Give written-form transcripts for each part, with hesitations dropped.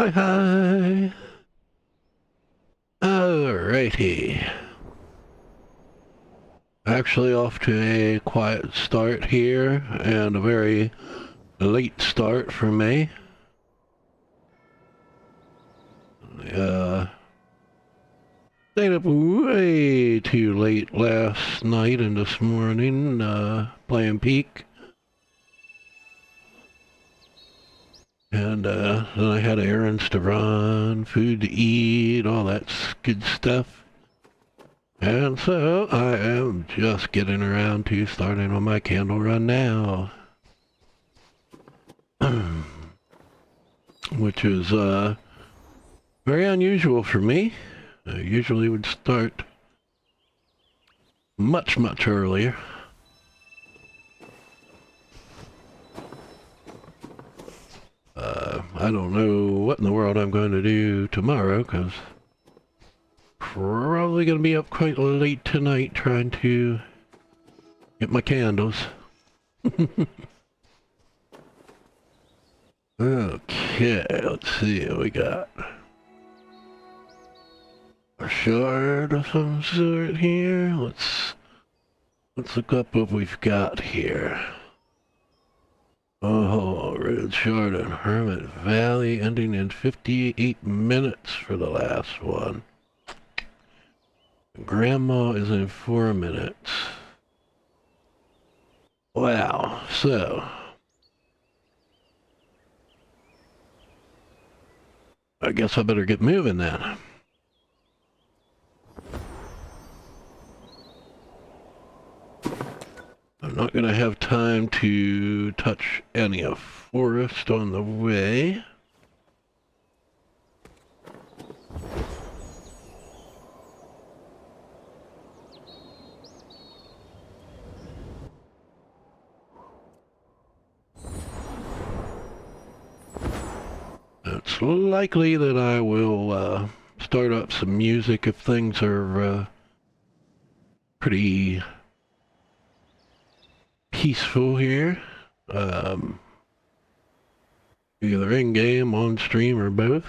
Hi, hi. Alrighty. Actually, off to a quiet start here, and a very late start for me. Uh, Stayed up way too late last night and this morning, playing Peak. And, then I had errands to run, food to eat, all that good stuff. And so I am just getting around to starting on my candle run now. Which is very unusual for me. I usually would start much, much earlier. I don't know what in the world I'm going to do tomorrow, because probably going to be up quite late tonight trying to get my candles. Okay, let's see what we got. A shard of some sort here. Let's look up what we've got here. Oh, Red Shard and Hermit Valley ending in 58 minutes for the last one. Grandma is in 4 minutes. Wow, so I guess I better get moving then. I'm not going to have time to touch any of forest on the way. It's likely that I will start up some music if things are pretty peaceful here. Either in-game, on-stream, or both.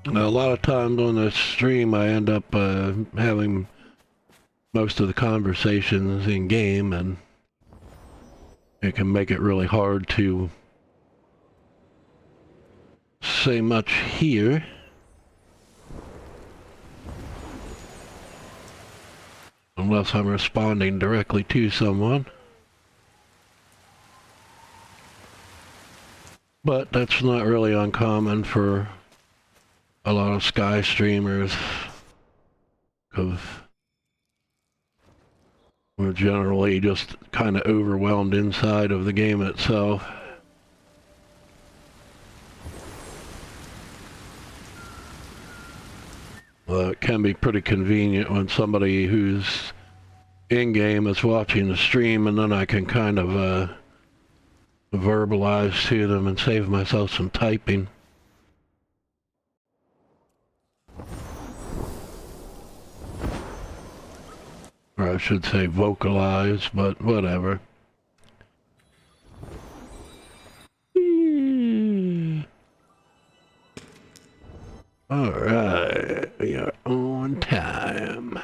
Now, a lot of times on the stream I end up having most of the conversations in-game, and it can make it really hard to say much here. Unless I'm responding directly to someone. But that's not really uncommon for a lot of Sky streamers, because we're generally just kind of overwhelmed inside of the game itself. It can be pretty convenient when somebody who's in-game is watching the stream, and then I can kind of verbalize to them and save myself some typing. Or I should say vocalize, but whatever. Alright, we are on time.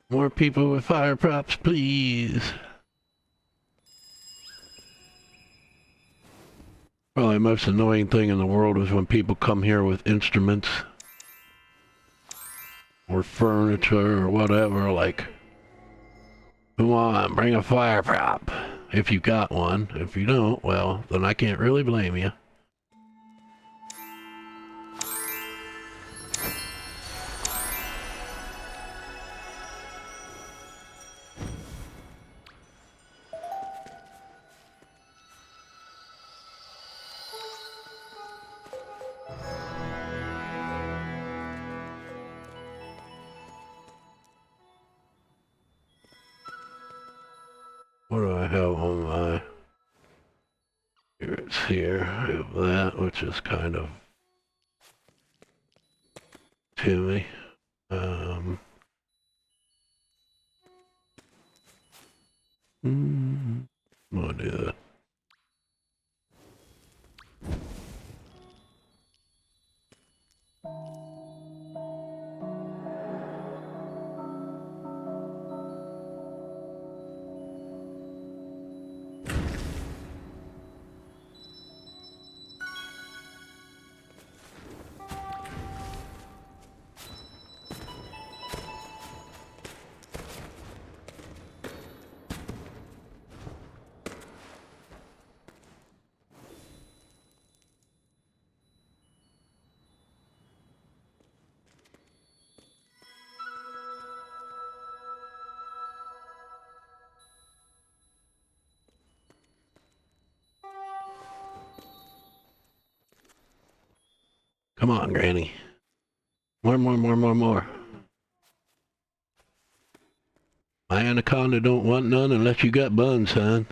More people with fire props, please. Probably the most annoying thing in the world is when people come here with instruments or furniture or whatever, like, come on, bring a fire prop if you got one. If you don't, well, then I can't really blame you. What do I have on my... Here it's here. I have that, which is kind of to me. I'll do that. Come on, Granny. More. My anaconda don't want none unless you got buns, son.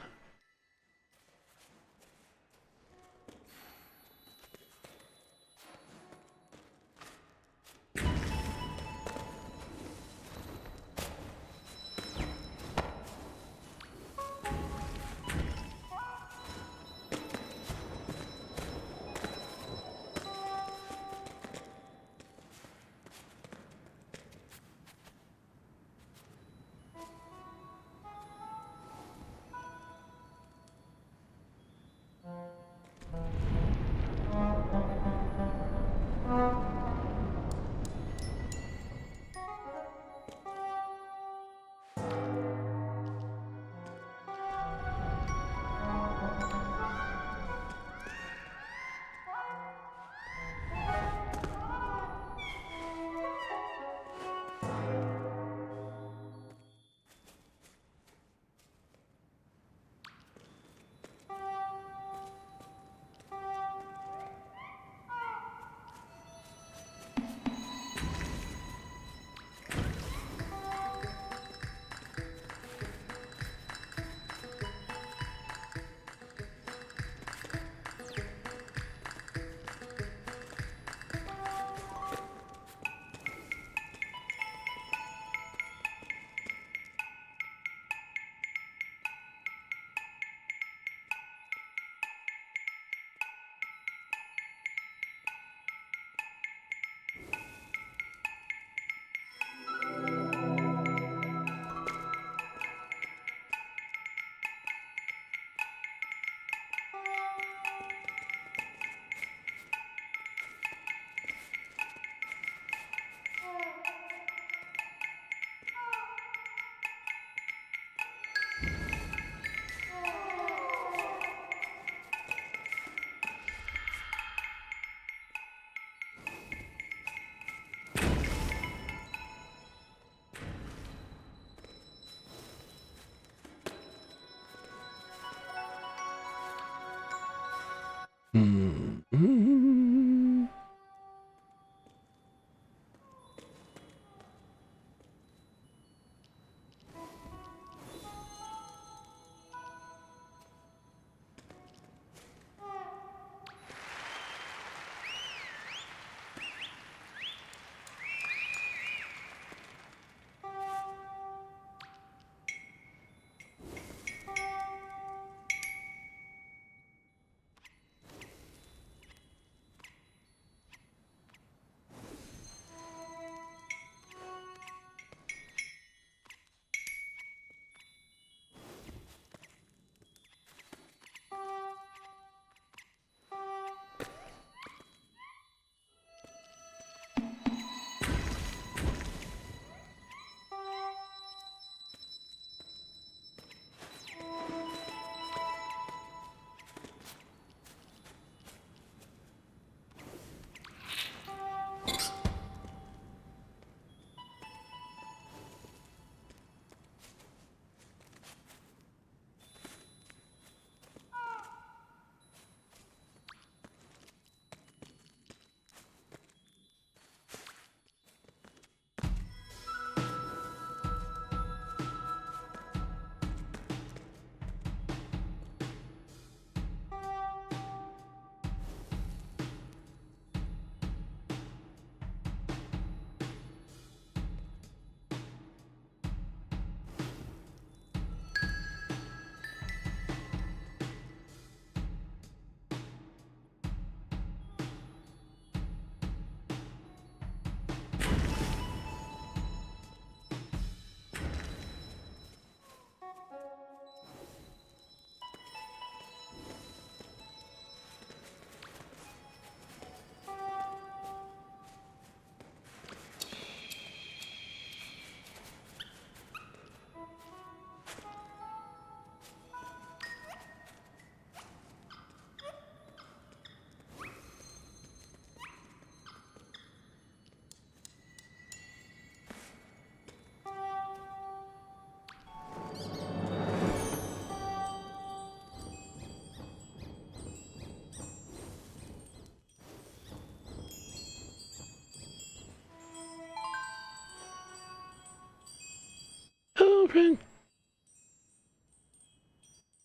children?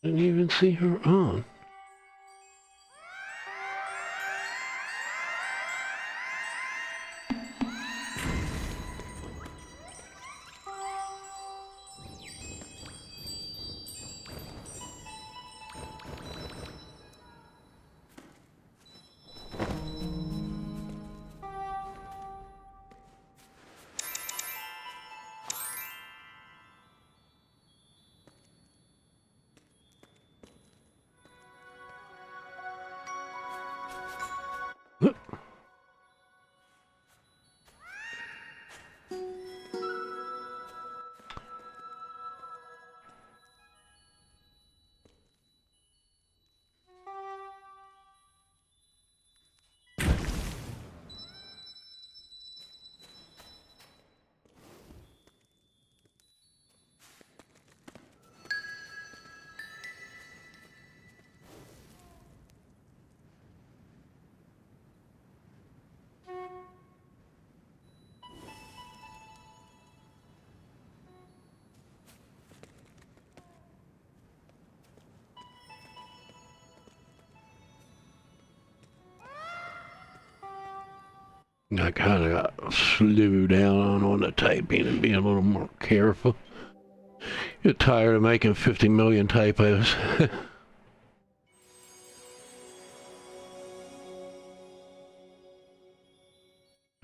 Didn't even see her on. I kind of got slowed down on the typing and being a little more careful. Get tired of making 50 million typos.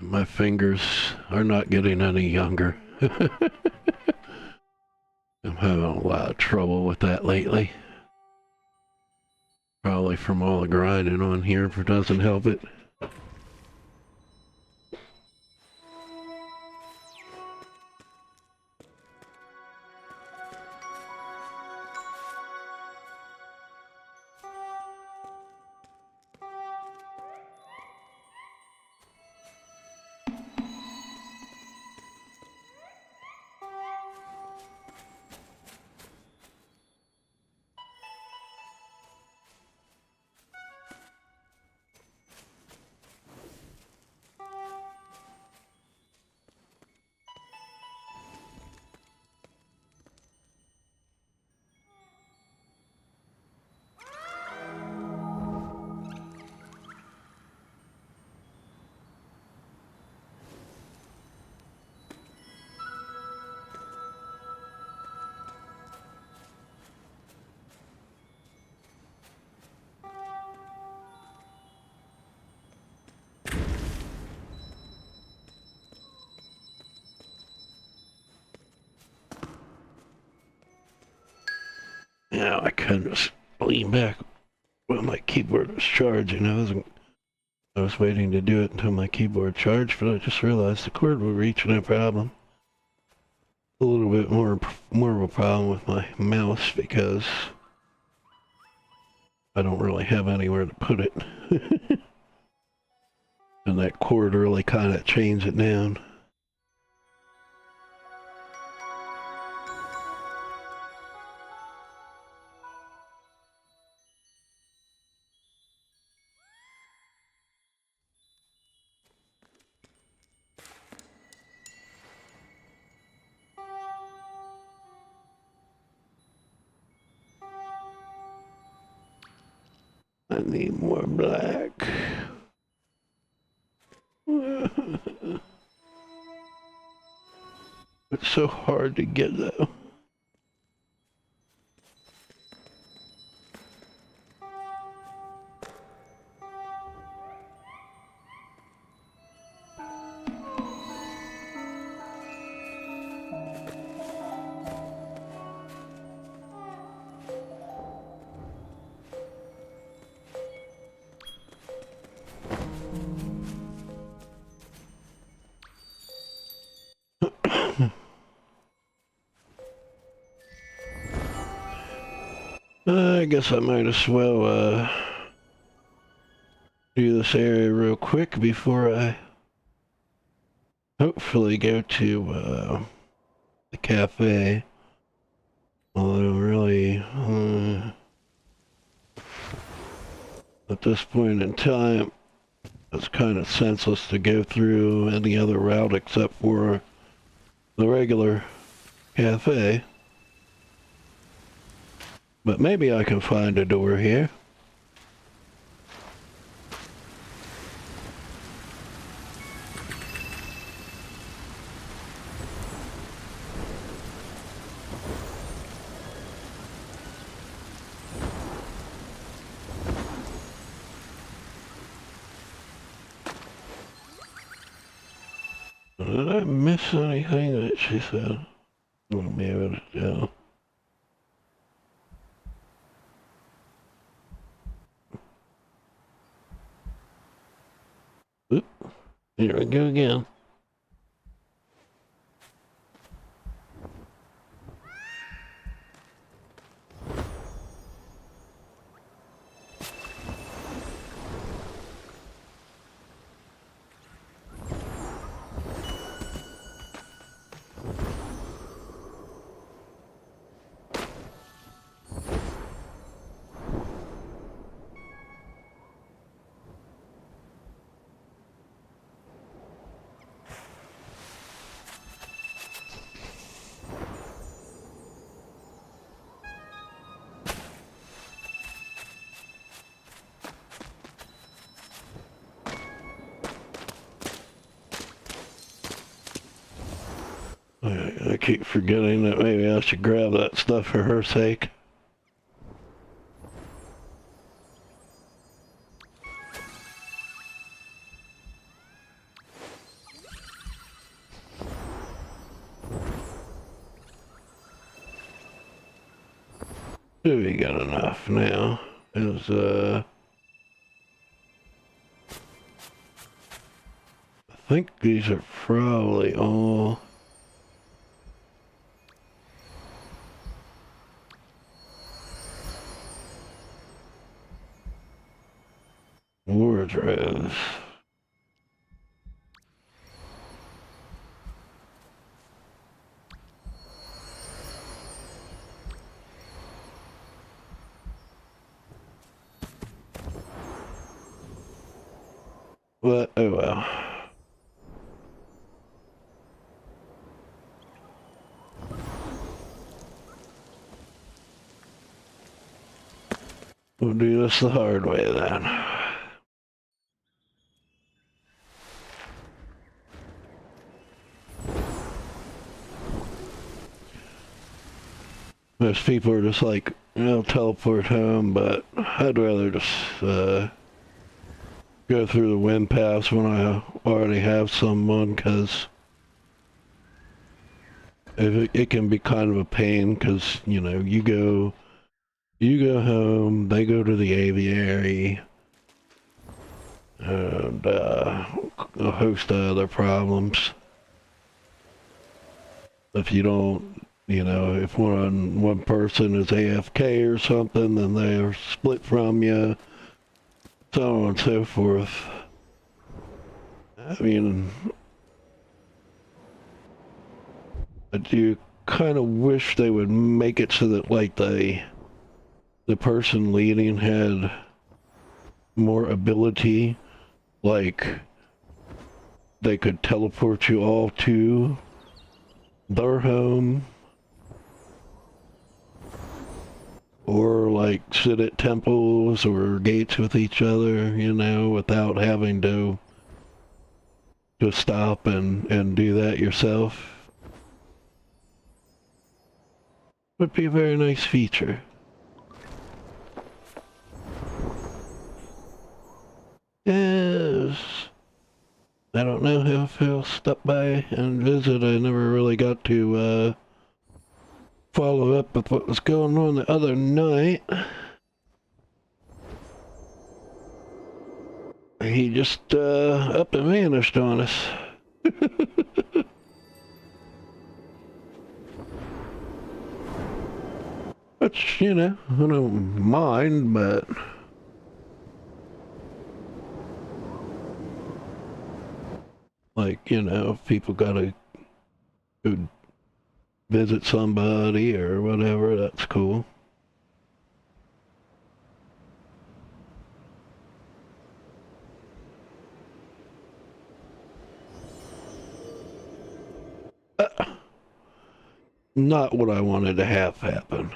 My fingers are not getting any younger. I'm having a lot of trouble with that lately. Probably from all the grinding on here if it doesn't help it. Now I kind of lean back while my keyboard was charging. I was waiting to do it until my keyboard charged, but I just realized the cord was reaching a problem. A little bit more of a problem with my mouse because I don't really have anywhere to put it. And that cord really kind of chains it down. I need more black. It's so hard to get though. I guess I might as well do this area real quick before I hopefully go to the cafe. Although really, at this point in time, it's kind of senseless to go through any other route except for the regular cafe. But maybe I can find a door here. Did I miss anything that she said? I won't be able to tell. Oop, here we go again. I keep forgetting that maybe I should grab that stuff for her sake. Do we got enough now? I think these are probably all wardrobes. But, oh well. We'll do this the hard way then. Most people are just like, you know, teleport home, but I'd rather just go through the wind paths when I already have someone, because it can be kind of a pain, because, you know, you go home, they go to the aviary, and a host of other problems. If you don't, you know, if one person is AFK or something, then they are split from you, so on and so forth. I mean, I do kind of wish they would make it so that, like, the person leading had more ability, like they could teleport you all to their home, or like sit at temples or gates with each other, you know, without having to stop and do that yourself. Would be a very nice feature. Yes. I don't know if he'll stop by and visit. I never really got to follow up with what was going on the other night. He just up and vanished on us. Which, you know, I don't mind, but like, you know, if people gotta go visit somebody or whatever, that's cool. not what I wanted to have happen.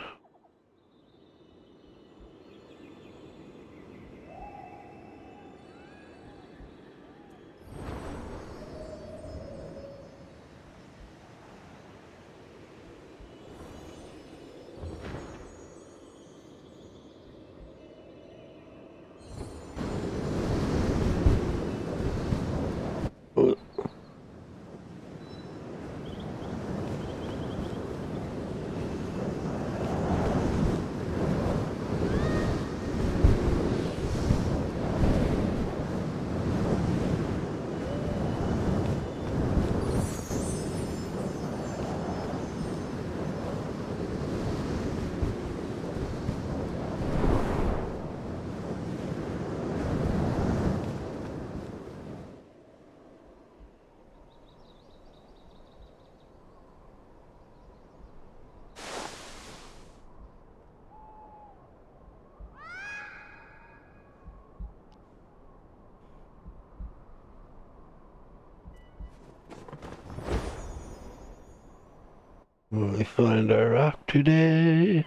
Will we find our rock today?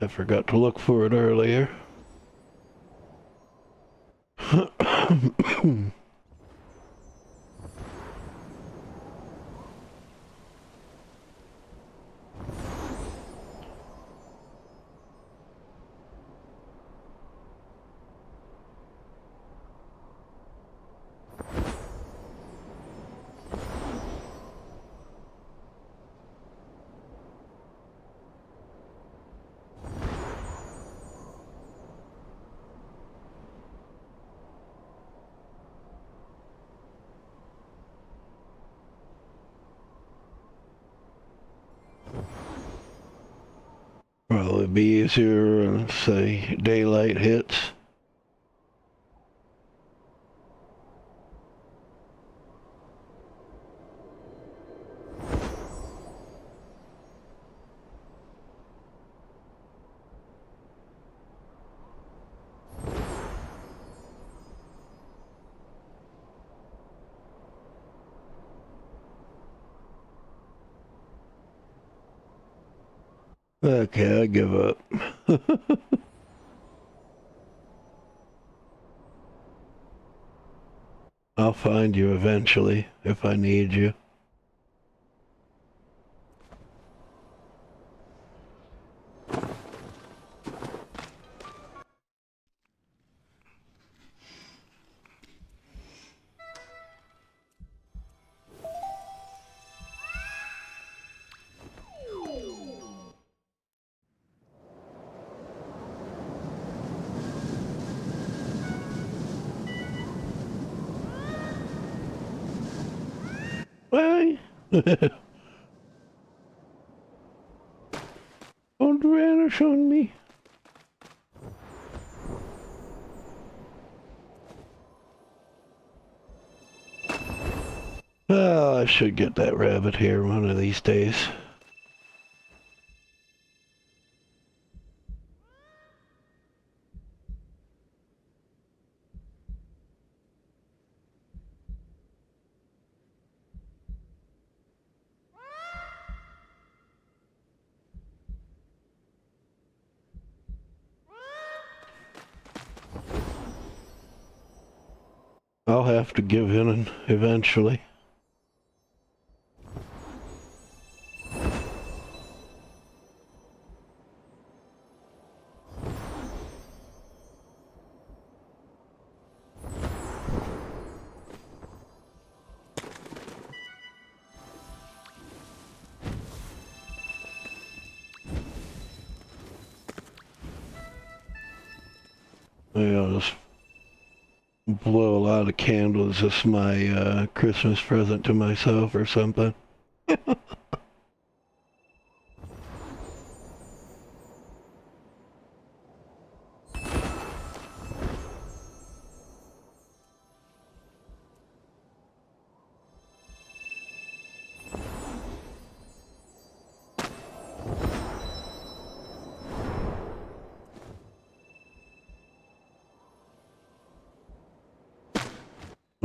I forgot to look for it earlier. Probably be easier, say, daylight hits. Okay, I give up. I'll find you eventually if I need you. Why? Don't vanish on me. Oh, I should get that rabbit here one of these days. I'll have to give in eventually. I'll just blow a lot of candles as my Christmas present to myself or something.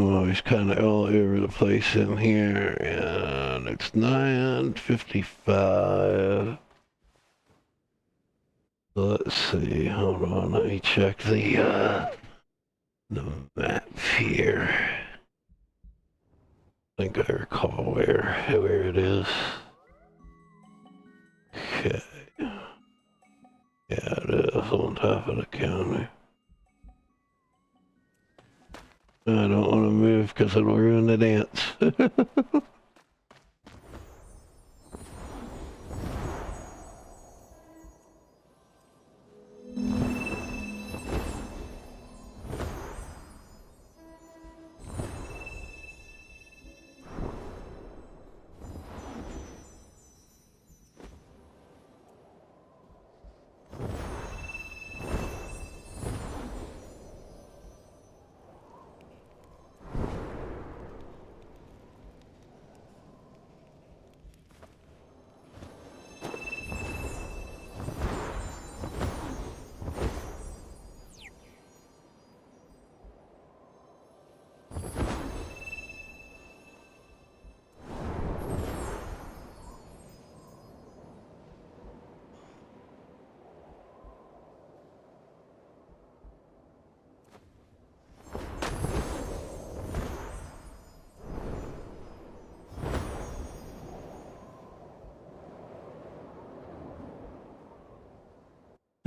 Oh, he's kind of all over the place in here, and it's 9:55. Let's see, hold on, let me check the map here. I think I recall where it is. Okay. Yeah, it is on top of the county. I don't want to move because it'll ruin the dance.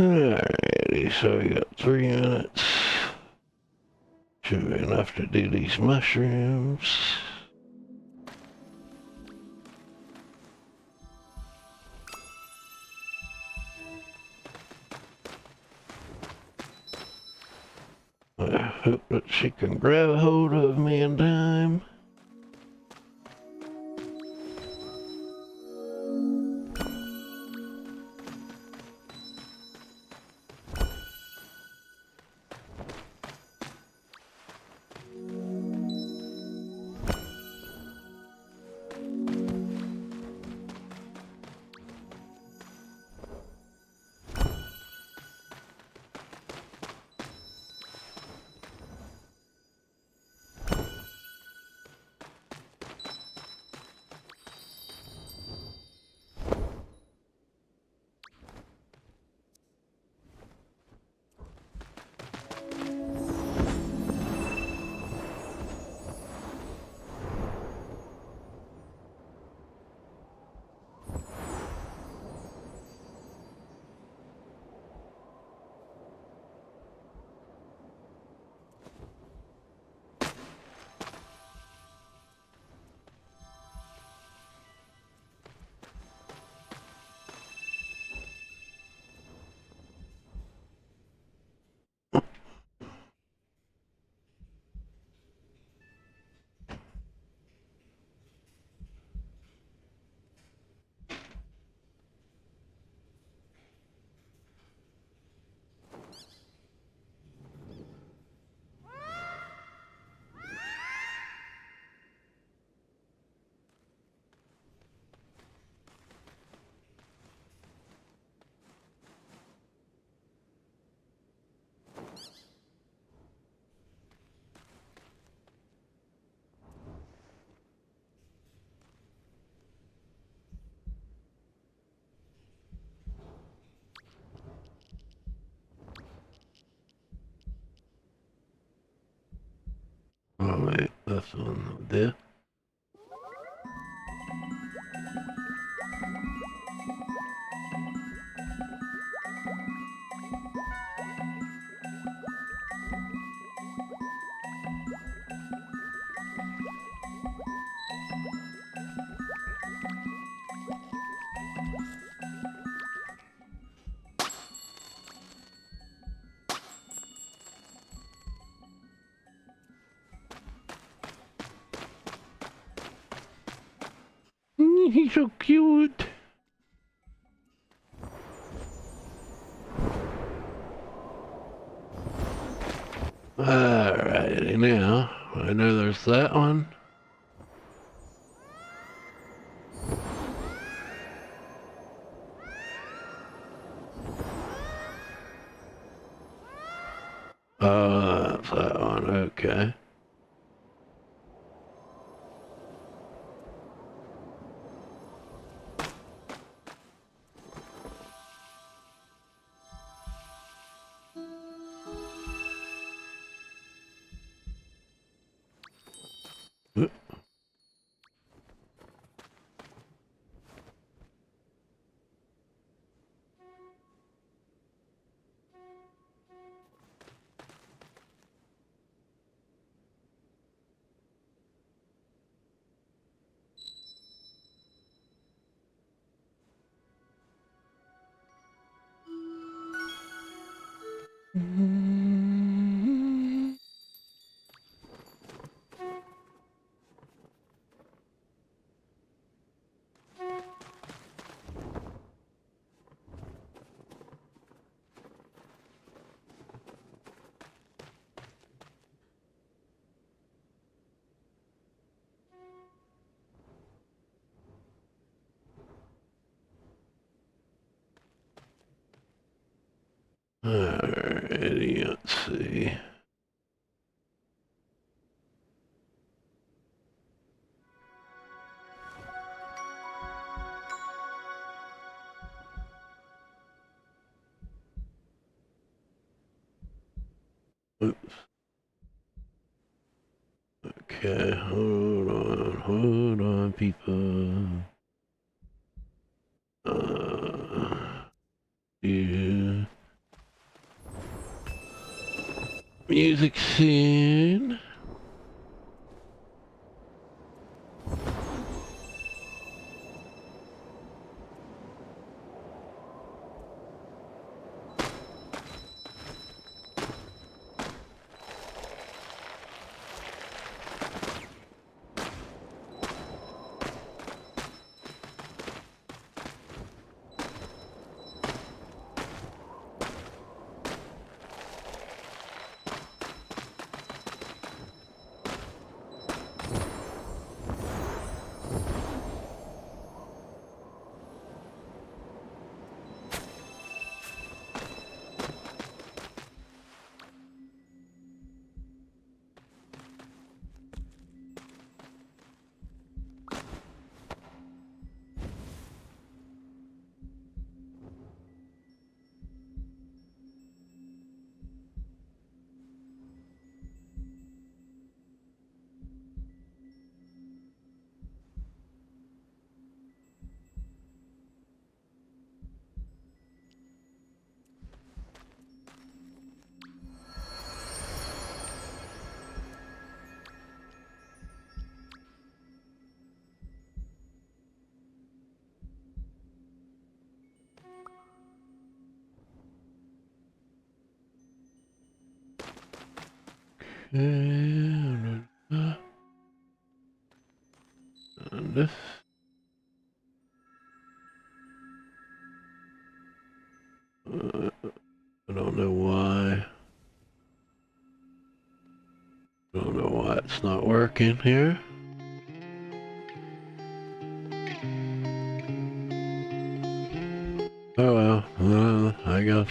Alrighty, so we got 3 minutes. Should be enough to do these mushrooms. I hope that she can grab a hold of me in time. Oh wait, that's one there. He's so cute. Alrighty, now I know there's that one. Oh, that's that one. Okay. Alrighty, let's see. Oops. Okay, hold on, people. Yeah. Music scene. And this. I don't know why. I don't know why it's not working here. Oh well, I guess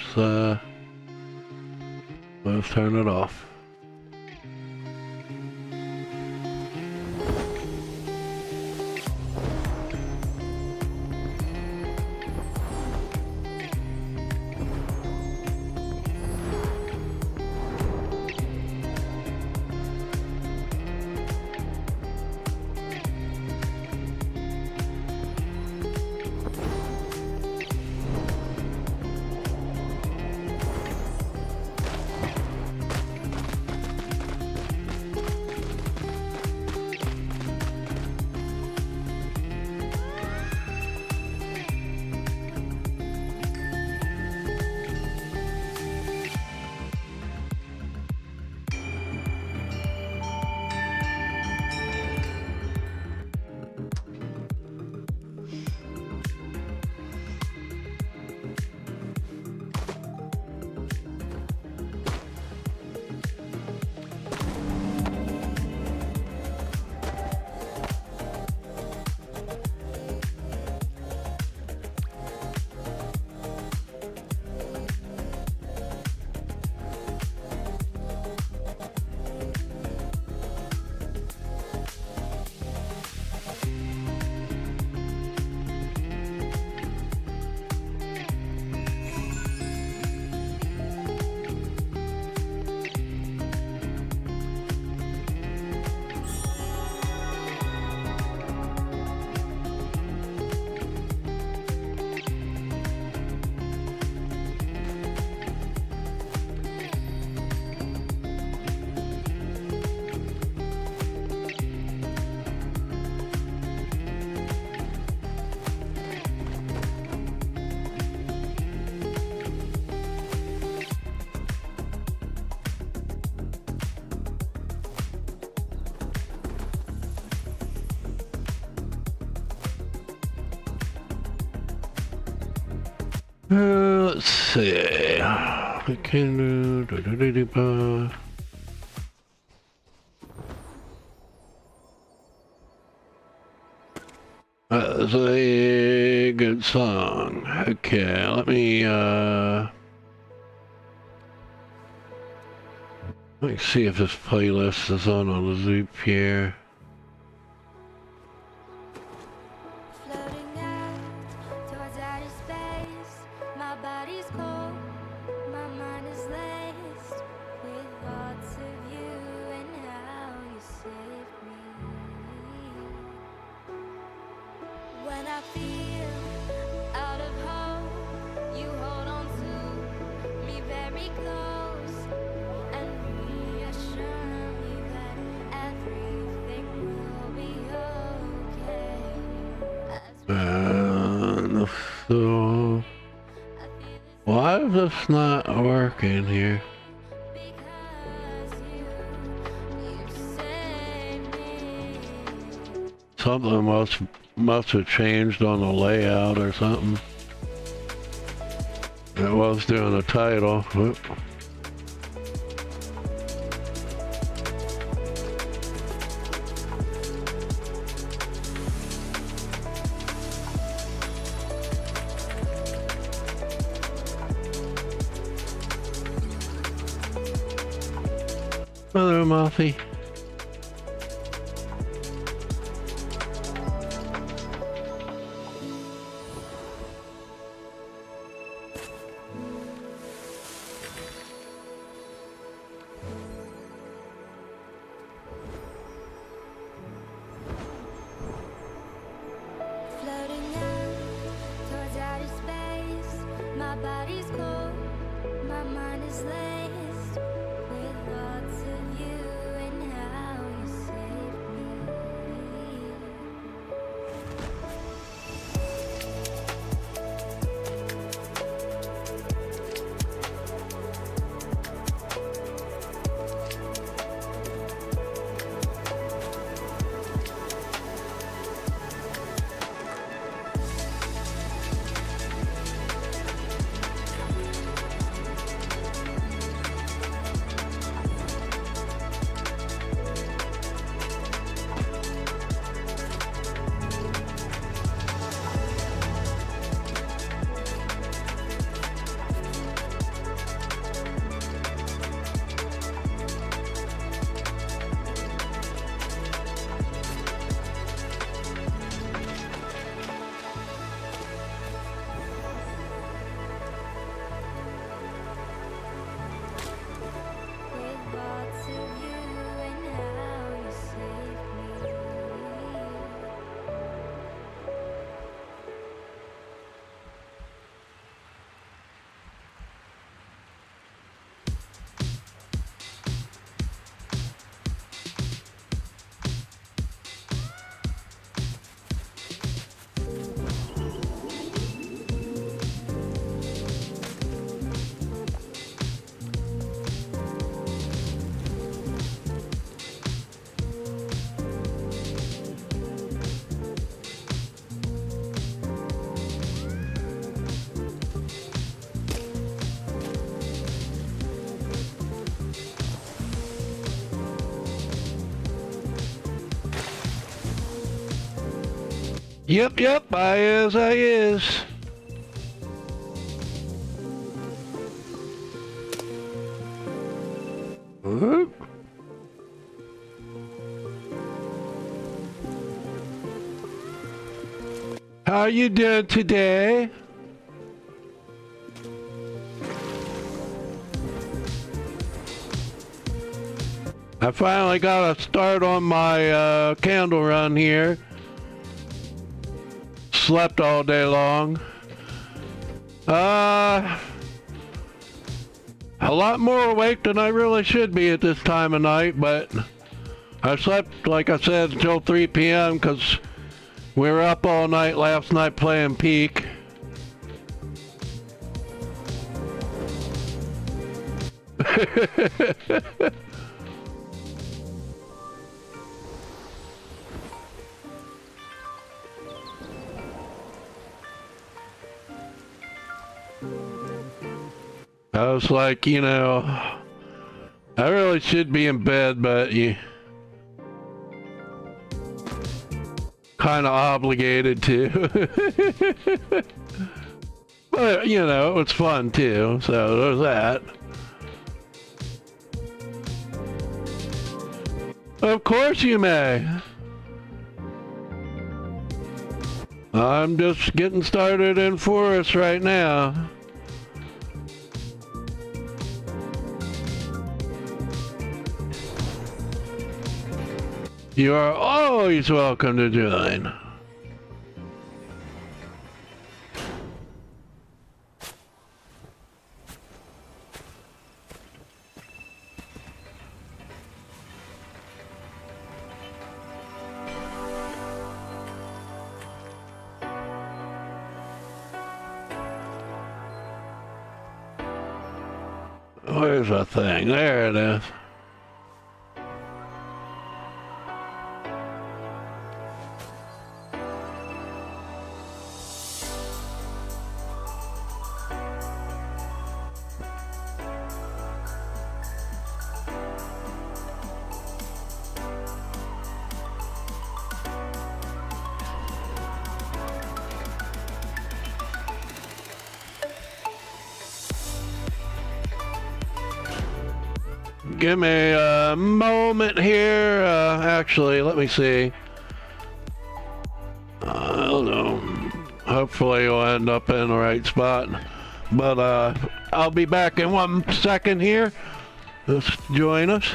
let's turn it off. Let's see. We can do. That's a good song. Okay, let me see if this playlist is on a loop here. Floating out towards outer space, my body's cold, my mind is laced with thoughts of you and how you saved me. When I feel out of hope, you hold on to me very close and reassure me that everything will be okay. So why is this not working here? Something must have changed on the layout or something. It was doing the title. Whoop. Hello, Mouthy. Floating out towards outer space, my body's cold, my mind is laced with thoughts of you and how you saved me. With thoughts of you and how you saved me. Yep, I is. Whoop. How you doing today? I finally got a start on my candle run here. Slept all day long. A lot more awake than I really should be at this time of night, but I slept, like I said, until 3 p.m. because we were up all night last night playing Peak. I was like, you know, I really should be in bed, but you kind of obligated to. But, you know, it was fun too, so there's that. Of course you may. I'm just getting started in Forest right now. You are always welcome to join. Where's the thing? There it is. Give me a moment here. Actually, let me see. I don't know. Hopefully you'll end up in the right spot. But I'll be back in 1 second here. Just join us.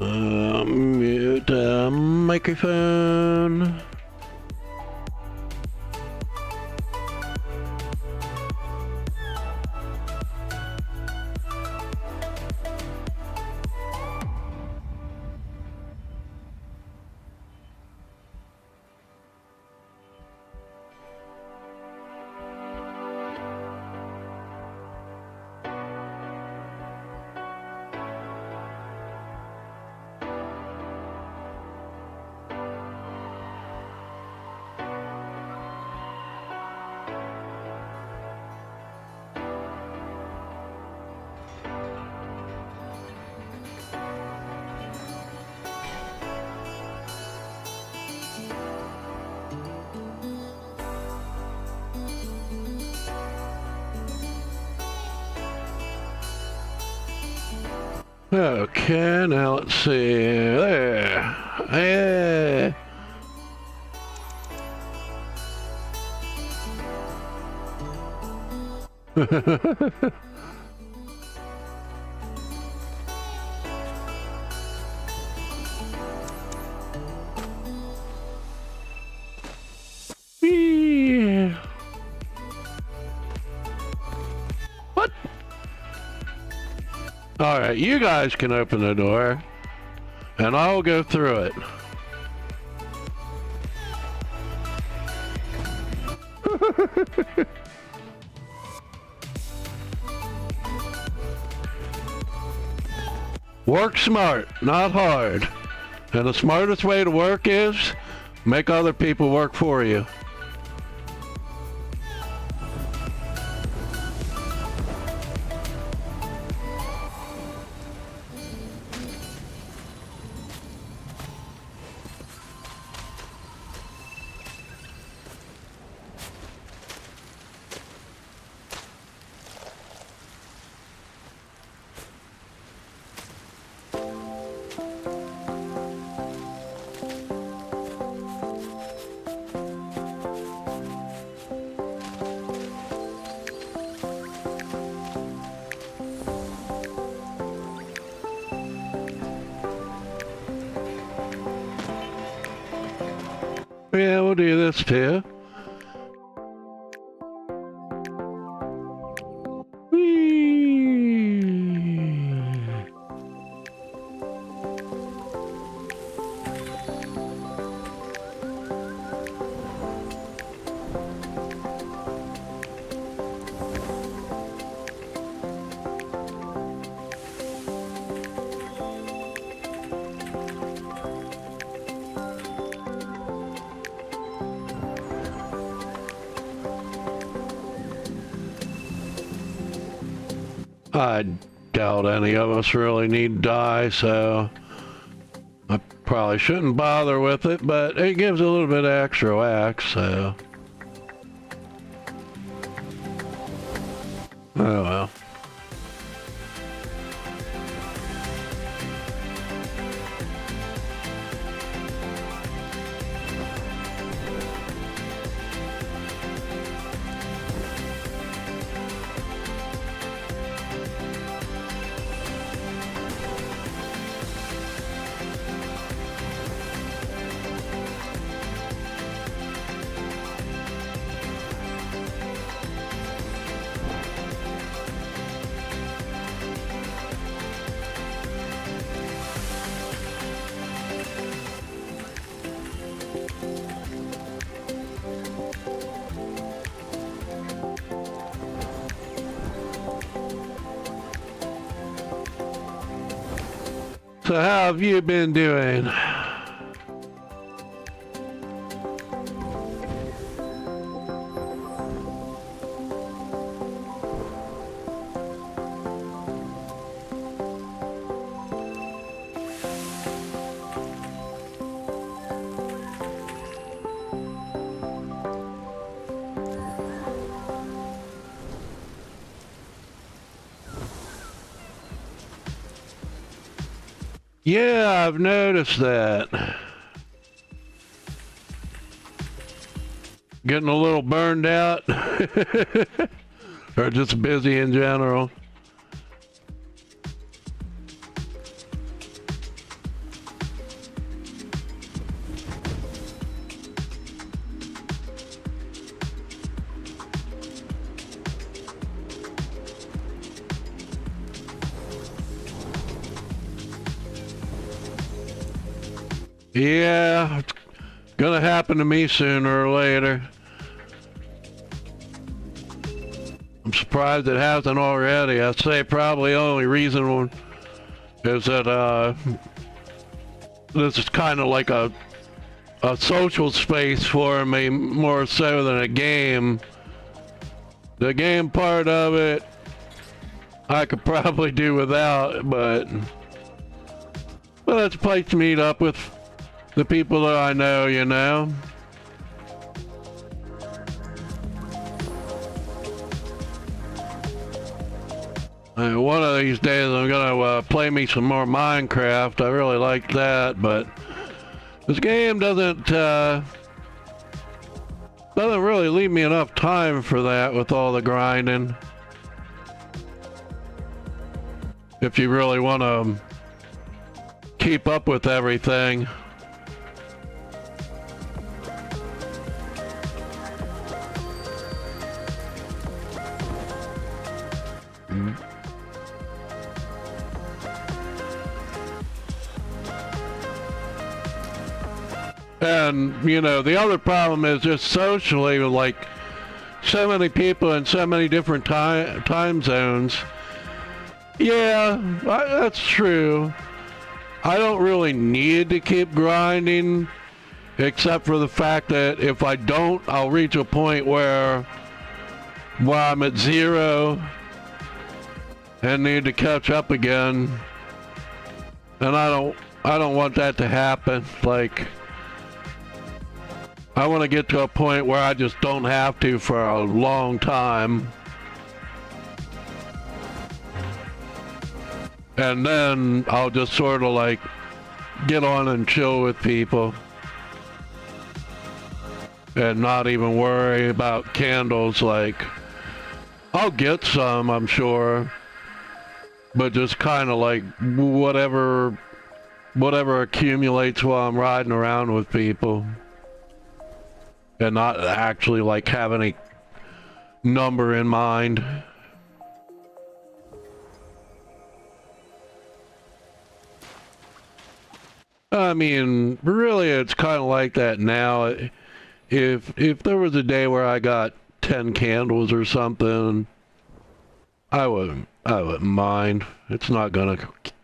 Mute microphone. Okay, now let's see. There. Hey. Yeah. What? All right, you guys can open the door, and I'll go through it. Work smart, not hard. And the smartest way to work is make other people work for you. Yeah, we'll do this too. Whee! I doubt any of us really need dye, so I probably shouldn't bother with it, but it gives a little bit of extra wax, so. Oh well. So how have you been doing? Yeah, I've noticed that. Getting a little burned out? Or just busy in general? Yeah, it's gonna happen to me sooner or later. I'm surprised it hasn't already. I'd say probably the only reason is that this is kind of like a social space for me more so than a game. The game part of it I could probably do without, but it's a place to meet up with the people that I know, you know. One of these days I'm gonna play me some more Minecraft. I really like that, but this game doesn't really leave me enough time for that with all the grinding. If you really want to keep up with everything. And, you know, the other problem is just socially, like, so many people in so many different time zones. Yeah, that's true. I don't really need to keep grinding, except for the fact that if I don't, I'll reach a point where I'm at 0 and need to catch up again. And I don't want that to happen. Like, I want to get to a point where I just don't have to for a long time. And then I'll just sort of like get on and chill with people. And not even worry about candles. Like, I'll get some, I'm sure. But just kind of like whatever accumulates while I'm riding around with people. And not actually like have any number in mind. I mean, really, it's kind of like that now. If there was a day where I got 10 candles or something, I wouldn't mind. It's not gonna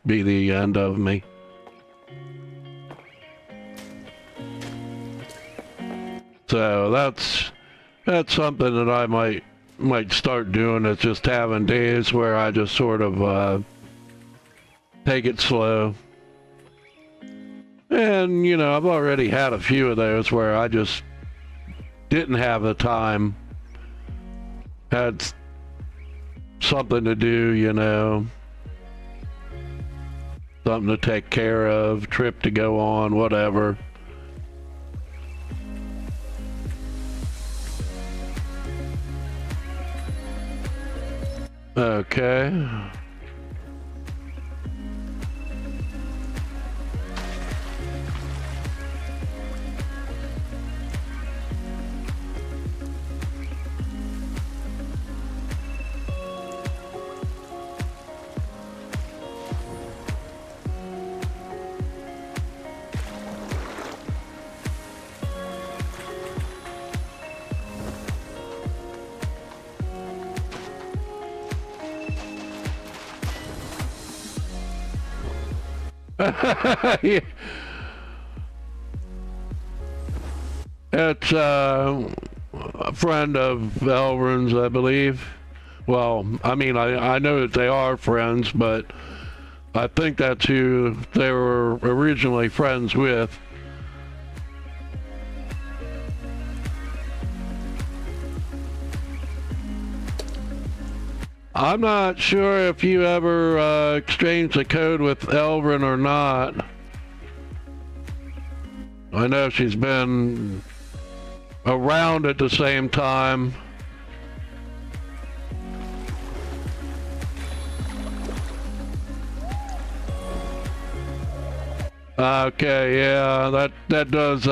be the end of me. So that's something that I might might start doing is just having days where I just sort of take it slow. And, you know, I've already had a few of those where I just didn't have the time. Had something to do, you know. Something to take care of, trip to go on, whatever. Okay. Yeah. It's a friend of Elrin's, I believe. Well, I mean, I know that they are friends, but I think that's who they were originally friends with. I'm not sure if you ever exchanged a code with Elrin or not. I know she's been around at the same time. Okay, yeah, that does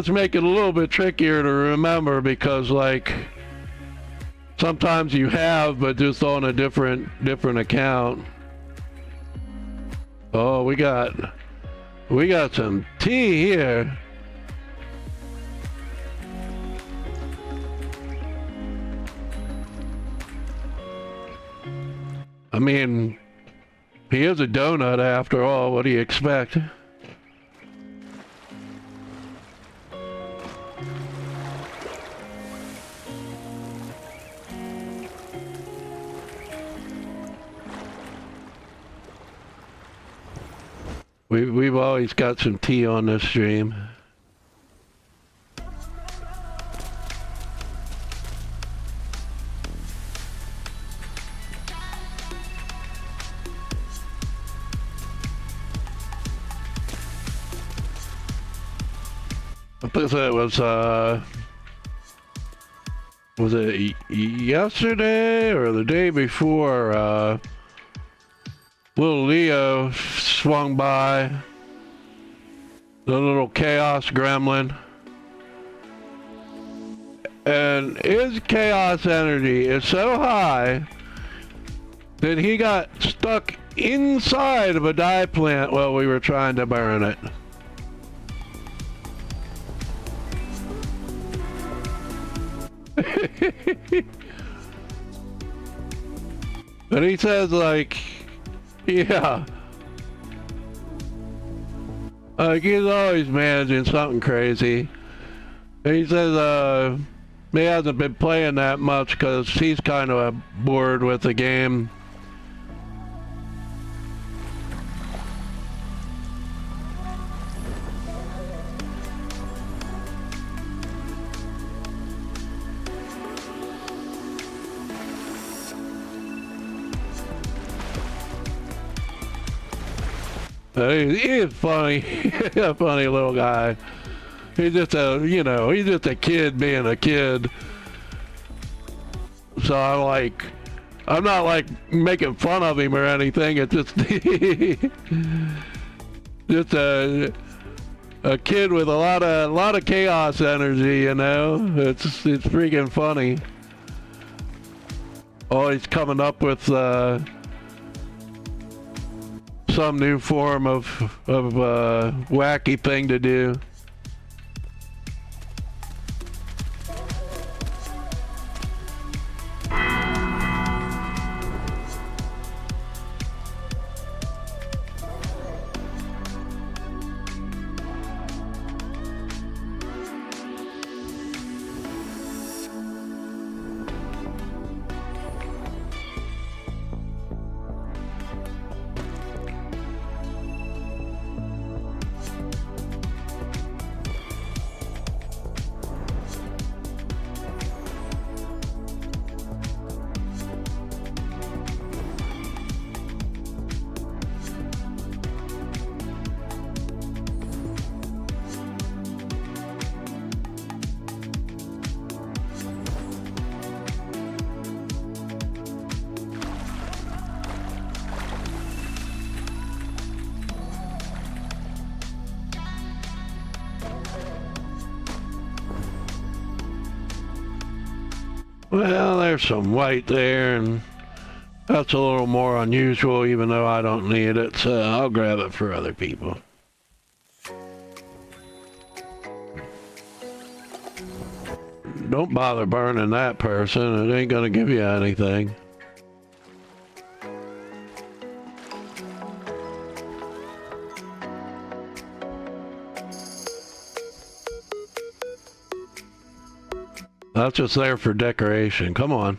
make it a little bit trickier to remember because, like, sometimes you have, but just on a different account. Oh, we got some tea here. I mean, he is a donut after all. What do you expect? We've always got some tea on this stream. I think that was it yesterday or the day before, little Leo swung by, the little chaos gremlin, and his chaos energy is so high that he got stuck inside of a dye plant while we were trying to burn it. And he says, like, yeah, like he's always managing something crazy. And he says he hasn't been playing that much because he's kind of bored with the game. He's funny. He's a funny little guy. He's just he's just a kid being a kid. So I'm not like making fun of him or anything. It's just, just a kid with a lot of chaos energy, you know? It's freaking funny. Always coming up with, some new form of wacky thing to do. Well, there's some white there, and that's a little more unusual, even though I don't need it, so I'll grab it for other people. Don't bother burning that person. It ain't gonna give you anything. That's just there for decoration. Come on.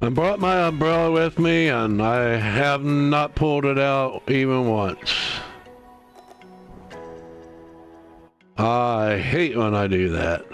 I brought my umbrella with me, and I have not pulled it out even once. I hate when I do that.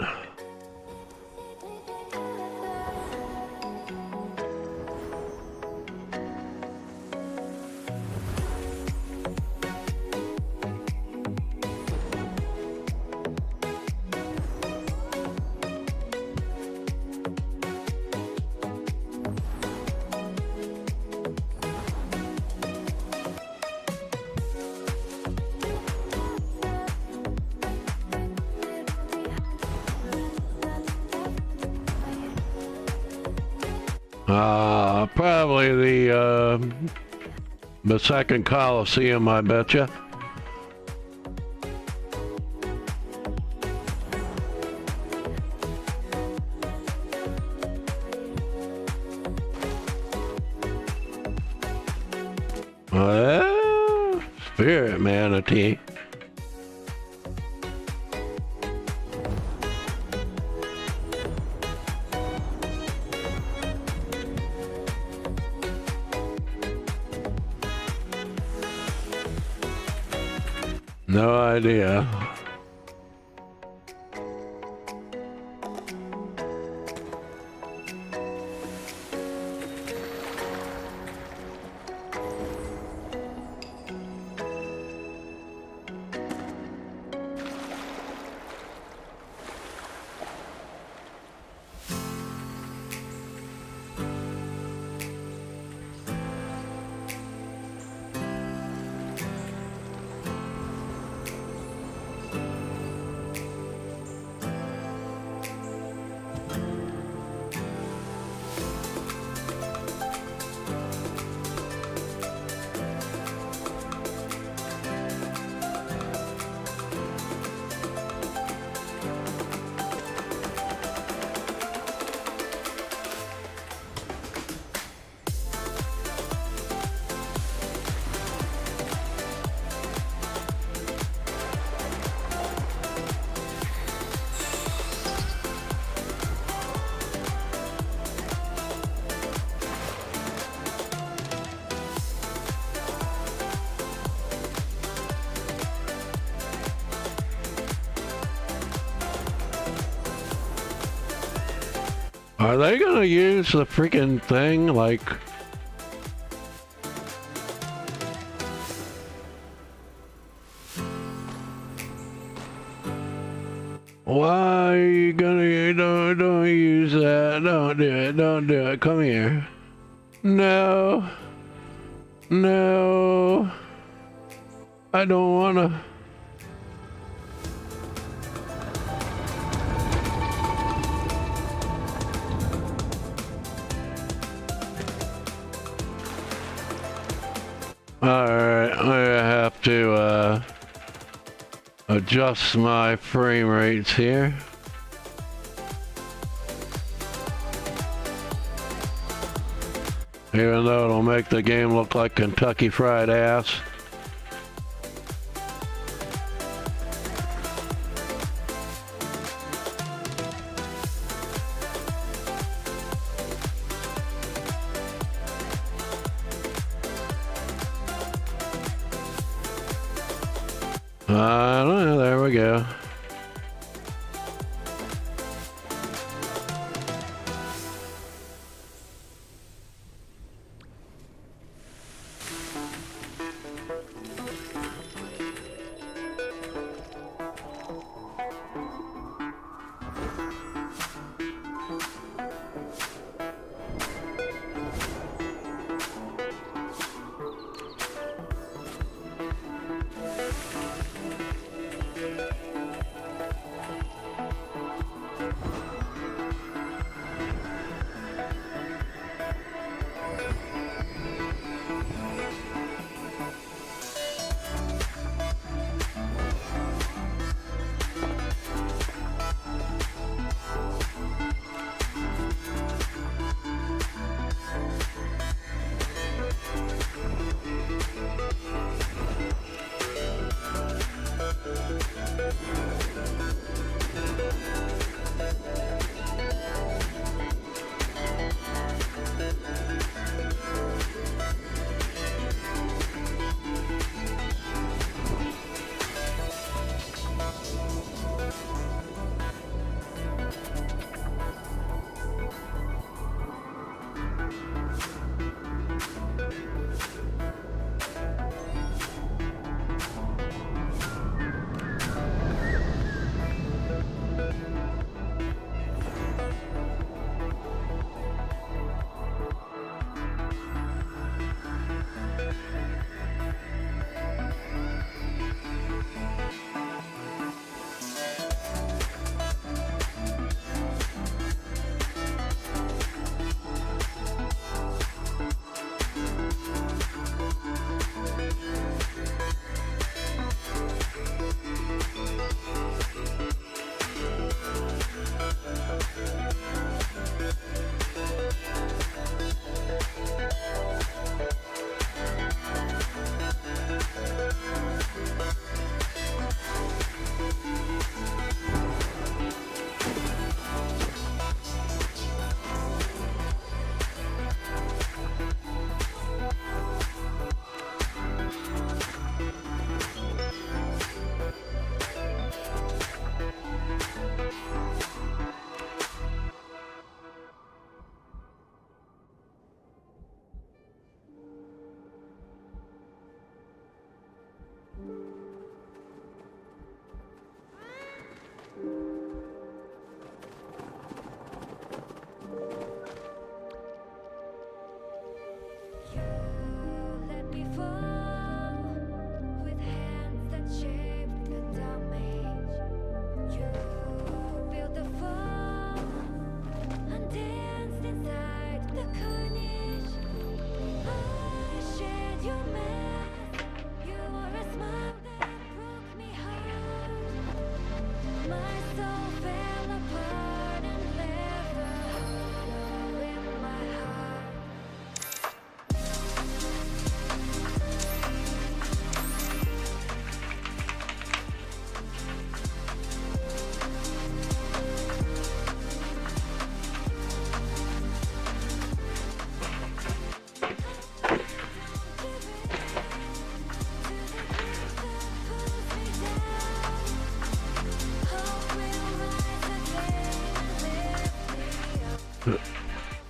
Probably the second Coliseum, I betcha. Spirit manatee. No idea. Are they gonna use the freaking thing like... Why are you gonna... Don't use that. Don't do it. Don't do it. Come here. No. No. I don't wanna... Alright, I have to adjust my frame rates here. Even though it'll make the game look like Kentucky Fried Ass. I don't know, there we go.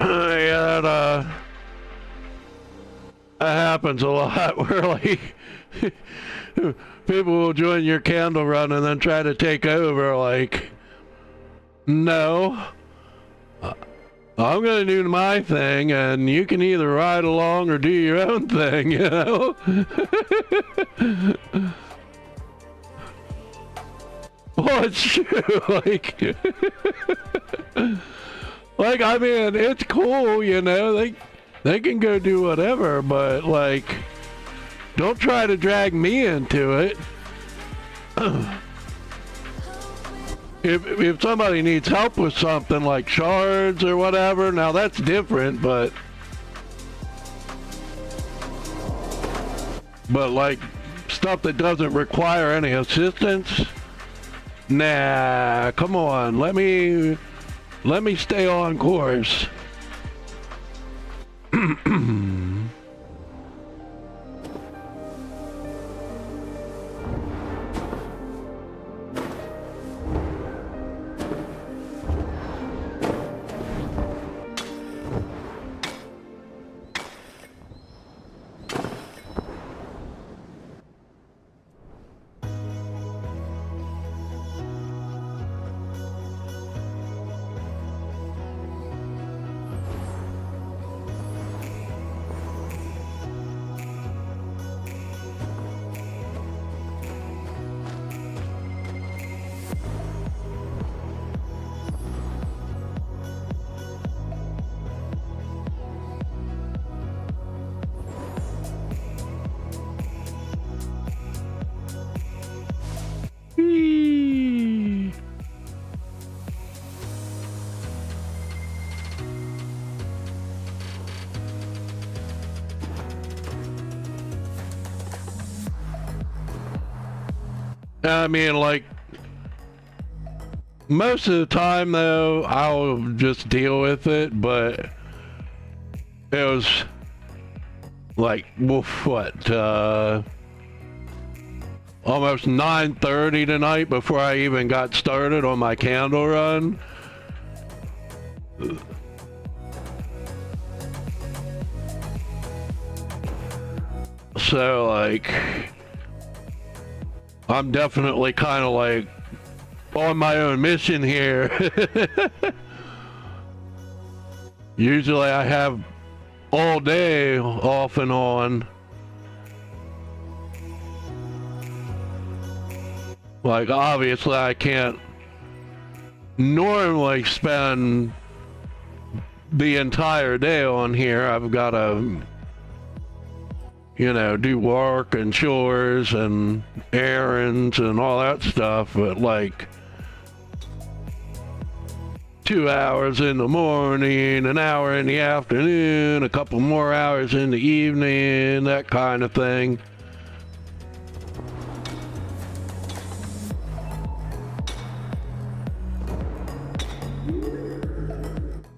Yeah, that happens a lot where like people will join your candle run and then try to take over. Like, no, I'm gonna do my thing, and you can either ride along or do your own thing, you know? Well, it's true, like, I mean, it's cool, you know, they can go do whatever, but, like, don't try to drag me into it. If somebody needs help with something like shards or whatever, now that's different, but But like stuff that doesn't require any assistance, nah, come on, let me stay on course. I mean, like, most of the time, though, I'll just deal with it, but it was, like, what, almost 9:30 tonight before I even got started on my candle run. So, like, I'm definitely kind of like on my own mission here. Usually I have all day off and on. Like, obviously I can't normally spend the entire day on here. I've got to, you know, do work and chores and errands and all that stuff, but like 2 hours in the morning, an hour in the afternoon, a couple more hours in the evening, that kind of thing.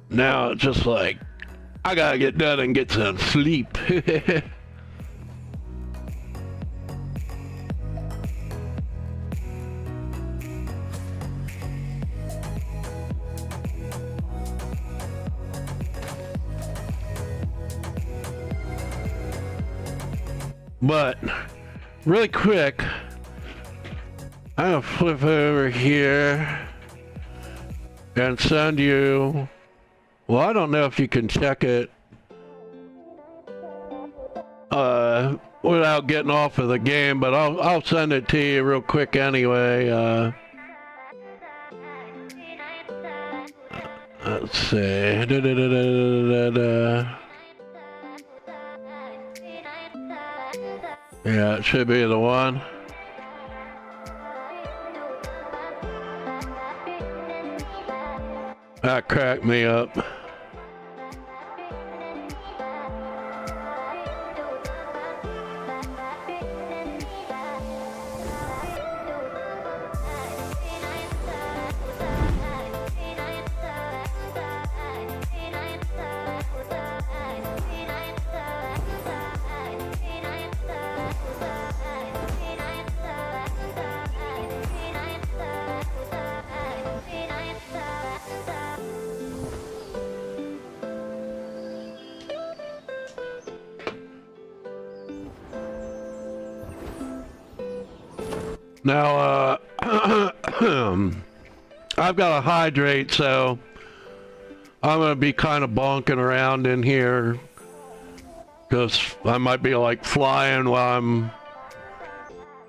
Now it's just like, I gotta get done and get some sleep. But really quick, I'm gonna flip over here and send you, well, I don't know if you can check it without getting off of the game, but I'll send it to you real quick anyway. Let's see. Yeah, it should be the one. That cracked me up. Now, I've got to hydrate, so I'm going to be kind of bonking around in here because I might be like flying while I'm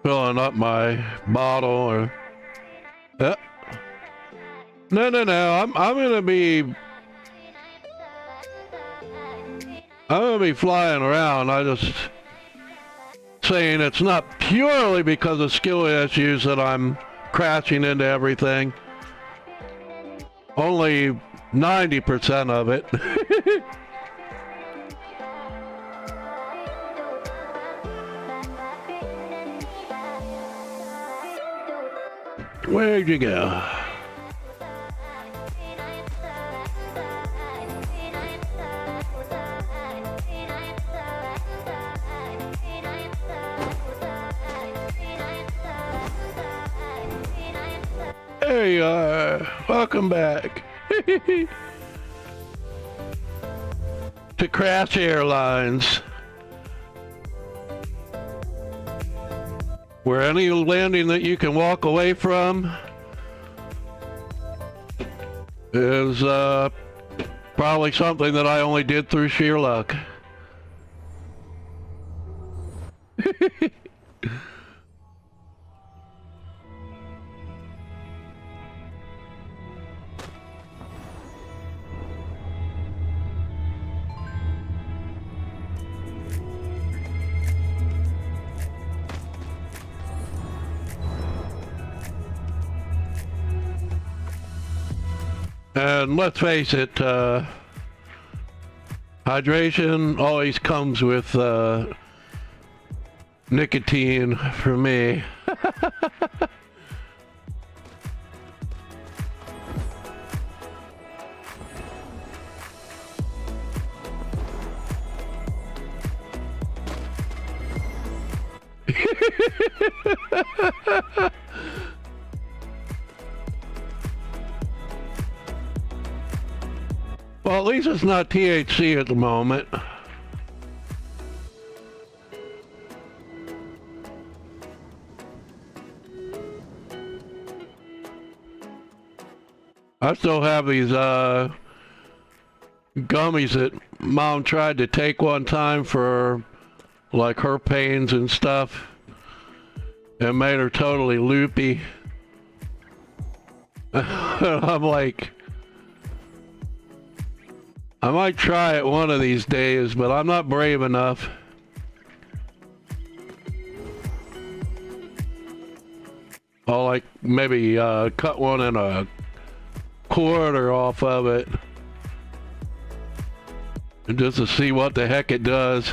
filling up my bottle or... No, I'm going to be flying around. I just... saying it's not purely because of skill issues that I'm crashing into everything. Only 90% of it. Where'd you go? There you are. Welcome back. To Crash Airlines. Where any landing that you can walk away from is probably something that I only did through sheer luck. And let's face it, hydration always comes with nicotine for me. Well, at least it's not THC at the moment. I still have these gummies that Mom tried to take one time for like her pains and stuff. It made her totally loopy. I'm like, I might try it one of these days, but I'm not brave enough. I'll like maybe cut one in a quarter off of it just to see what the heck it does.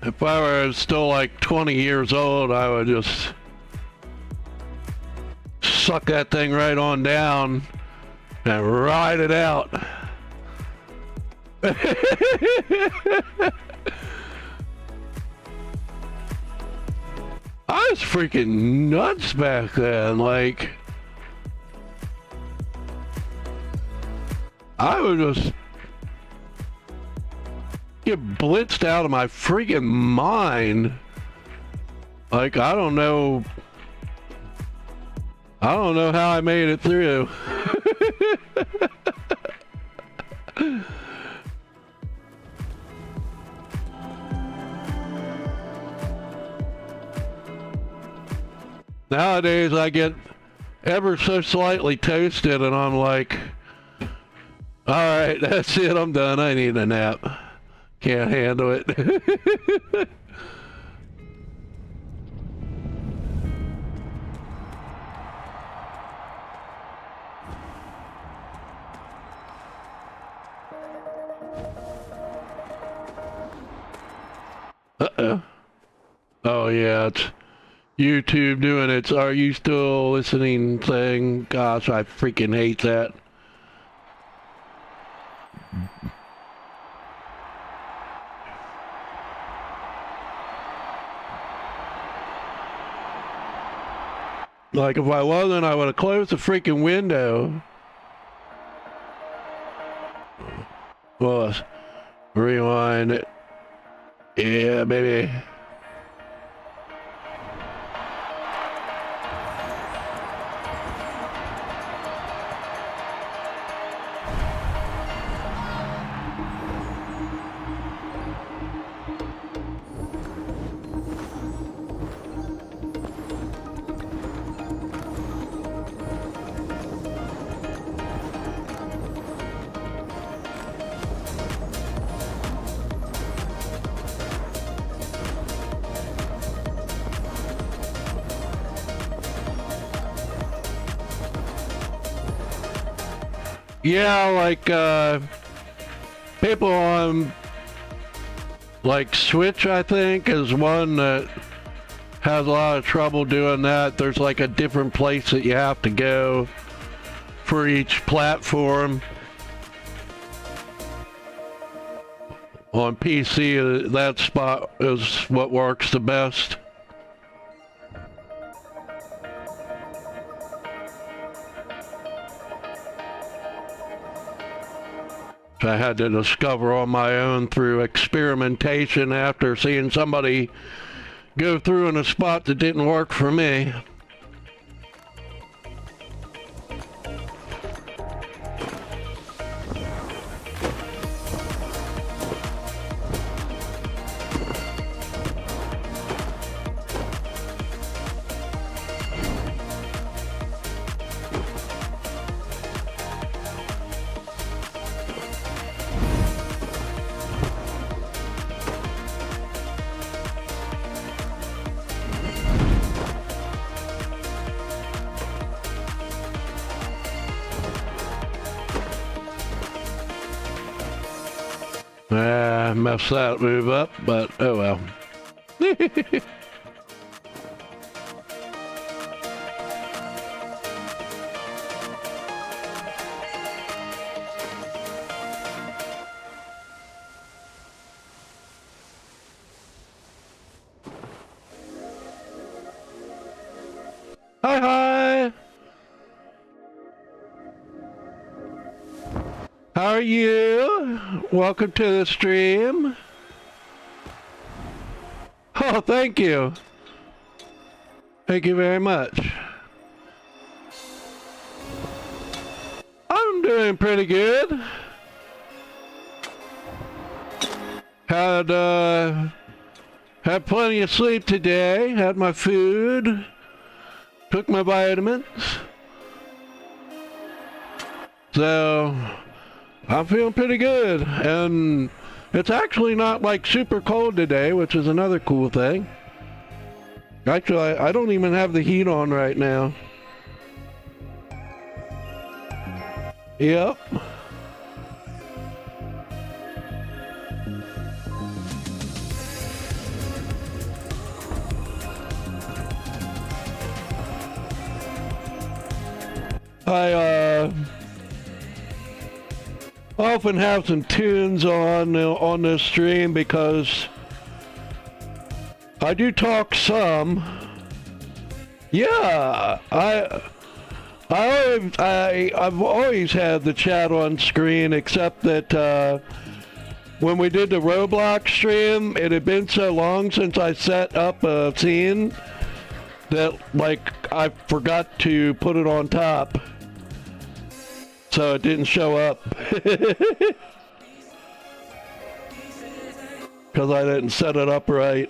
If I were still like 20 years old, I would just suck that thing right on down and ride it out. I was freaking nuts back then. Like, I would just get blitzed out of my freaking mind. Like, I don't know how I made it through. Nowadays I get ever so slightly toasted and I'm like, all right, that's it, I'm done, I need a nap. Can't handle it. Uh-oh. Oh yeah, it's YouTube doing its "Are you still listening?" thing. Gosh, I freaking hate that. Like, if I wasn't, I would have closed the freaking window. Well, rewind it. Yeah, baby. Yeah, like, people on like Switch, I think, is one that has a lot of trouble doing that. There's like a different place that you have to go for each platform. On PC, that spot is what works the best. I had to discover on my own through experimentation after seeing somebody go through in a spot that didn't work for me. Messed that move up, but oh well. Hi, hi. How are you? Welcome to the stream. Oh, thank you. Thank you very much. I'm doing pretty good. Had plenty of sleep today. Had my food. Took my vitamins. So I'm feeling pretty good, and it's actually not like super cold today, which is another cool thing. Actually, I don't even have the heat on right now. Yep. I often have some tunes on this stream because I do talk some. Yeah, I've always had the chat on screen, except that when we did the Roblox stream, it had been so long since I set up a scene that like I forgot to put it on top. So it didn't show up. Because I didn't set it up right.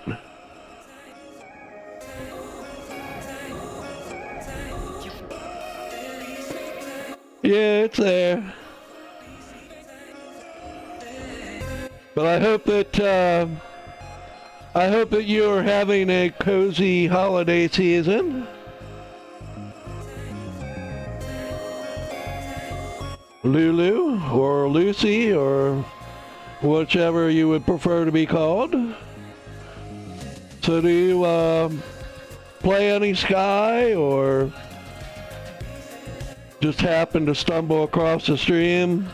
Yeah, it's there. But I hope that you're having a cozy holiday season. Lulu, or Lucy, or whichever you would prefer to be called. So do you play any Sky, or just happen to stumble across the stream?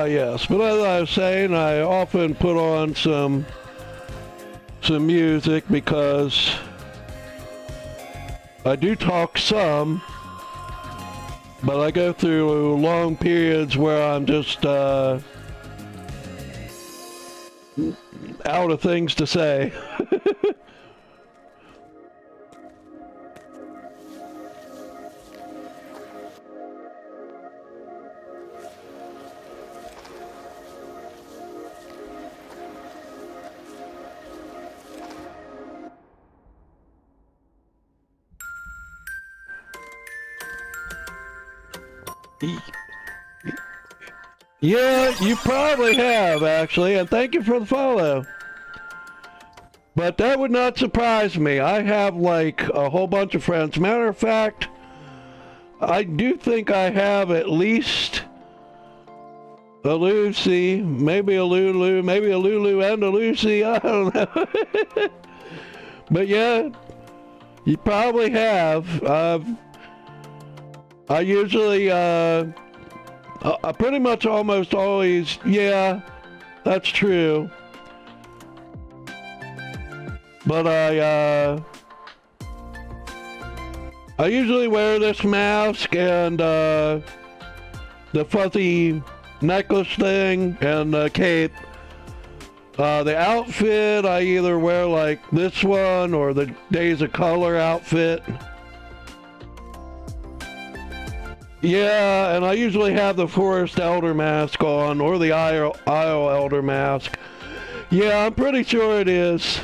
Yes, but as I was saying, I often put on some music because I do talk some, but I go through long periods where I'm just out of things to say. Yeah, you probably have, actually, and thank you for the follow. But that would not surprise me. I have like a whole bunch of friends. Matter of fact, I do think I have at least a Lucy, maybe a Lulu, maybe a Lulu and a Lucy, I don't know. But yeah, you probably have. I usually, I pretty much almost always, yeah, that's true. But I usually wear this mask and the fuzzy necklace thing and the cape. The outfit, I either wear like this one or the Days of Color outfit. Yeah, and I usually have the Forest Elder mask on or the Isle Elder mask. Yeah, I'm pretty sure it is.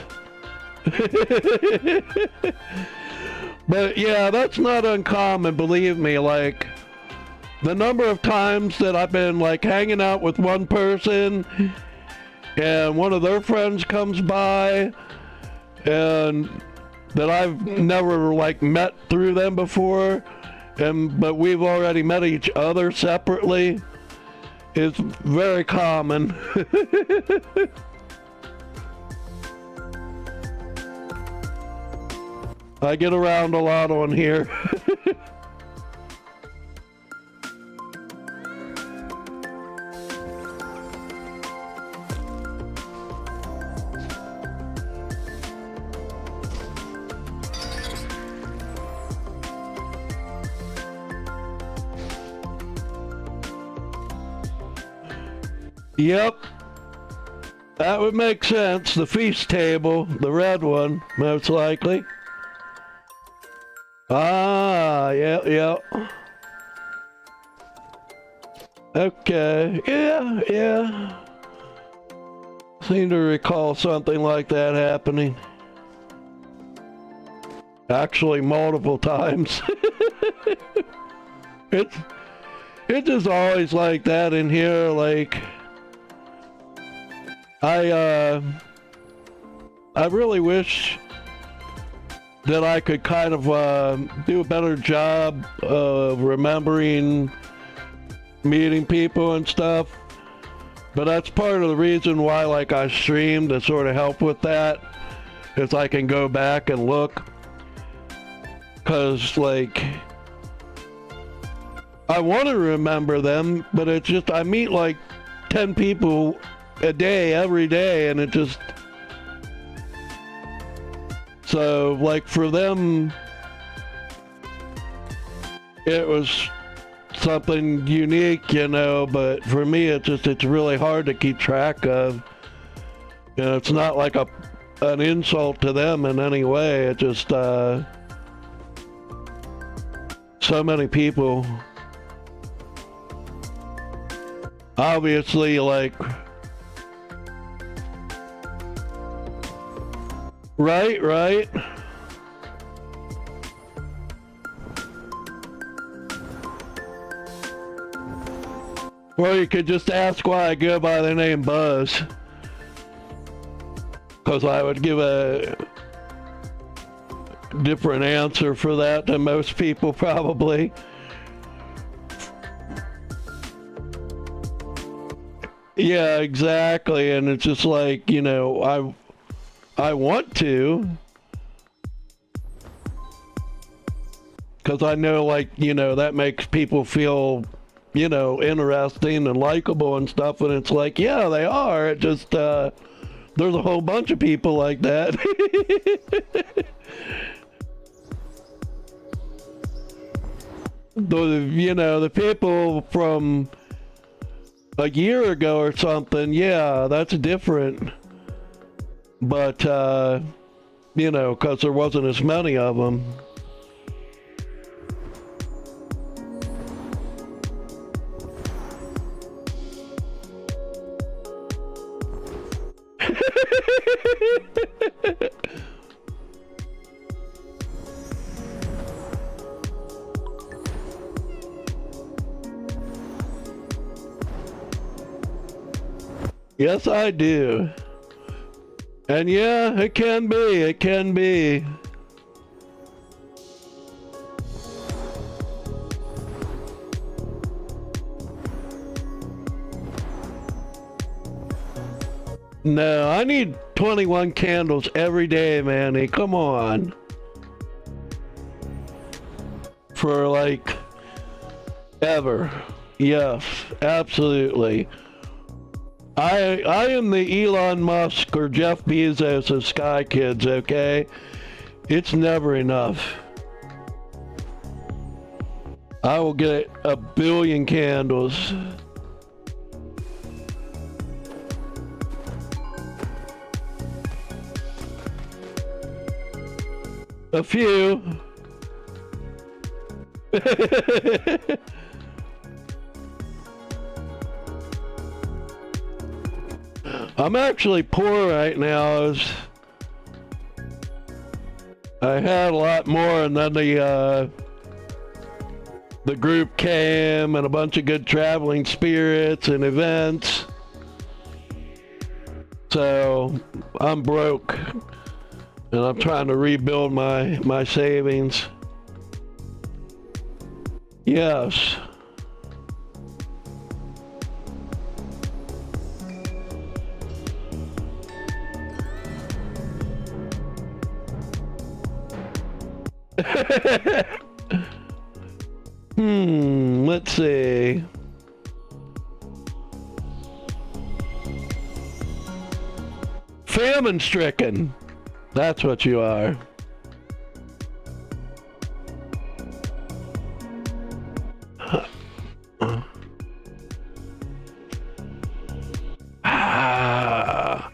But yeah, that's not uncommon, believe me. Like, the number of times that I've been like hanging out with one person and one of their friends comes by and that I've never like met through them before, but we've already met each other separately, is very common. I get around a lot on here. Yep. That would make sense. The feast table, the red one, most likely. Ah, yeah. Okay, yeah. Seem to recall something like that happening. Actually, multiple times. It's just always like that in here, like... I really wish that I could kind of do a better job of remembering meeting people and stuff. But that's part of the reason why, like, I stream, to sort of help with that, is I can go back and look. Cause like, I want to remember them, but it's just, I meet like 10 people a day, every day, and it just... So, like, for them, it was something unique, you know, but for me, it's really hard to keep track of. You know, it's not like an insult to them in any way. It just, so many people. Obviously, like... Right. Well, you could just ask why I go by the name Buzz. Because I would give a different answer for that than most people probably. Yeah, exactly. And it's just like, you know, I want to, because I know, like, you know, that makes people feel, you know, interesting and likable and stuff, and it's like, yeah, they are. It just, there's a whole bunch of people like that. The people from a year ago or something, yeah, that's different. But, you know, because there wasn't as many of them. Yes, I do. And yeah, it can be. It can be. No, I need 21 candles every day, Manny. Come on. For like ever. Yes, absolutely. I am the Elon Musk or Jeff Bezos of Sky Kids, okay? It's never enough. I will get 1 billion candles. A few. I'm actually poor right now. I had a lot more, and then the group came and a bunch of good traveling spirits and events. So I'm broke, and I'm trying to rebuild my savings. Yes. Let's see. Famine stricken. That's what you are. Ah.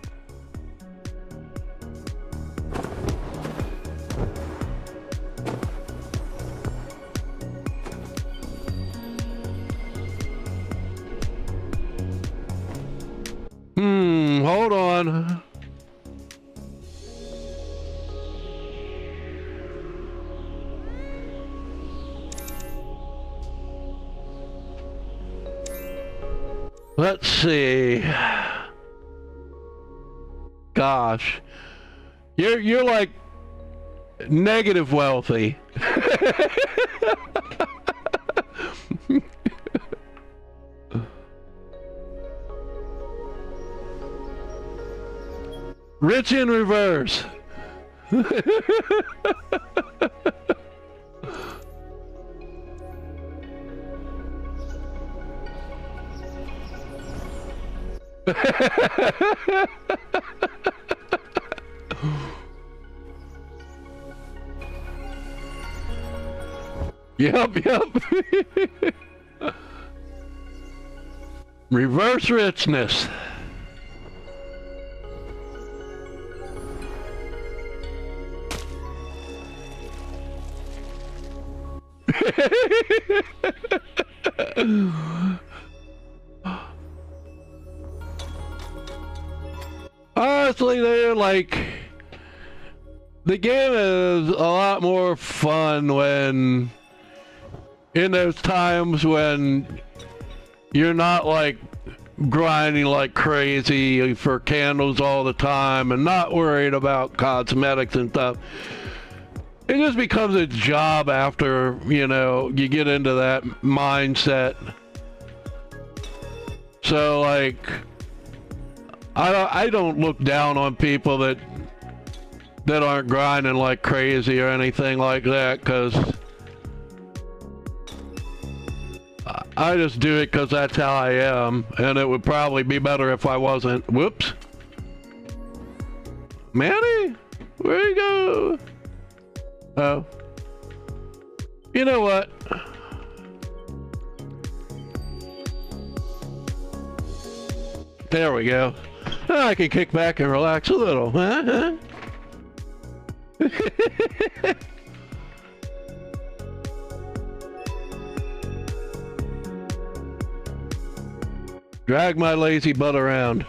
Hold on. Let's see. Gosh. You're like negative wealthy. Rich in reverse. Yep. Reverse richness. Honestly, they're like, the game is a lot more fun when, in those times when you're not like grinding like crazy for candles all the time and not worried about cosmetics and stuff. It just becomes a job after, you get into that mindset. So like, I don't look down on people that aren't grinding like crazy or anything like that, because I just do it because that's how I am, and it would probably be better if I wasn't. Whoops. Manny, where you go? Oh. You know what? There we go. I can kick back and relax a little. Huh? Drag my lazy butt around.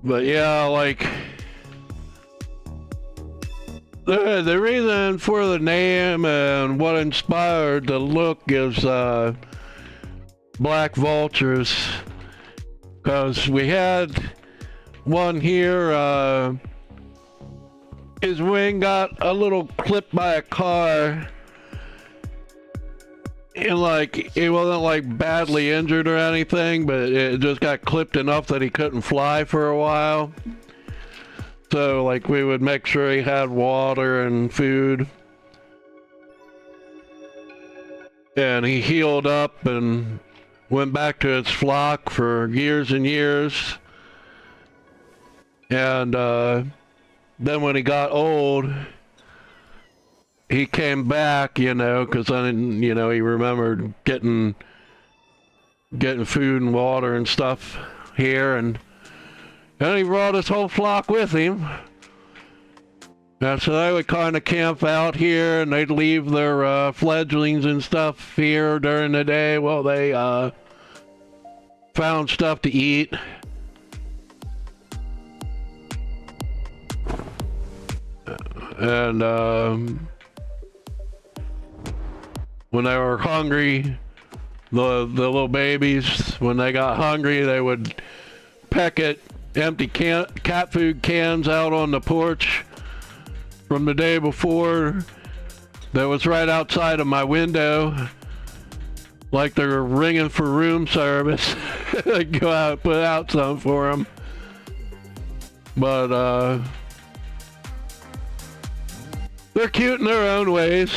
But yeah, like the reason for the name and what inspired the look is black vultures. Because we had one here, his wing got a little clipped by a car. And like, he wasn't like badly injured or anything, but it just got clipped enough that he couldn't fly for a while. So like, we would make sure he had water and food. And he healed up and went back to his flock for years and years. And then when he got old, he came back, you know, because then, you know, he remembered getting food and water and stuff here, and he brought his whole flock with him. And so they would kind of camp out here, and they'd leave their fledglings and stuff here during the day while they found stuff to eat. And when they were hungry, the little babies, when they got hungry, they would peck at empty cat food cans out on the porch from the day before that was right outside of my window, like they were ringing for room service. I'd go out and put out some for them. But they're cute in their own ways.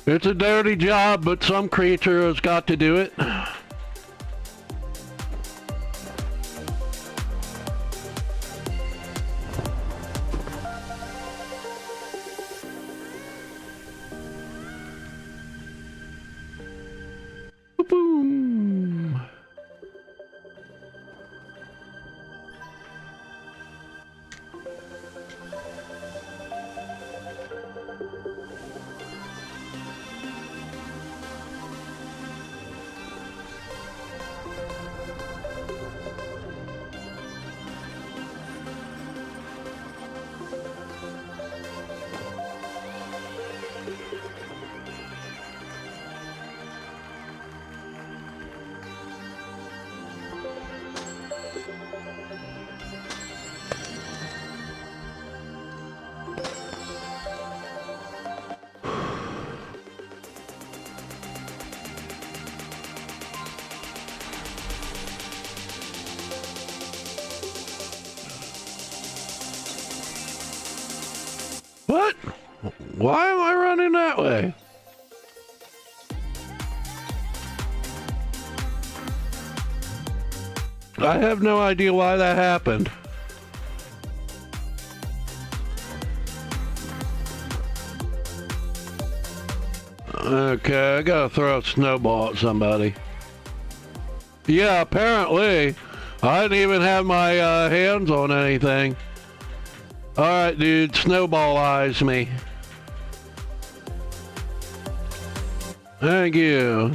It's a dirty job, but some creature has got to do it. Boom. What? Why am I running that way? I have no idea why that happened. Okay, I gotta throw a snowball at somebody. Yeah, apparently. I didn't even have my hands on anything. Alright, dude, snowball eyes me. Thank you.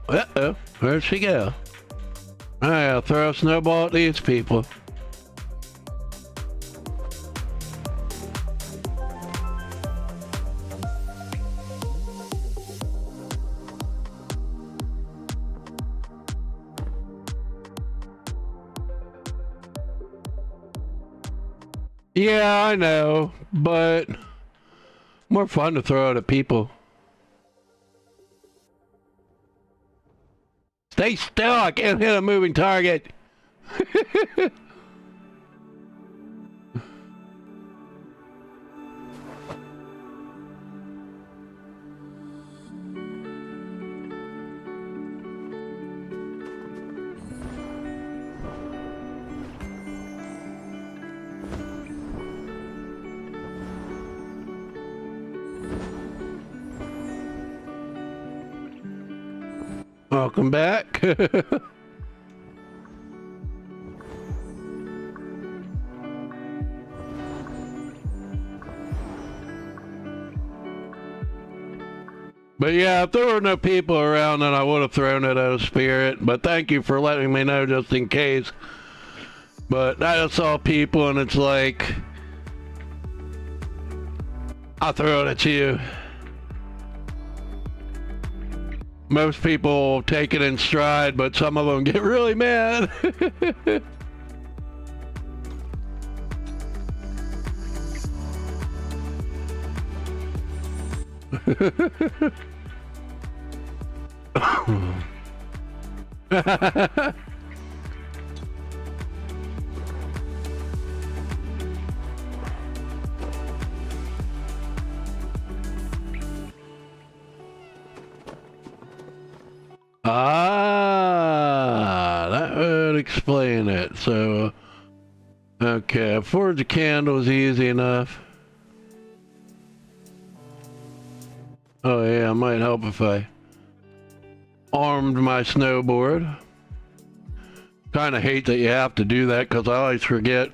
Uh-oh, where'd she go? I'll throw a snowball at these people. Yeah, I know, but more fun to throw it at people. Stay still, I can't hit a moving target. Welcome back. But yeah, if there were no people around, then I would have thrown it at a spirit. But thank you for letting me know just in case. But I just saw people and it's like, I'll throw it at you. Most people take it in stride, but some of them get really mad. Ah, that would explain it. So, okay, forge a candle is easy enough. Oh yeah, it might help if I armed my snowboard. Kind of hate that you have to do that because I always forget.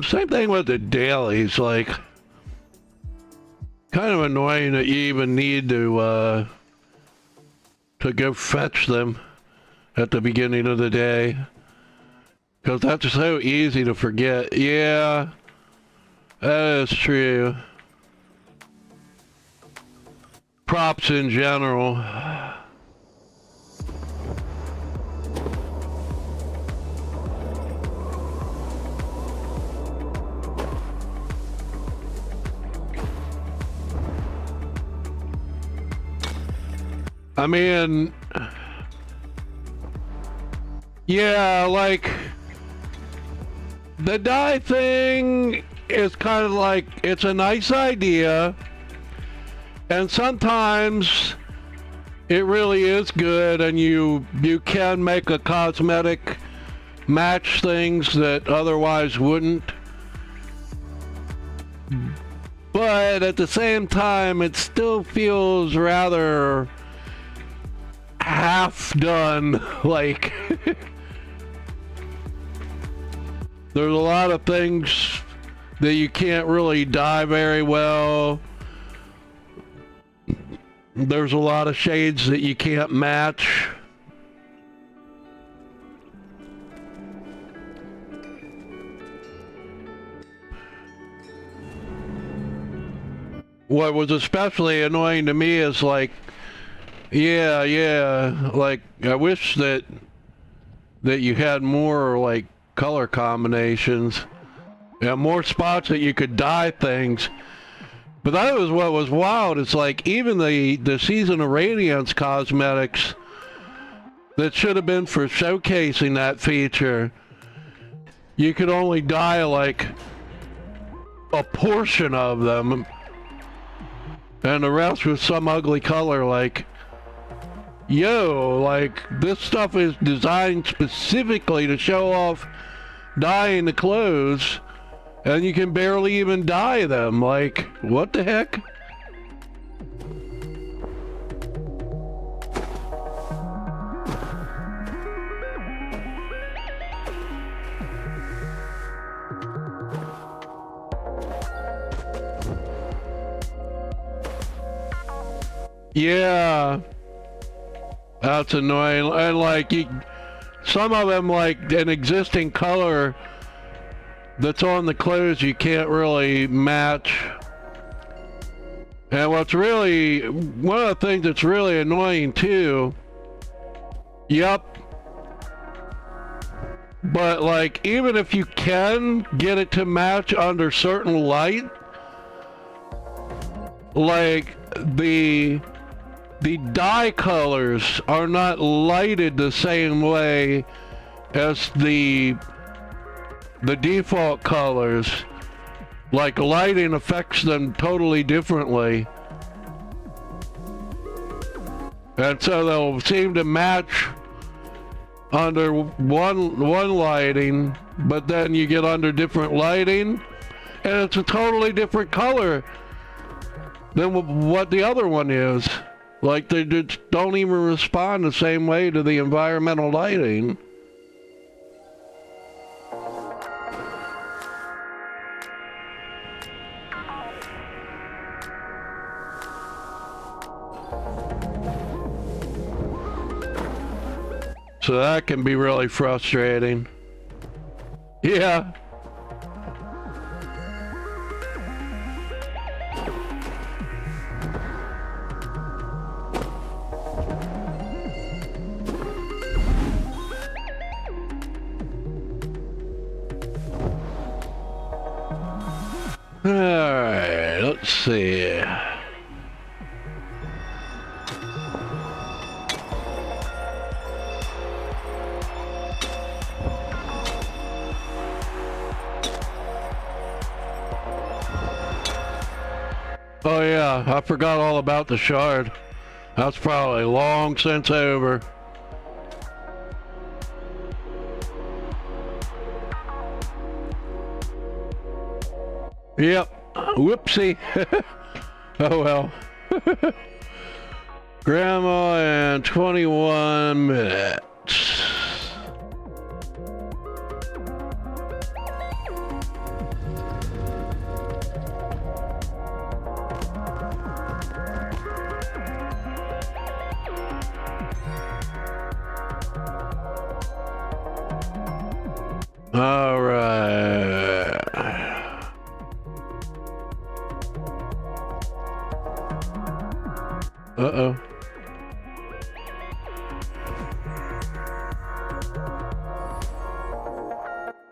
Same thing with the dailies, like kind of annoying that you even need to go fetch them at the beginning of the day. Because that's so easy to forget. Yeah, that is true. Props in general. I mean, yeah, like, the dye thing is kind of like, it's a nice idea, and sometimes it really is good, and you can make a cosmetic match things that otherwise wouldn't. But at the same time, it still feels rather half done, like there's a lot of things that you can't really dye very well. There's a lot of shades that you can't match. What was especially annoying to me is like, yeah, like I wish that you had more like color combinations, yeah, more spots that you could dye things. But that was what was wild. It's like even the Season of Radiance cosmetics that should have been for showcasing that feature, you could only dye like a portion of them, and the rest was some ugly color. Like, yo, like this stuff is designed specifically to show off dyeing the clothes, and you can barely even dye them. Like, what the heck? Yeah, that's annoying. And like some of them, like an existing color that's on the clothes, you can't really match. And what's really, one of the things that's really annoying too, yep, but like even if you can get it to match under certain light, like the dye colors are not lighted the same way as the default colors. Like lighting affects them totally differently, and so they'll seem to match under one lighting, but then you get under different lighting And it's a totally different color than what the other one is. Like, they just don't even respond the same way to the environmental lighting. So that can be really frustrating. Yeah. Alright, let's see. Oh yeah, I forgot all about the shard. That's probably long since over. Yep. Whoopsie. Oh well. Grandma in 21 minutes. All right. Uh-oh.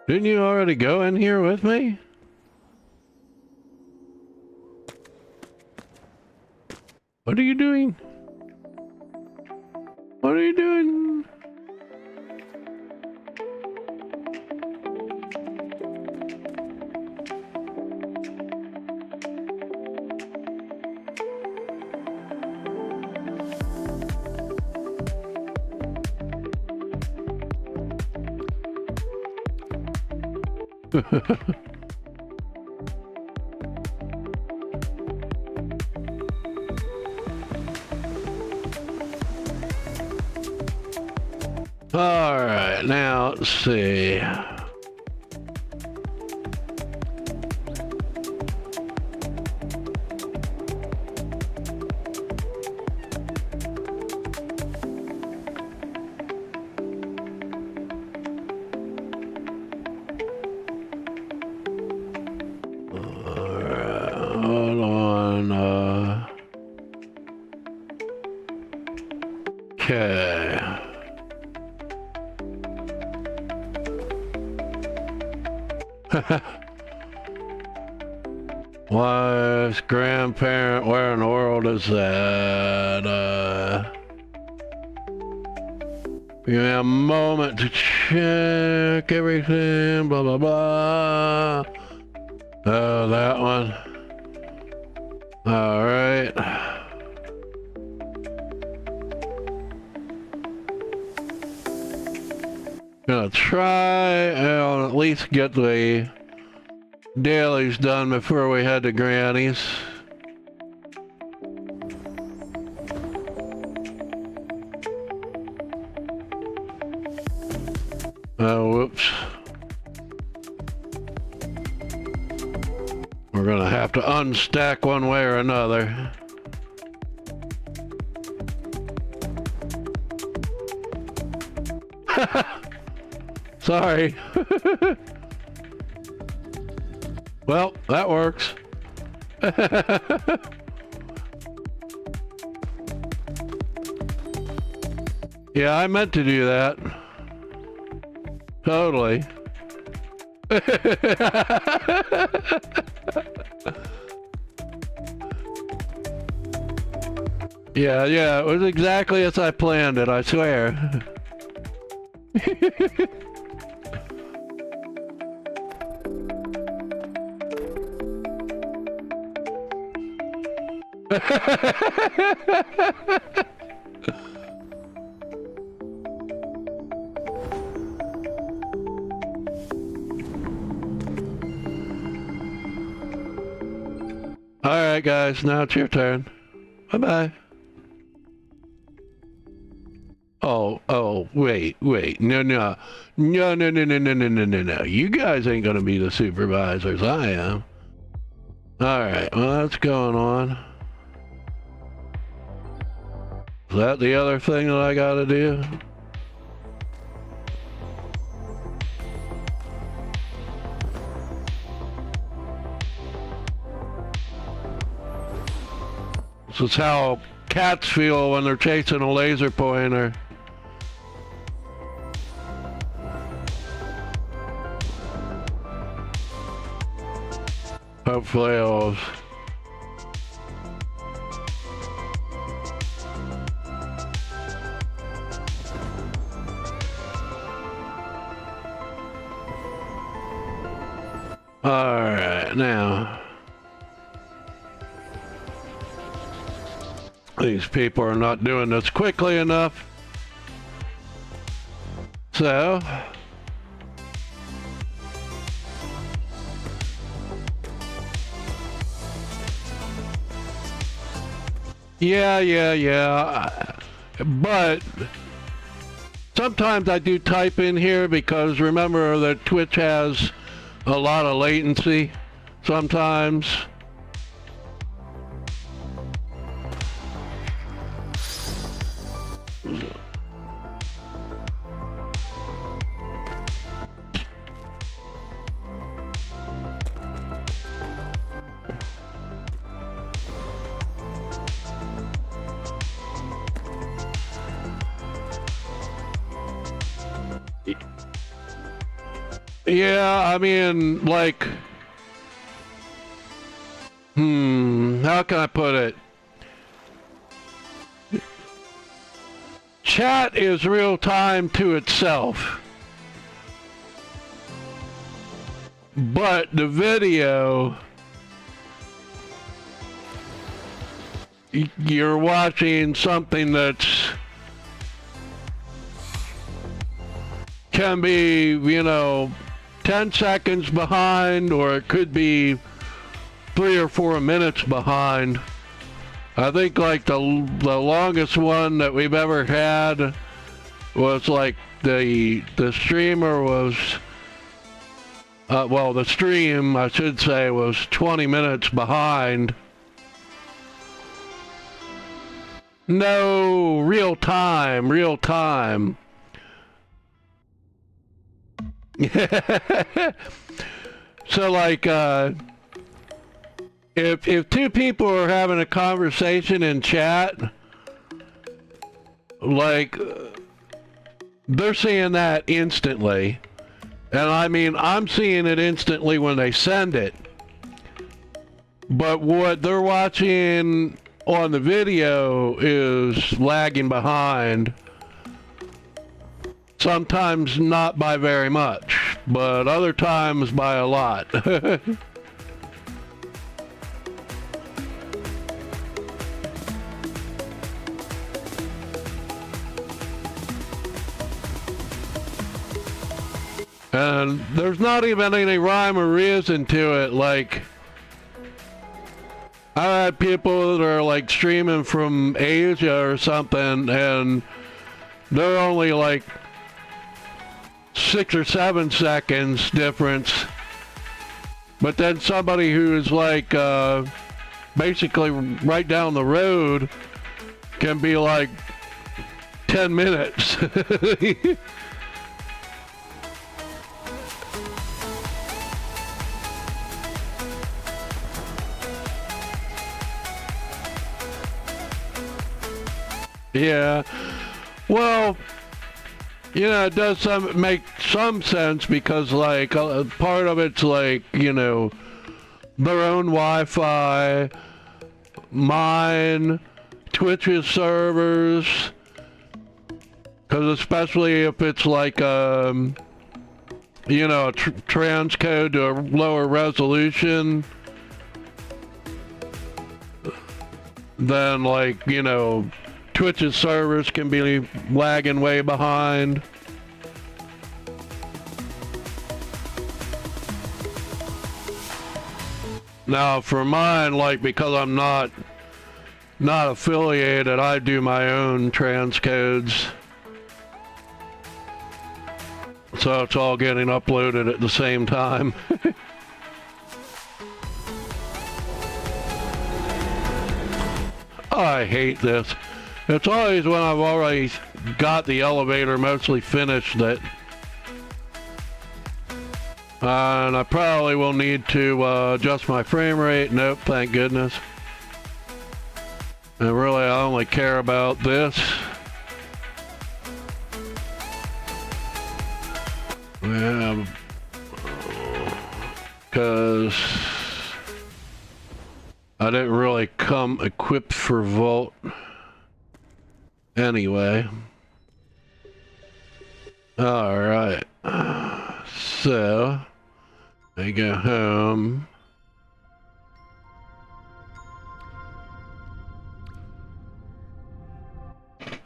Didn't you already go in here with me? What are you doing? What are you doing? All right, now let's see. Hold on. Okay. Wife's grandparent, where in the world is that? Give me a moment to check everything, blah, blah, blah. Oh, that one. All right. Gonna try and at least get the dailies done before we head to Granny's. Oh, whoops. We're gonna have to unstack one way or another. Sorry. Well, that works. Yeah, I meant to do that. Totally. Yeah, it was exactly as I planned it, I swear. Alright guys, now it's your turn. Bye-bye. Oh, wait. No. You guys ain't gonna be the supervisors, I am. Alright, well that's going on. Is that the other thing that I gotta do? This is how cats feel when they're chasing a laser pointer. Hopefully it'll... Alright, now... These people are not doing this quickly enough. So... Yeah. But sometimes I do type in here because remember that Twitch has a lot of latency sometimes. Yeah, I mean, like, how can I put it? Chat is real time to itself. But the video, you're watching something that's can be, 10 seconds behind, or it could be 3 or 4 minutes behind. I think like the longest one that we've ever had was like the streamer was, the stream, I should say, was 20 minutes behind. No, real time. So like if two people are having a conversation in chat, like they're seeing that instantly, and I mean I'm seeing it instantly when they send it, but what they're watching on the video is lagging behind. Sometimes not by very much, but other times by a lot. And there's not even any rhyme or reason to it. Like, I had people that are like streaming from Asia or something, and they're only like 6 or 7 seconds difference, but then somebody who's like basically right down the road can be like 10 minutes. Yeah, well, it does make some sense because, like, part of it's like, their own Wi-Fi, mine, Twitch's servers, because especially if it's like, transcode to a lower resolution, then, like, Twitch's servers can be lagging way behind. Now for mine, like, because I'm not affiliated, I do my own transcodes. So it's all getting uploaded at the same time. I hate this. It's always when I've already got the elevator mostly finished that... and I probably will need to adjust my frame rate. Nope, thank goodness. And really, I only care about this. Yeah, because I didn't really come equipped for Vault anyway. Alright, so I go home.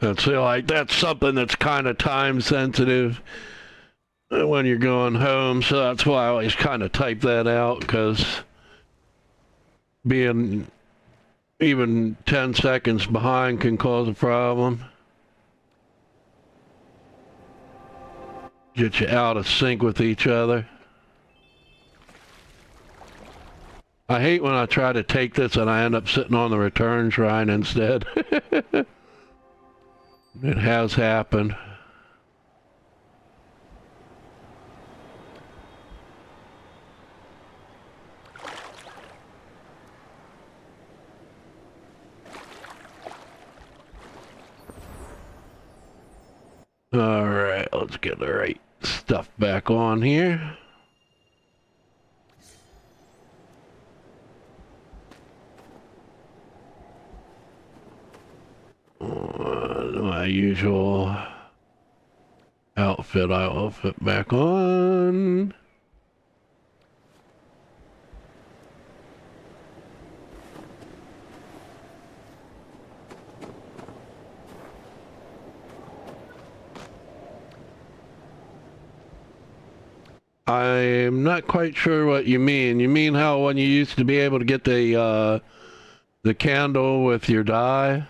And so, like, that's something that's kind of time sensitive when you're going home, so that's why I always kind of type that out, because being even 10 seconds behind can cause a problem. Get you out of sync with each other. I hate when I try to take this and I end up sitting on the return shrine instead. It has happened. Alright, let's get the right stuff back on here. My usual outfit I will fit back on. I'm not quite sure what you mean. You mean how when you used to be able to get the candle with your dye?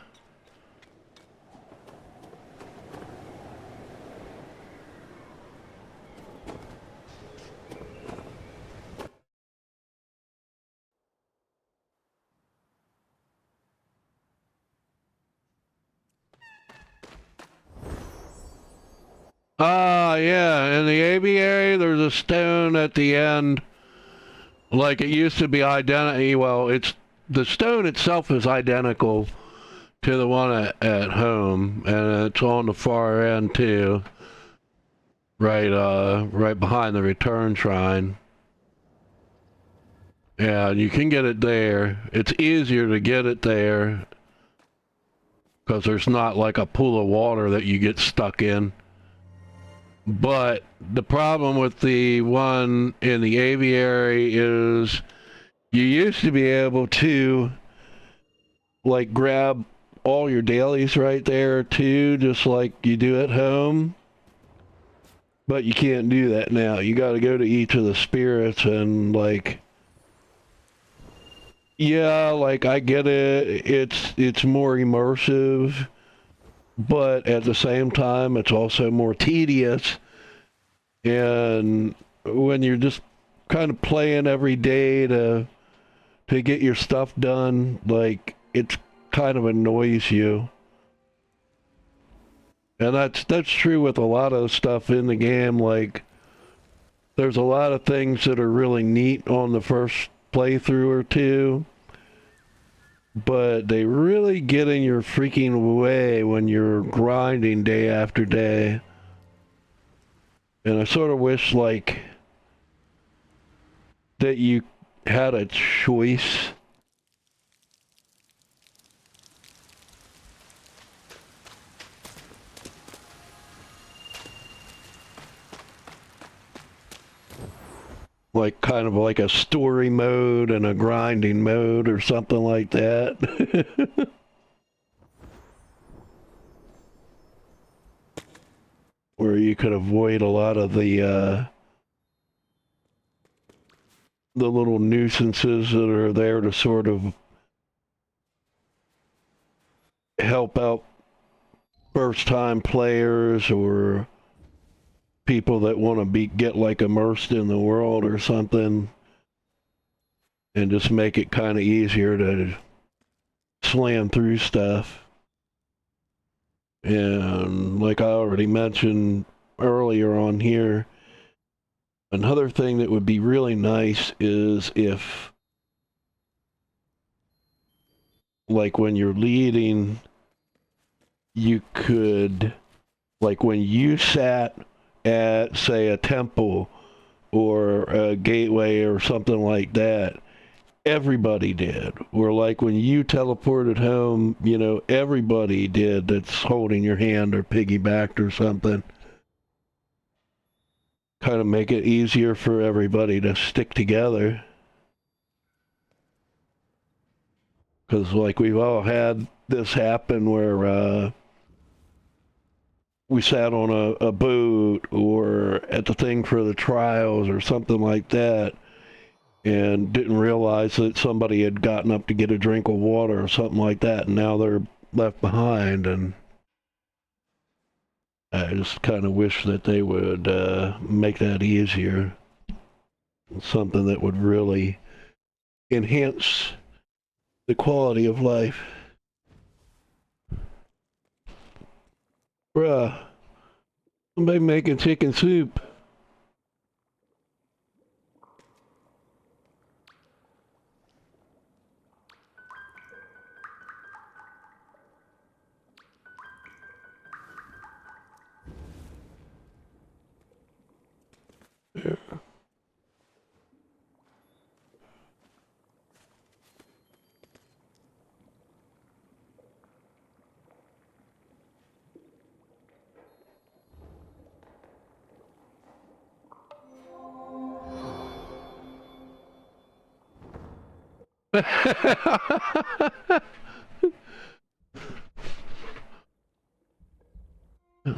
Yeah, in the aviary, there's a stone at the end. Like it used to be identical. Well, the stone itself is identical to the one at home, and it's on the far end too. Right behind the return shrine. Yeah, you can get it there. It's easier to get it there because there's not like a pool of water that you get stuck in. But the problem with the one in the aviary is you used to be able to like grab all your dailies right there too, just like you do at home. But you can't do that now. You got to go to each of the spirits and like, yeah, like I get it. It's more immersive, but at the same time, it's also more tedious. And when you're just kind of playing every day to get your stuff done, like it's kind of annoys you. And that's true with a lot of stuff in the game. Like there's a lot of things that are really neat on the first playthrough or two, but they really get in your freaking way when you're grinding day after day. And I sort of wish like that you had a choice. Like kind of like a story mode and a grinding mode or something like that. Where you could avoid a lot of the the little nuisances that are there to sort of help out first-time players or people that want to get like immersed in the world or something, and just make it kind of easier to slam through stuff. And like I already mentioned earlier on here, another thing that would be really nice is if, like when you're leading, you could, like when you sat at, say, a temple or a gateway or something like that, everybody did. Or like when you teleported home, you know, everybody did that's holding your hand or piggybacked or something. Kind of make it easier for everybody to stick together. Because like we've all had this happen where we sat on a boat or at the thing for the trials or something like that and didn't realize that somebody had gotten up to get a drink of water or something like that, and now they're left behind. And I just kind of wish that they would make that easier. Something that would really enhance the quality of life. Bruh, somebody making chicken soup.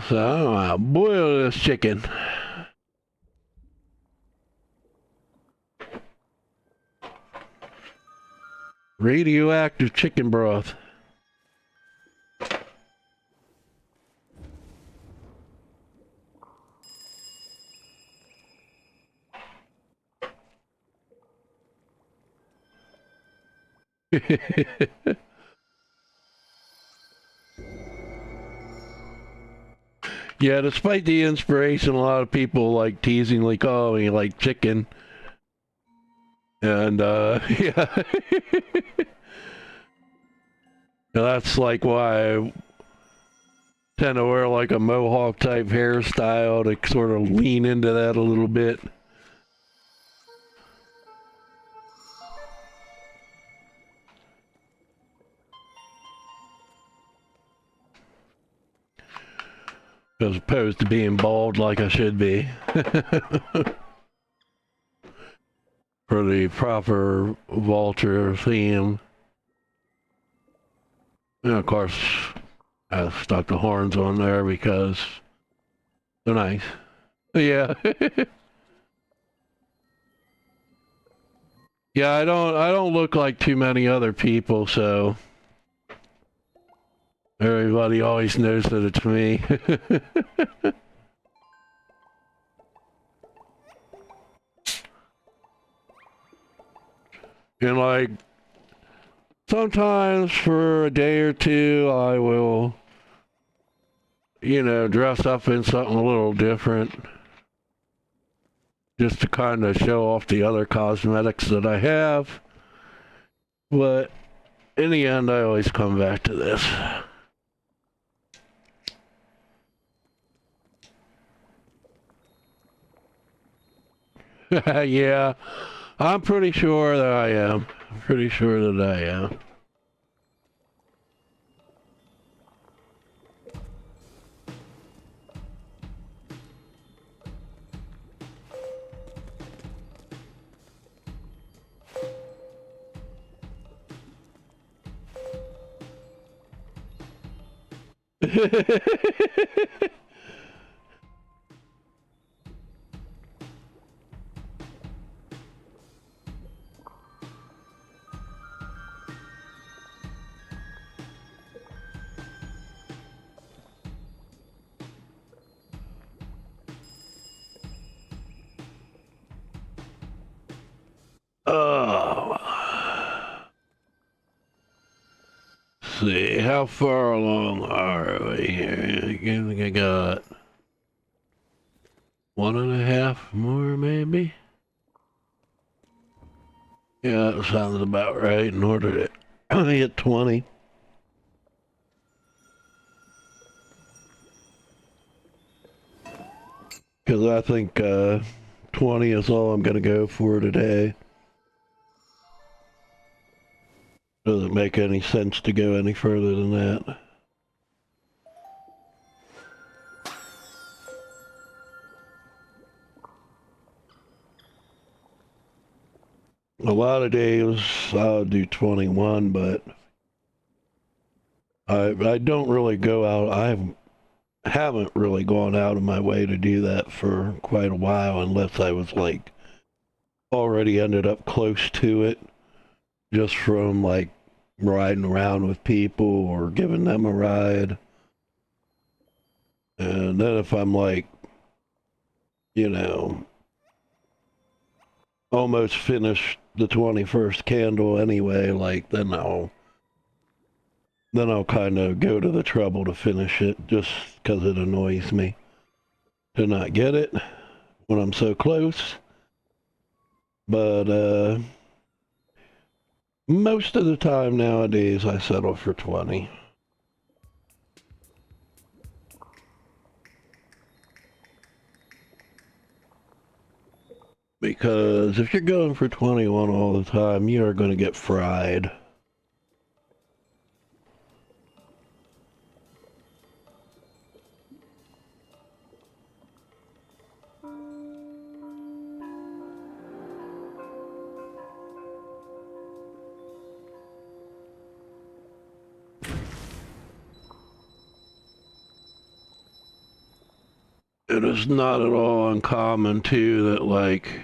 So I'll boil this chicken. Radioactive chicken broth. Yeah, despite the inspiration, a lot of people like teasingly call me like chicken. And yeah. That's like why I tend to wear like a mohawk type hairstyle to sort of lean into that a little bit. As opposed to being bald like I should be. For the proper vulture theme. And of course, I stuck the horns on there because they're nice. Yeah. Yeah, I don't look like too many other people, so everybody always knows that it's me. And like sometimes for a day or two I will, you know, dress up in something a little different just to kind of show off the other cosmetics that I have. But in the end, I always come back to this. Yeah, I'm pretty sure that I am. I'm pretty sure that I am. see, how far along are we here? I think I got 1.5 more, maybe? Yeah, that sounds about right in order to hit 20. Because I think 20 is all I'm going to go for today. Doesn't make any sense to go any further than that. A lot of days I'll do 21, but I don't really go out. I haven't really gone out of my way to do that for quite a while, unless I was like already ended up close to it, just from like riding around with people or giving them a ride. And then if I'm like, you know, almost finished the 21st candle anyway, like then I'll kind of go to the trouble to finish it, just because it annoys me to not get it when I'm so close. But most of the time nowadays I settle for 20. Because if you're going for 21 all the time, you are going to get fried. It is not at all uncommon too that like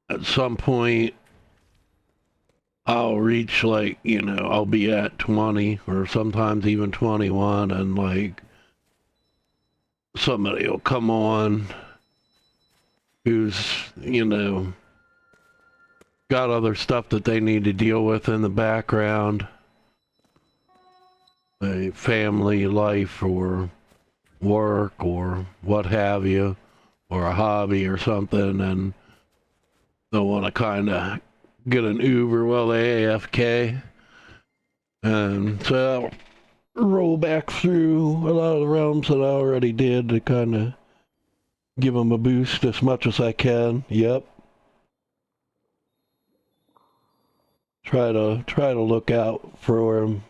at some point I'll reach like, you know, I'll be at 20 or sometimes even 21 and like somebody will come on who's, you know, got other stuff that they need to deal with in the background, a family life or work or what have you, or a hobby or something, and they'll want to kind of get an Uber while they AFK. And so I'll roll back through a lot of the realms that I already did to kind of give them a boost as much as I can. Yep. Try to look out for them.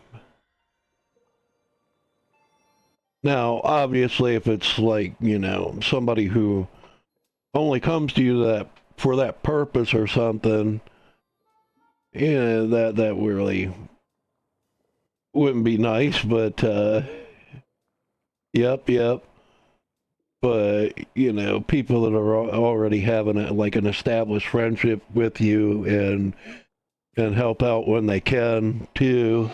Now, obviously, if it's like, you know, somebody who only comes to you that for that purpose or something, yeah, that really wouldn't be nice, but yep. But, you know, people that are already having like an established friendship with you and help out when they can too,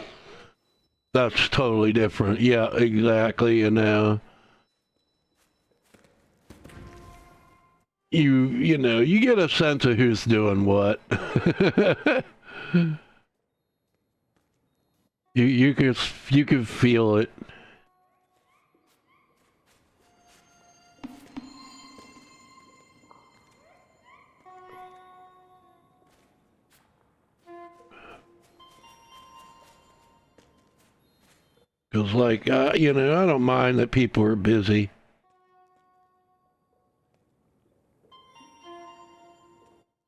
that's totally different. Yeah, exactly. You know, you know, you get a sense of who's doing what. you can feel it. Cause like you know, I don't mind that people are busy.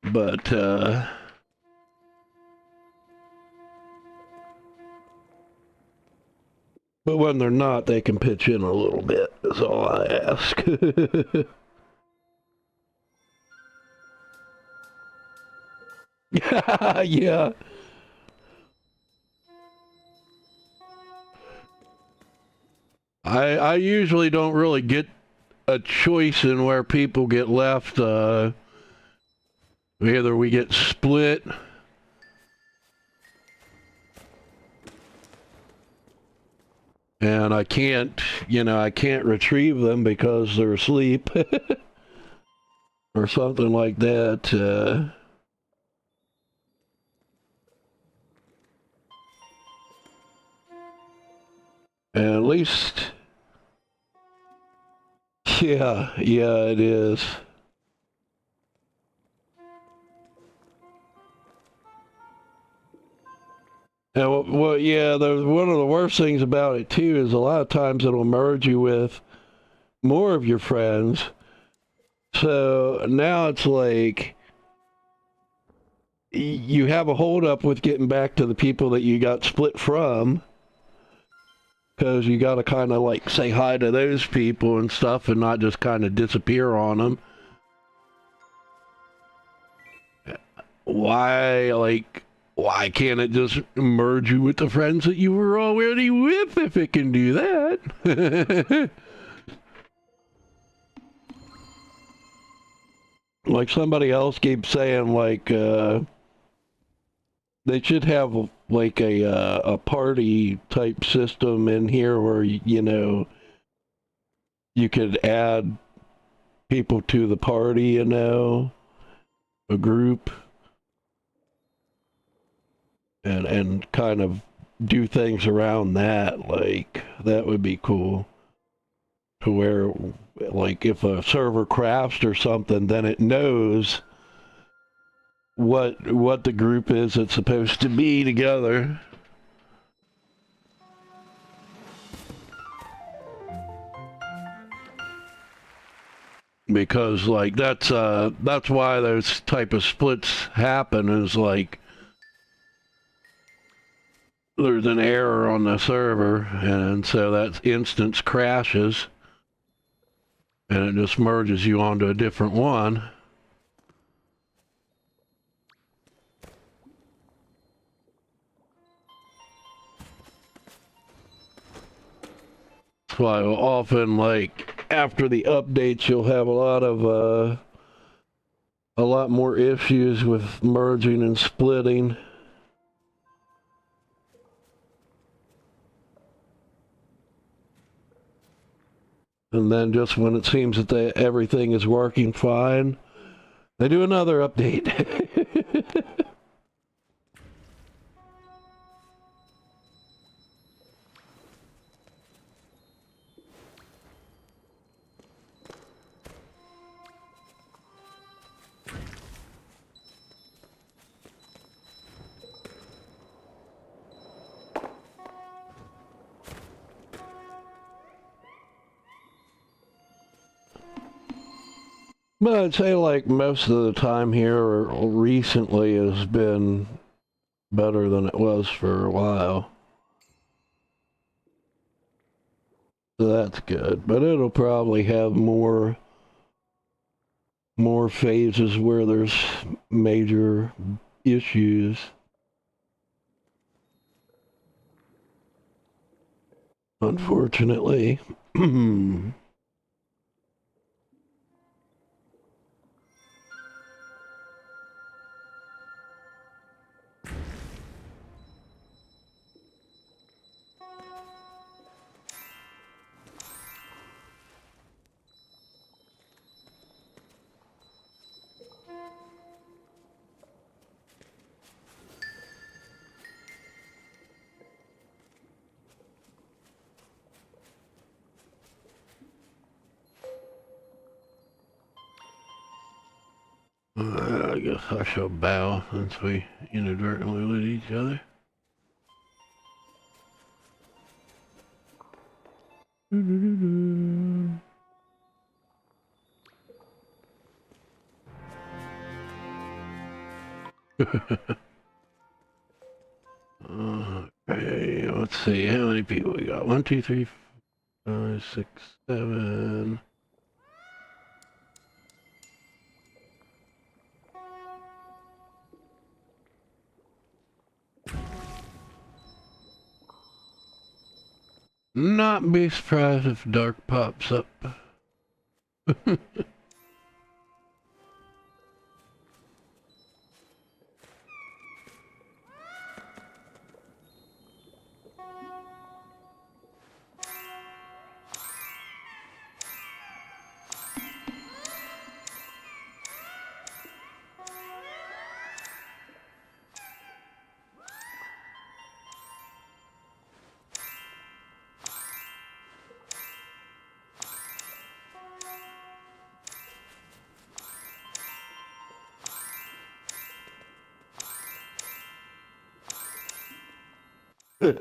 But when they're not, they can pitch in a little bit, is all I ask. Yeah. I usually don't really get a choice in where people get left. Either we get split, and I can't, you know, I can't retrieve them because they're asleep, or something like that. And at least, yeah, it is. And well, yeah, one of the worst things about it too is a lot of times it'll merge you with more of your friends. So now it's like you have a hold up with getting back to the people that you got split from, because you got to kind of like say hi to those people and stuff and not just kind of disappear on them. Why can't it just merge you with the friends that you were already with if it can do that? Like somebody else keeps saying, like, they should have like a party type system in here where, you know, you could add people to the party, you know, a group, and kind of do things around that. Like, that would be cool. To where, like, if a server crashed or something, then it knows what the group is that's supposed to be together. Because like that's why those type of splits happen, is like there's an error on the server, and so that instance crashes and it just merges you onto a different one. That's why often, like, after the updates, you'll have a lot more issues with merging and splitting. And then just when it seems that everything is working fine, they do another update. But I'd say like most of the time here or recently has been better than it was for a while. So that's good. But it'll probably have more phases where there's major issues. Unfortunately. I guess I shall bow since we inadvertently lit each other. Okay, let's see how many people we got. 1, 2, 3, 5, 6, 7. Not be surprised if dark pops up. What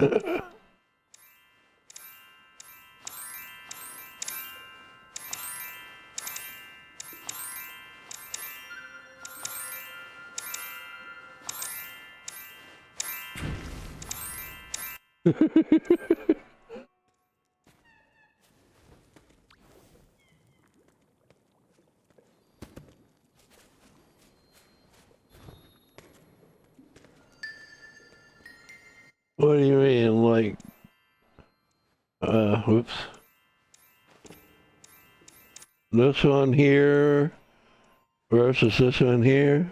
do you mean, like, whoops. This one here versus this one here?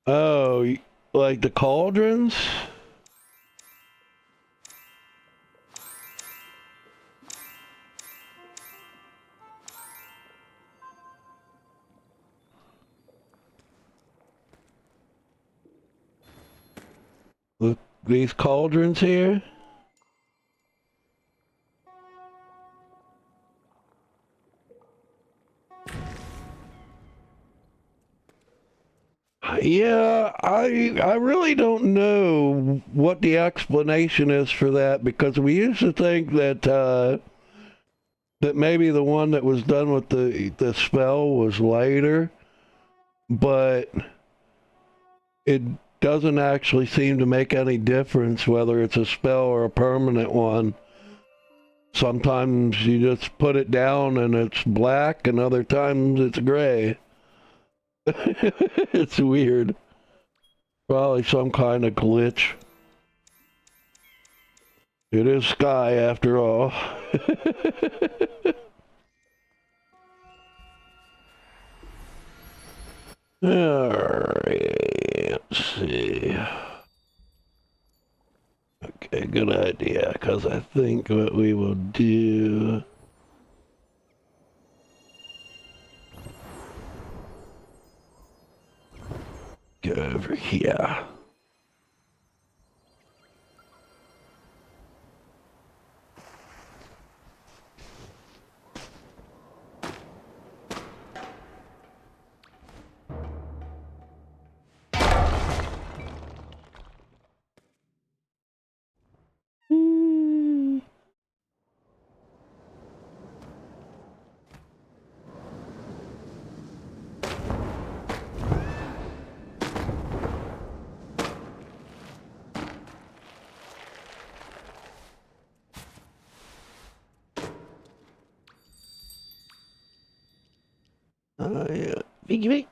Oh, like the cauldrons? Look, these cauldrons here? Yeah, I really don't know what the explanation is for that, because we used to think that that maybe the one that was done with the spell was later, but it doesn't actually seem to make any difference whether it's a spell or a permanent one. Sometimes you just put it down and it's black, and other times it's gray. It's weird. Probably some kind of glitch. It is Sky after all. Alright, let's see. Okay, good idea, because I think what we will do... Go over here. Yeah. Big, big.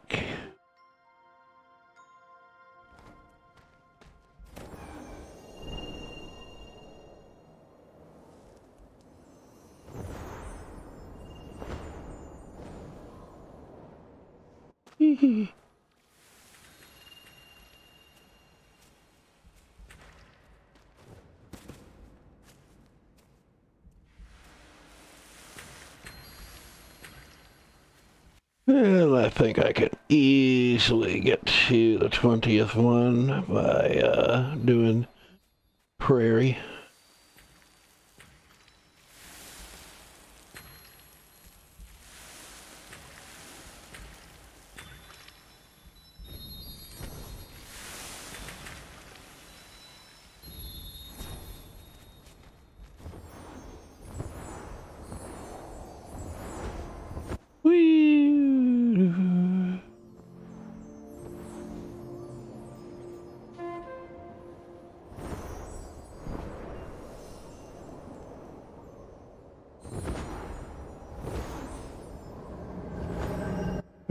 Well, I think I can easily get to the 20th one by doing Prairie. Whee!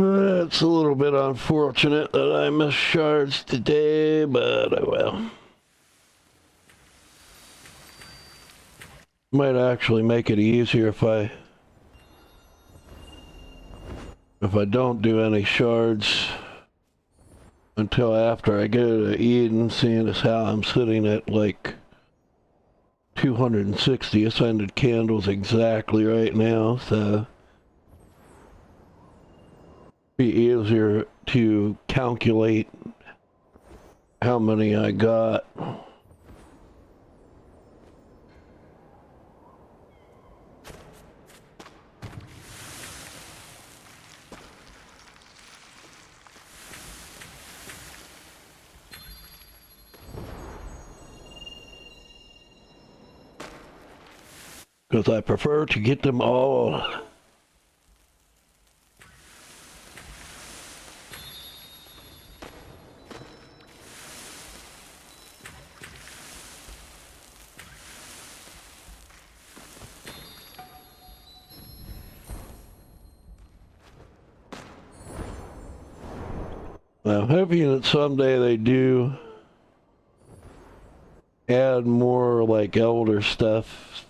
It's a little bit unfortunate that I missed shards today, but I will. Might actually make it easier if I don't do any shards until after I go to Eden, seeing as how I'm sitting at like 260 ascended candles exactly right now, so be easier to calculate how many I got. because I prefer to get them all. I'm hoping that someday they do add more like elder stuff.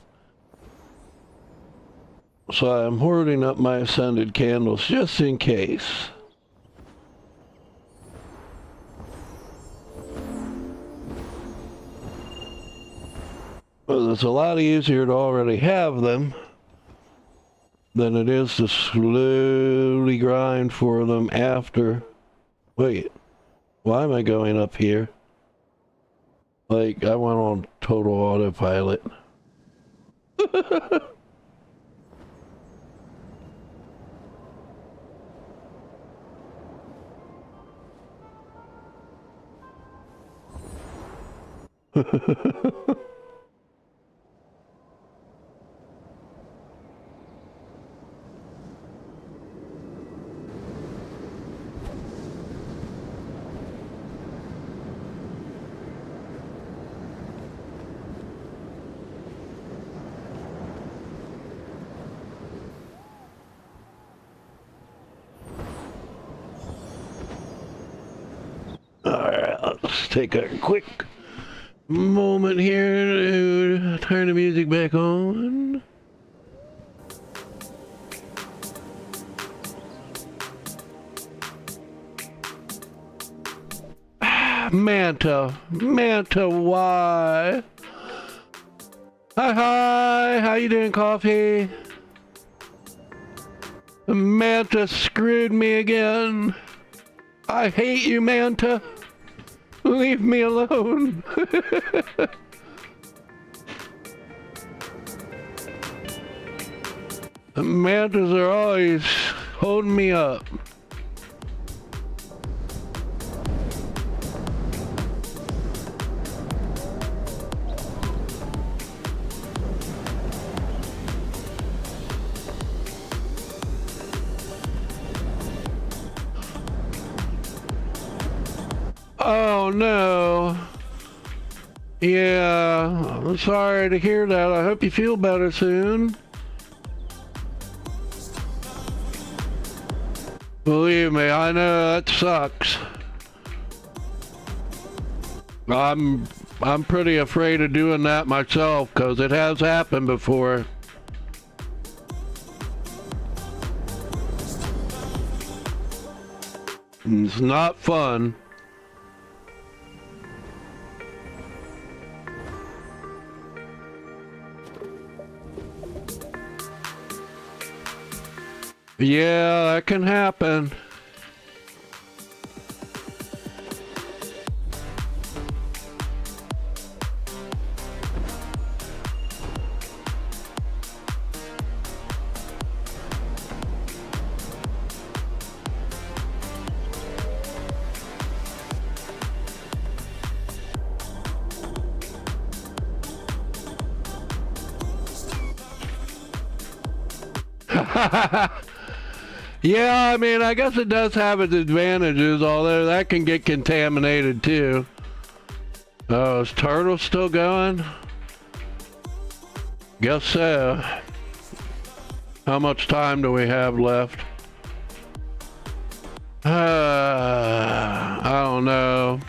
So I'm hoarding up my scented candles just in case. But it's a lot easier to already have them than it is to slowly grind for them after. Wait, why am I going up here? Like, I went on total autopilot. Alright, let's take a quick moment here to turn the music back on. Manta, why? Hi, how you doing, Coffee? Manta screwed me again. I hate you, Manta. Leave me alone. The mantas are always holding me up. Oh no. Yeah, I'm sorry to hear that. I hope you feel better soon. Believe me, I know that sucks. I'm pretty afraid of doing that myself because it has happened before. It's not fun. Yeah, that can happen. Yeah, I mean, I guess it does have its advantages, although that can get contaminated too. Oh, is Turtle still going? Guess so. How much time do we have left? I don't know.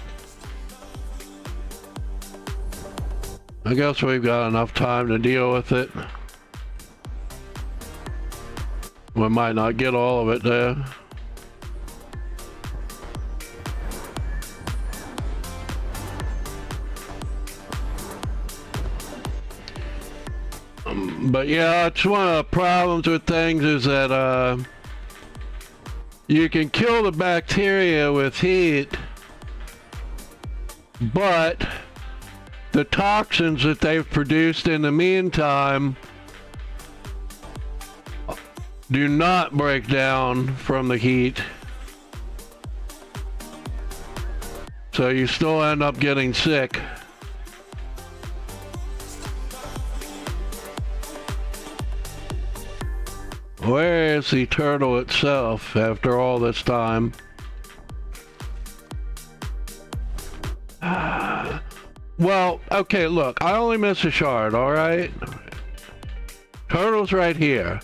I guess we've got enough time to deal with it. We might not get all of it though. But yeah, it's one of the problems with things is that you can kill the bacteria with heat, but the toxins that they've produced in the meantime do not break down from the heat. So you still end up getting sick. Where is the turtle itself after all this time? Well, okay, look, I only miss a shard, alright? Turtle's right here.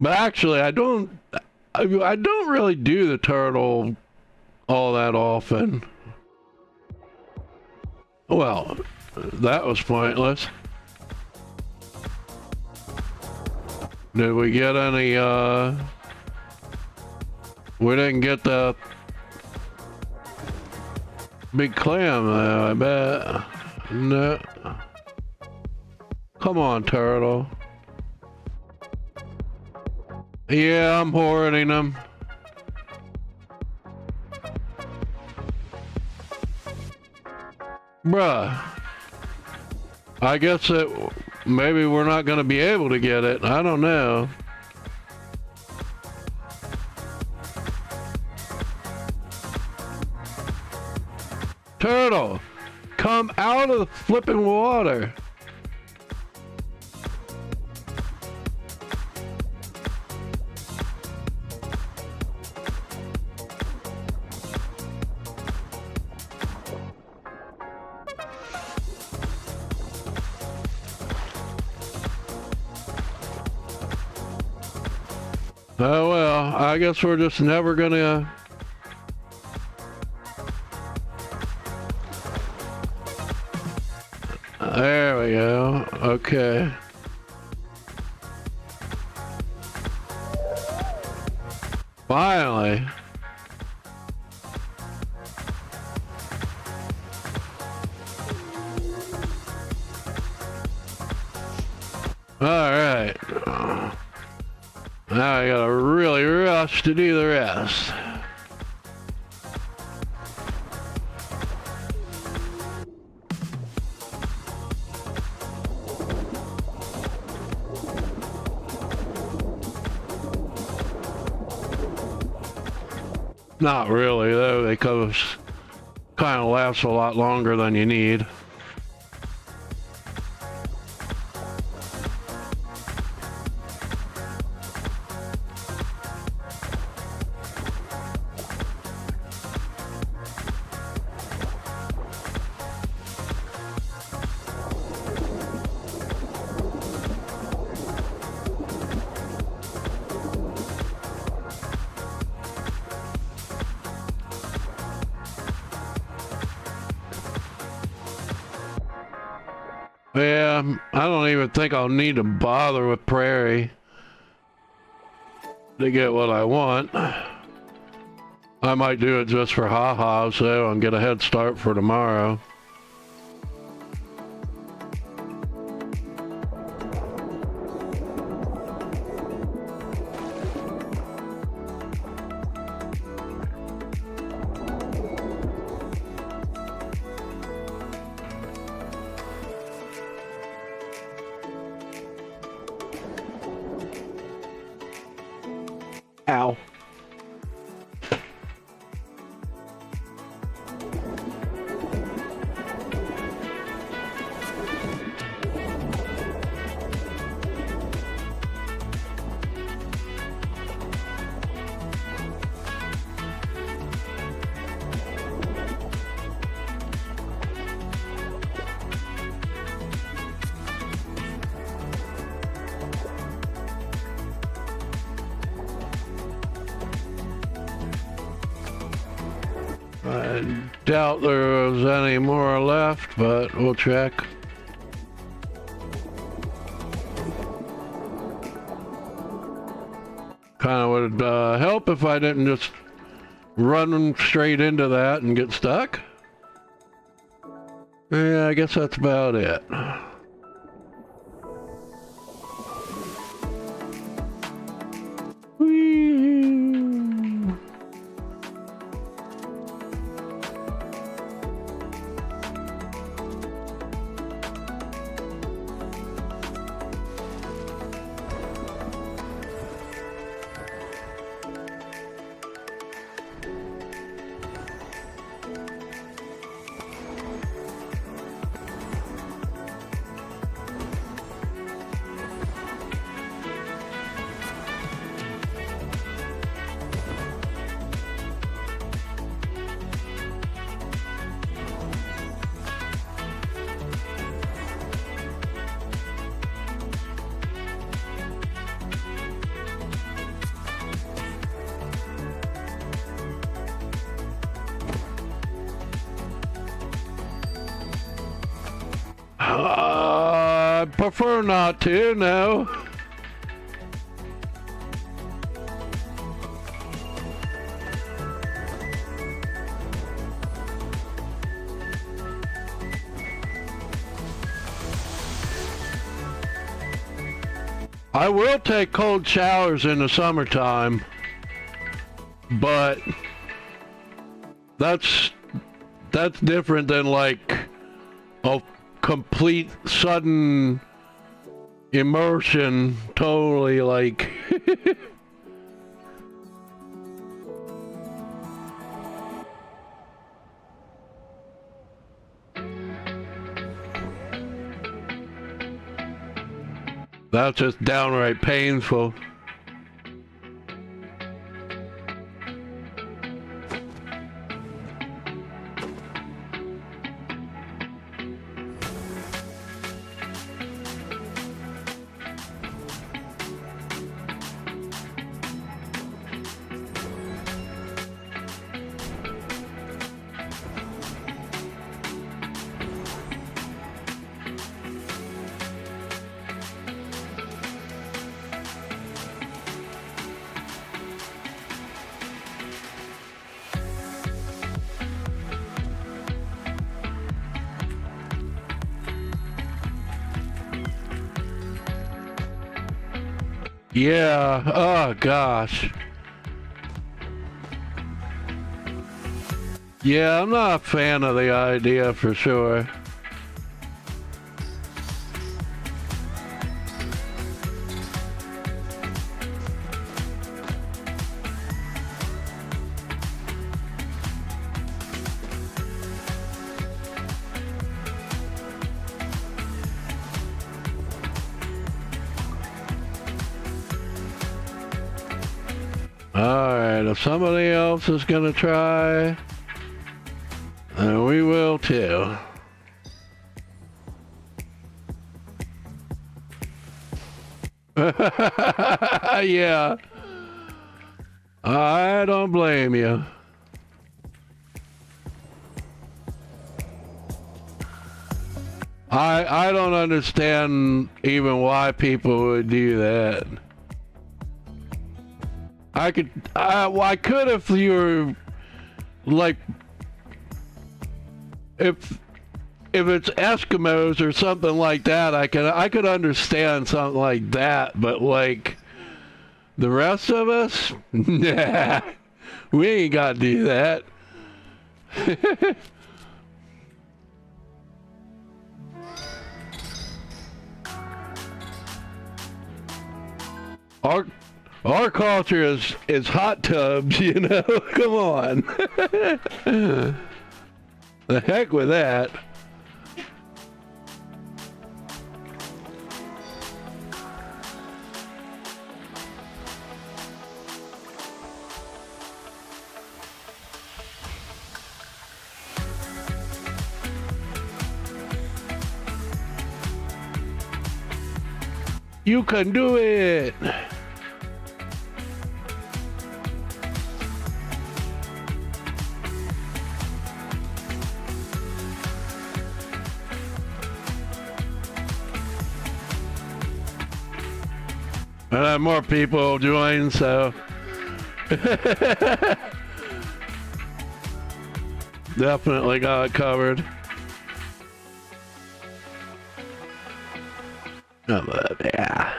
But actually, I don't really do the turtle all that often. Well, that was pointless. Did we get any, we didn't get the big clam, I bet. No. Come on, turtle. Yeah, I'm hoarding them. Bruh. I guess that maybe we're not gonna be able to get it. I don't know. Turtle, come out of the flipping water. Oh well, I guess we're just never gonna... There we go, okay. Finally. Alright. Now I gotta really rush to do the rest. Not really, though, because kind of lasts a lot longer than you need. Yeah, I don't even think I'll need to bother with Prairie to get what I want. I might do it just for haha, so and get a head start for tomorrow. Ow. I doubt there was any more left, but we'll check. Kind of would help if I didn't just run straight into that and get stuck. Yeah, I guess that's about it. Whee! prefer not to, no. I will take cold showers in the summertime, but that's different than like a complete sudden immersion, totally like that's just downright painful. Yeah, oh gosh. Yeah, I'm not a fan of the idea for sure. Alright, if somebody else is gonna try, then we will too. Yeah. I don't blame you. I don't understand even why people would do that. I could if you were like, if it's Eskimos or something like that, I could understand something like that, but like the rest of us, nah, we ain't got to do that. Our culture is hot tubs, you know. Come on. The heck with that. You can do it. And more people join, so definitely got it covered. Oh, but yeah.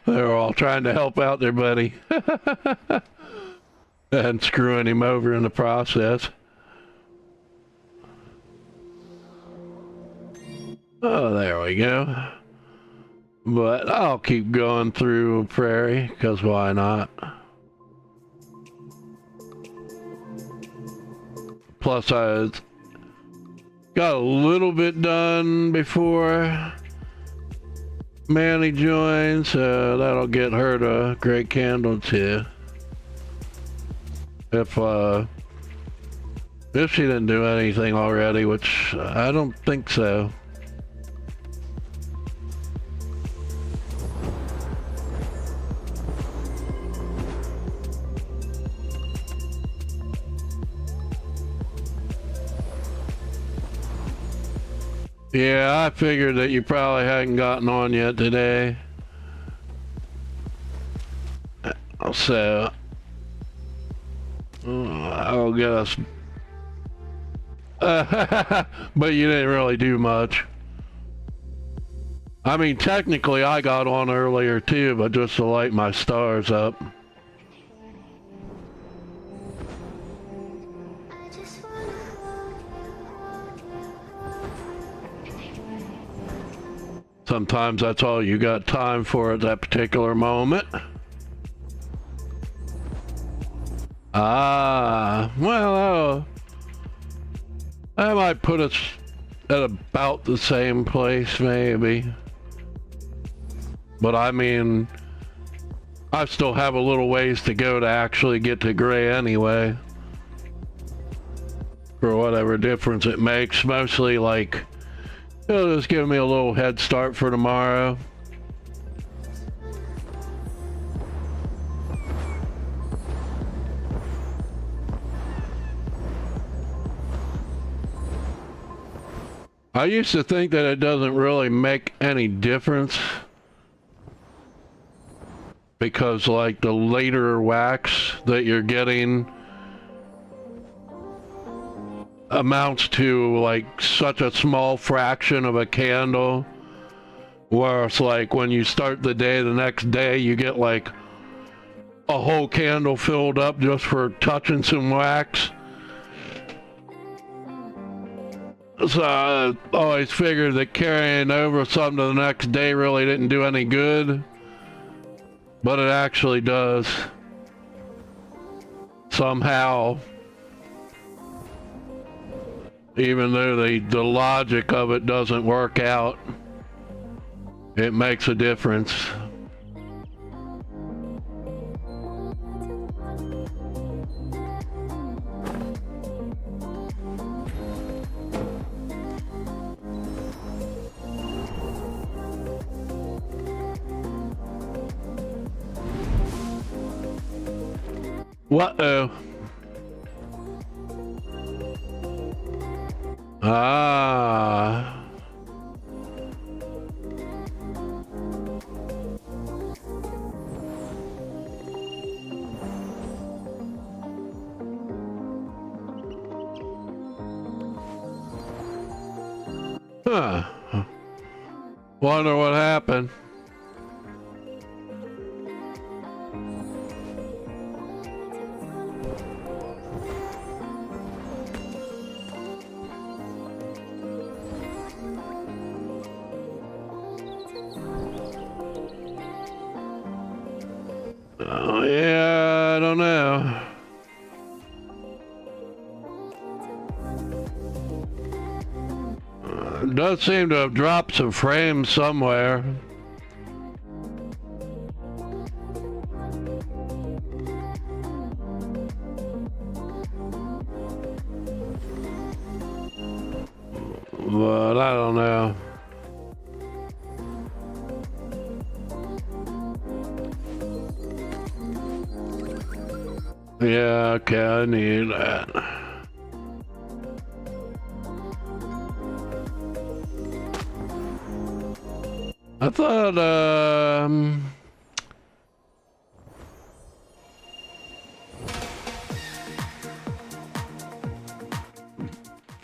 They're all trying to help out their buddy. And screwing him over in the process. Oh, there we go. But I'll keep going through Prairie, because why not? Plus, I got a little bit done before Manny joins, so that'll get her to Great Candle too. If she didn't do anything already, which I don't think so. Yeah, I figured that you probably hadn't gotten on yet today. So, I'll guess. But you didn't really do much. I mean, technically I got on earlier too, but just to light my stars up. Sometimes that's all you got time for at that particular moment. Ah, well, that might put us at about the same place, maybe. But I mean, I still have a little ways to go to actually get to gray anyway. For whatever difference it makes, mostly like, it'll just give me a little head start for tomorrow. I used to think that it doesn't really make any difference because like the later wax that you're getting amounts to like such a small fraction of a candle, where it's like when you start the day the next day you get like a whole candle filled up just for touching some wax. So I always figured that carrying over something to the next day really didn't do any good, but it actually does somehow. Even though the logic of it doesn't work out, it makes a difference. What-oh? Ah. Huh. Wonder what happened. Oh, yeah, I don't know. It does seem to have dropped some frames somewhere. But I don't know. Yeah, okay, I need that. I thought,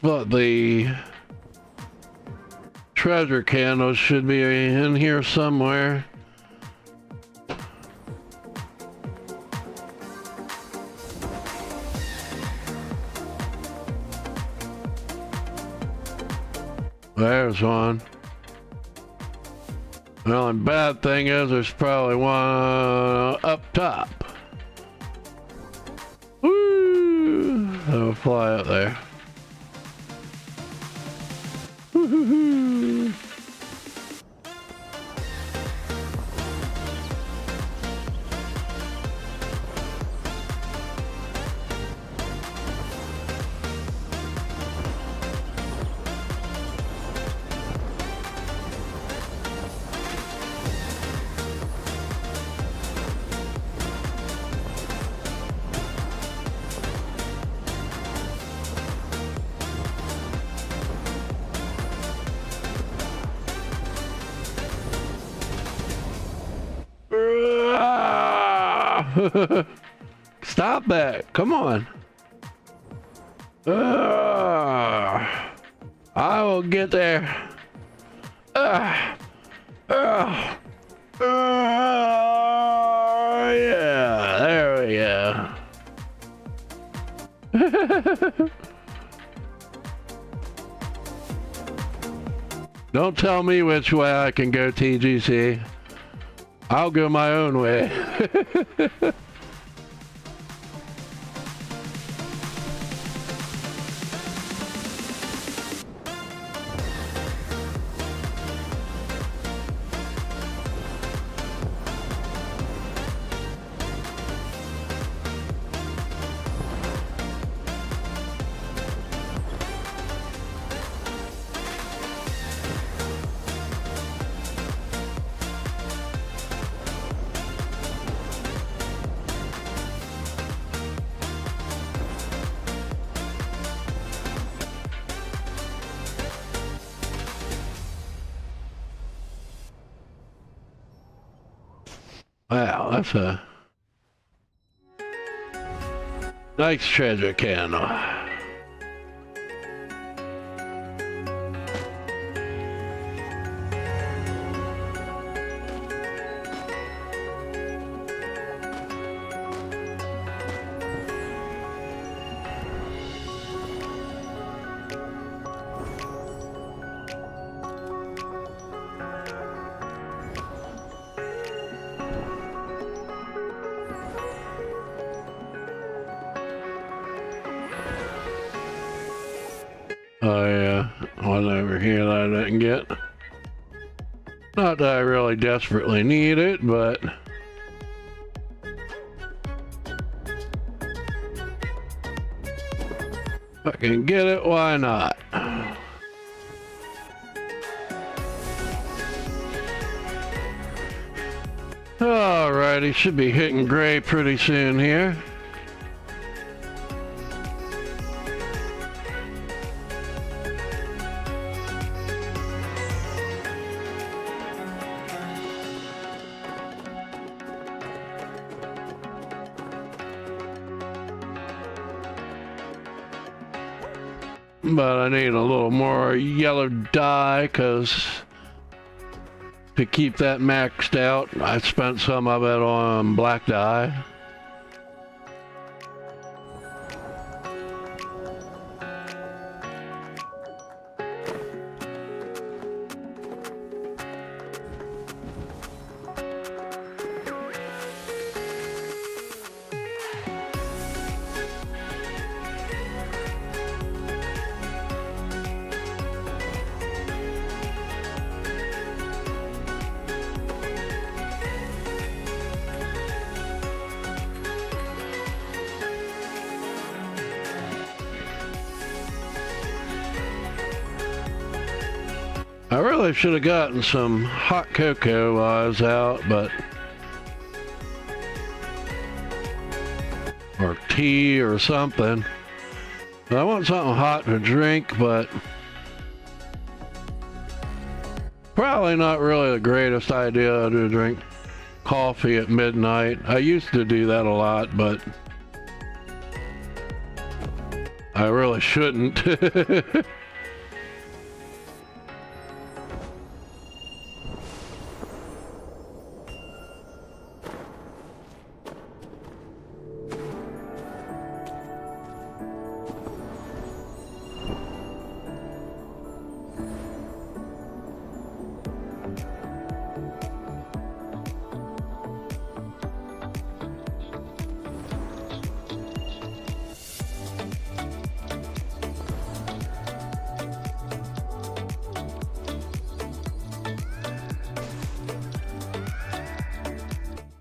but the treasure candles should be in here somewhere. There's one. The only bad thing is there's probably one up top. Woo! It'll fly up there. Woo-hoo-hoo. Stop that. Come on. I will get there. Yeah, there we go. Don't tell me which way I can go, TGC. I'll go my own way. Wow, that's a nice treasure candle. Oh yeah, one over here that I didn't get. Not that I really desperately need it, but if I can get it, why not? Alrighty, should be hitting gray pretty soon here. But I need a little more yellow dye because to keep that maxed out, I spent some of it on black dye. I really should have gotten some hot cocoa while I was out, but or tea or something. I want something hot to drink, but probably not really the greatest idea to drink coffee at midnight. I used to do that a lot, but I really shouldn't.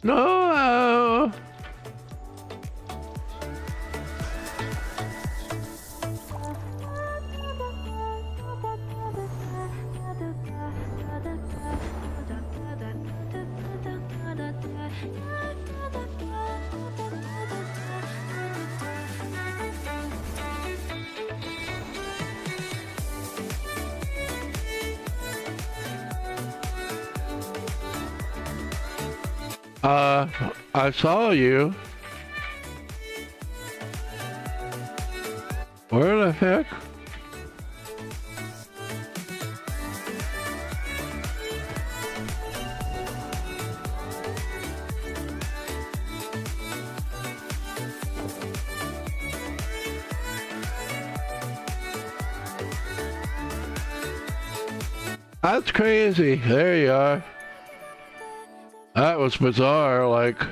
No. I saw you. Where the heck? That's crazy. There you are. That was bizarre, like...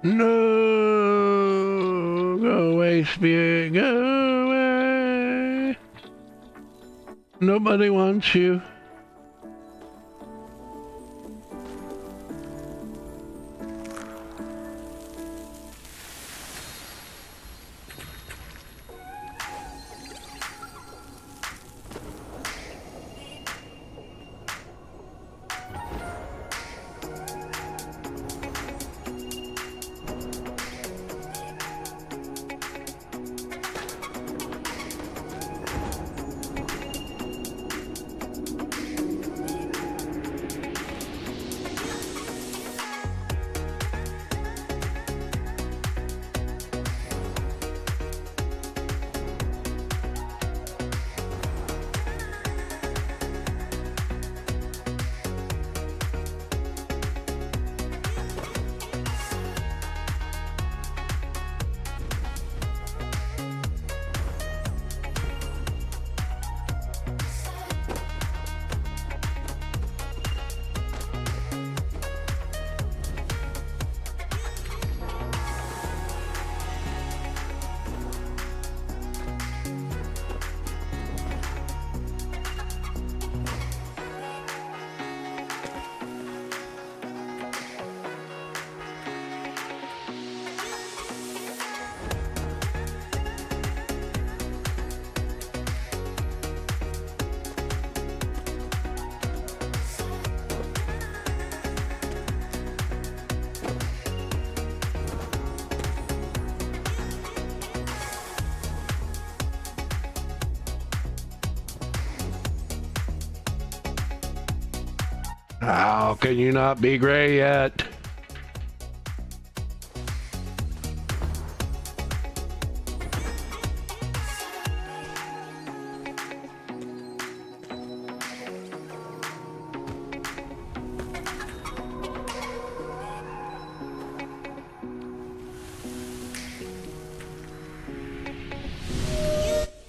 No, go away, spirit, go away. Nobody wants you. How can you not be gray yet?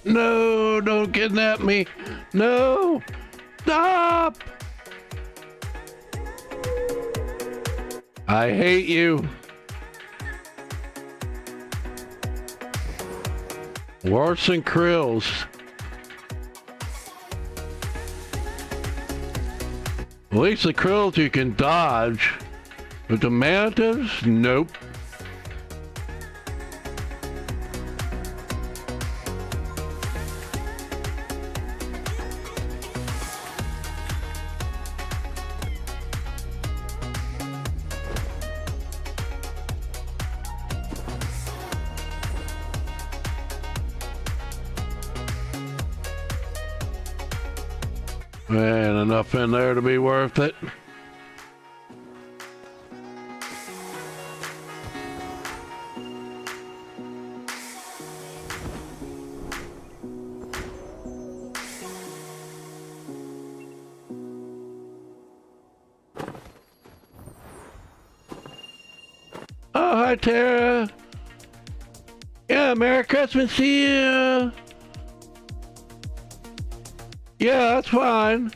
No, don't kidnap me. No, stop. I hate you. Worse than Krills. At least the Krills you can dodge, but the Mantas, nope. And enough in there to be worth it. Oh, hi, Tara. Yeah, Merry Christmas to you. Yeah, that's fine.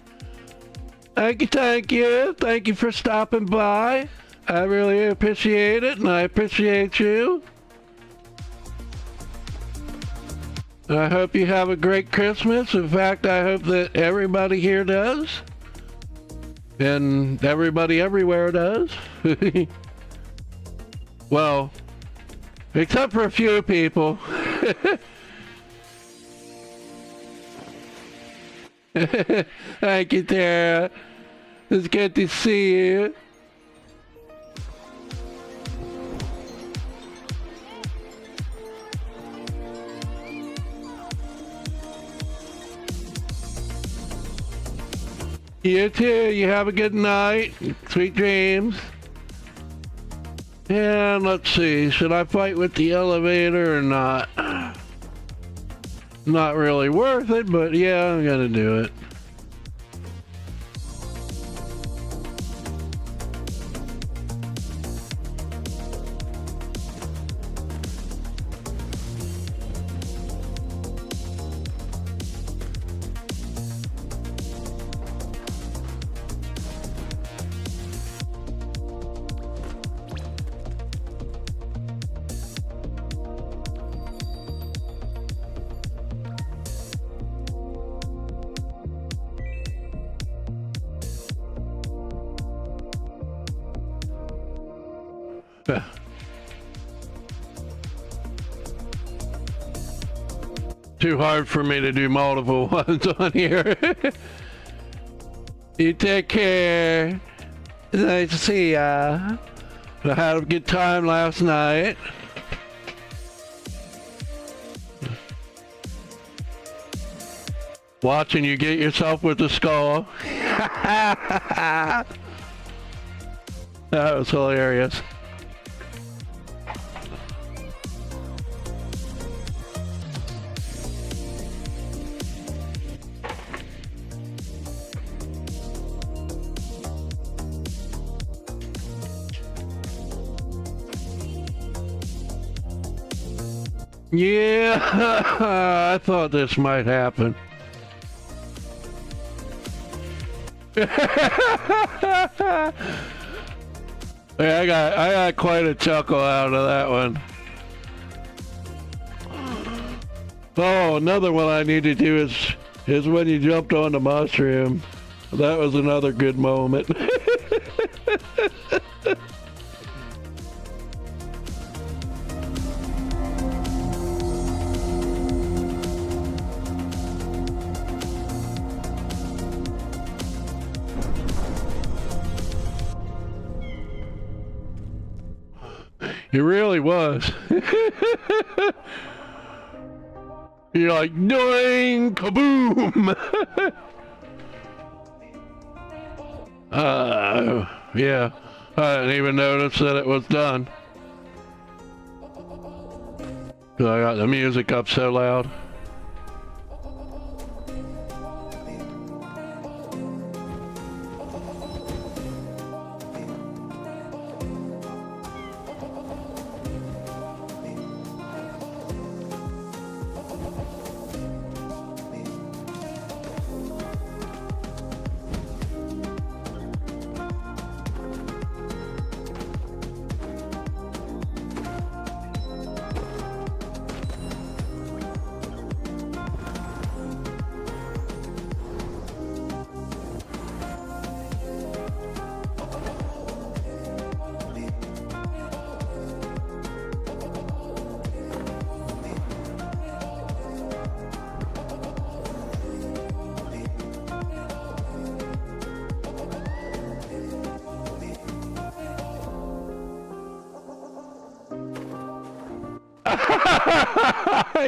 Thank you, thank you. Thank you for stopping by. I really appreciate it, and I appreciate you. I hope you have a great Christmas. In fact, I hope that everybody here does. And everybody everywhere does. Well, except for a few people. Thank you, Tara. It's good to see you. You too. You have a good night. Sweet dreams. And let's see. Should I fight with the elevator or not? Not really worth it, but yeah, I'm gonna do it. Too hard for me to do multiple ones on here. You take care. Nice to see ya. I had a good time last night. Watching you get yourself with the skull. That was hilarious. Yeah, I thought this might happen. Yeah, I got quite a chuckle out of that one. Oh, another one I need to do is when you jumped on the mushroom. That was another good moment. It really was. You're like, doing kaboom! Yeah. I didn't even notice that it was done. 'Cause I got the music up so loud.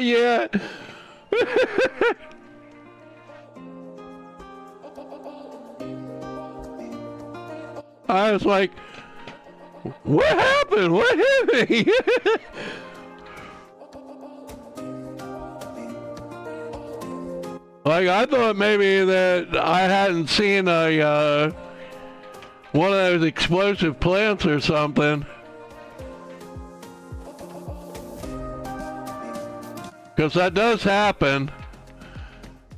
Yeah. I was like, what happened? What hit me? Like, I thought maybe that I hadn't seen a, one of those explosive plants or something. Because that does happen.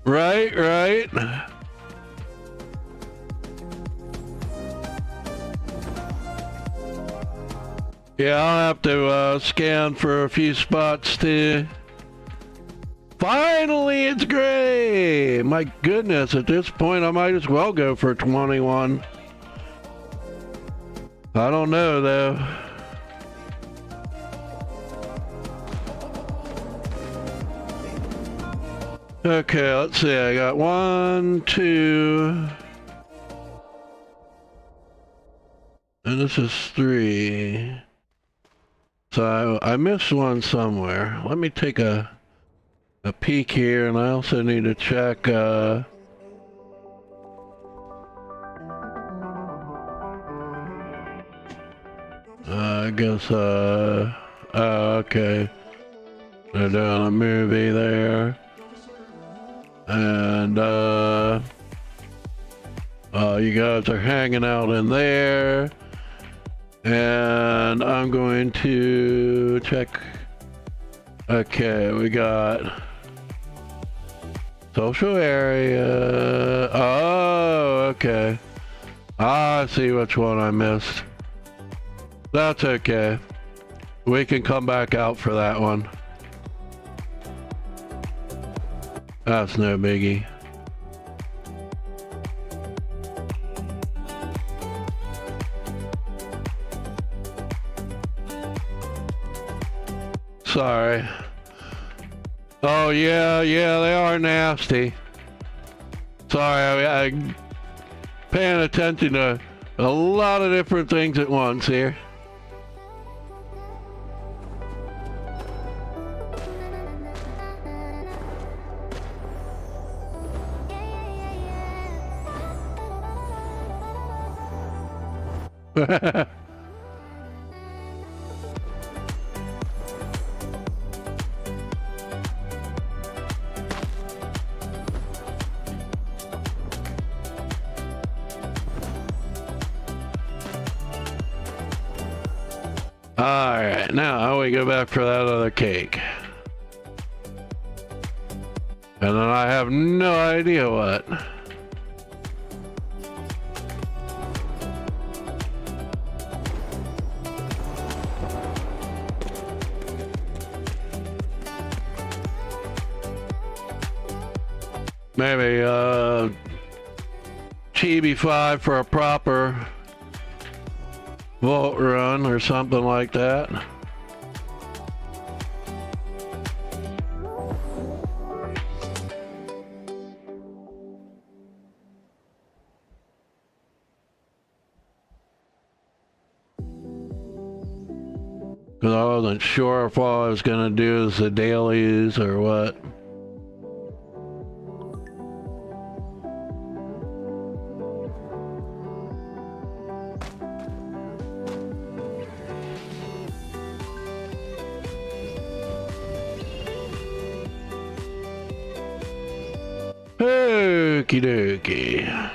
Right. Yeah, I'll have to scan for a few spots too. Finally, it's gray! My goodness, at this point I might as well go for 21. I don't know though. Okay, let's see, I got 1, 2, and this is 3. So I missed one somewhere. Let me take a peek here, and I also need to check I guess okay, they're doing a movie there, and you guys are hanging out in there, and I'm going to check. Okay, we got social area. Oh, okay. I see which one I missed. That's okay. We can come back out for that one. That's no biggie. Sorry. Oh yeah, they are nasty. Sorry, I'm paying attention to a lot of different things at once here. Alright, now we go back for that other cake. And then I have no idea what. Maybe Chibi 5 for a proper vault run or something like that. Because I wasn't sure if all I was going to do is the dailies or what. Okie dokie.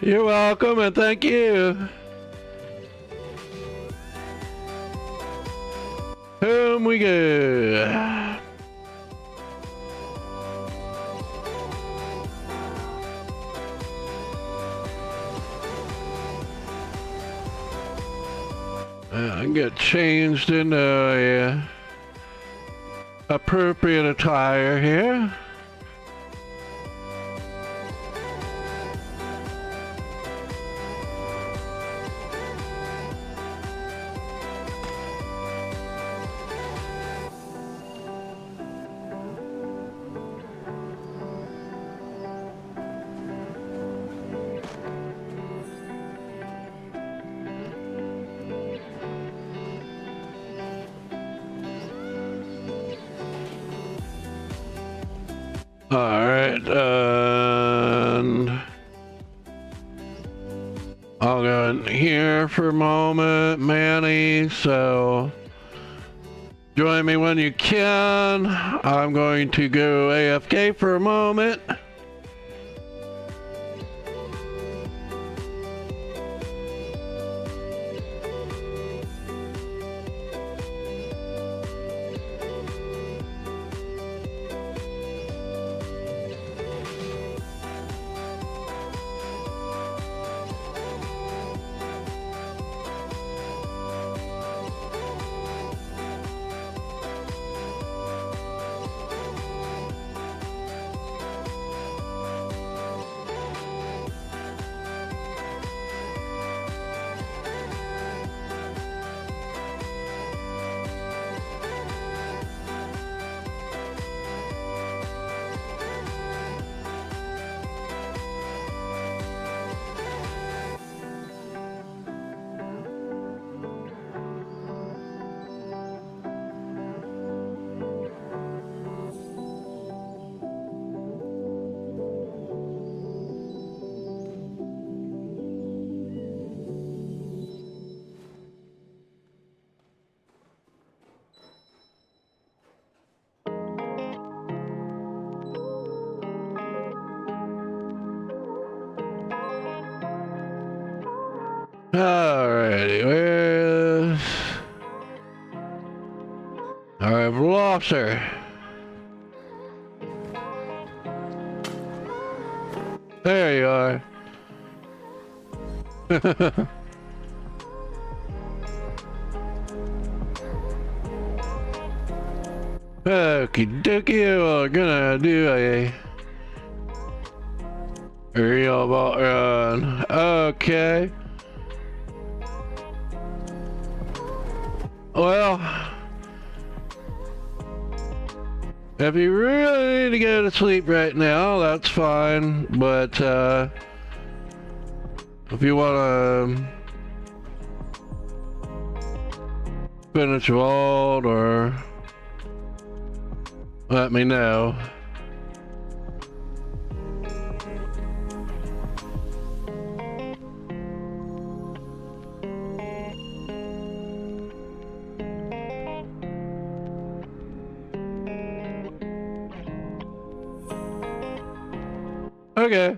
You're welcome and thank you. Home we go. I can get changed into a appropriate attire here. Alright, and I'll go in here for a moment, Manny, so join me when you can. I'm going to go AFK for a moment. Alrighty, where's... I've lost her. There you are. Okie dokie, we're gonna do a real ball run. Okay. Well, if you really need to go to sleep right now, that's fine, but if you want to finish vault or let me know. Okay,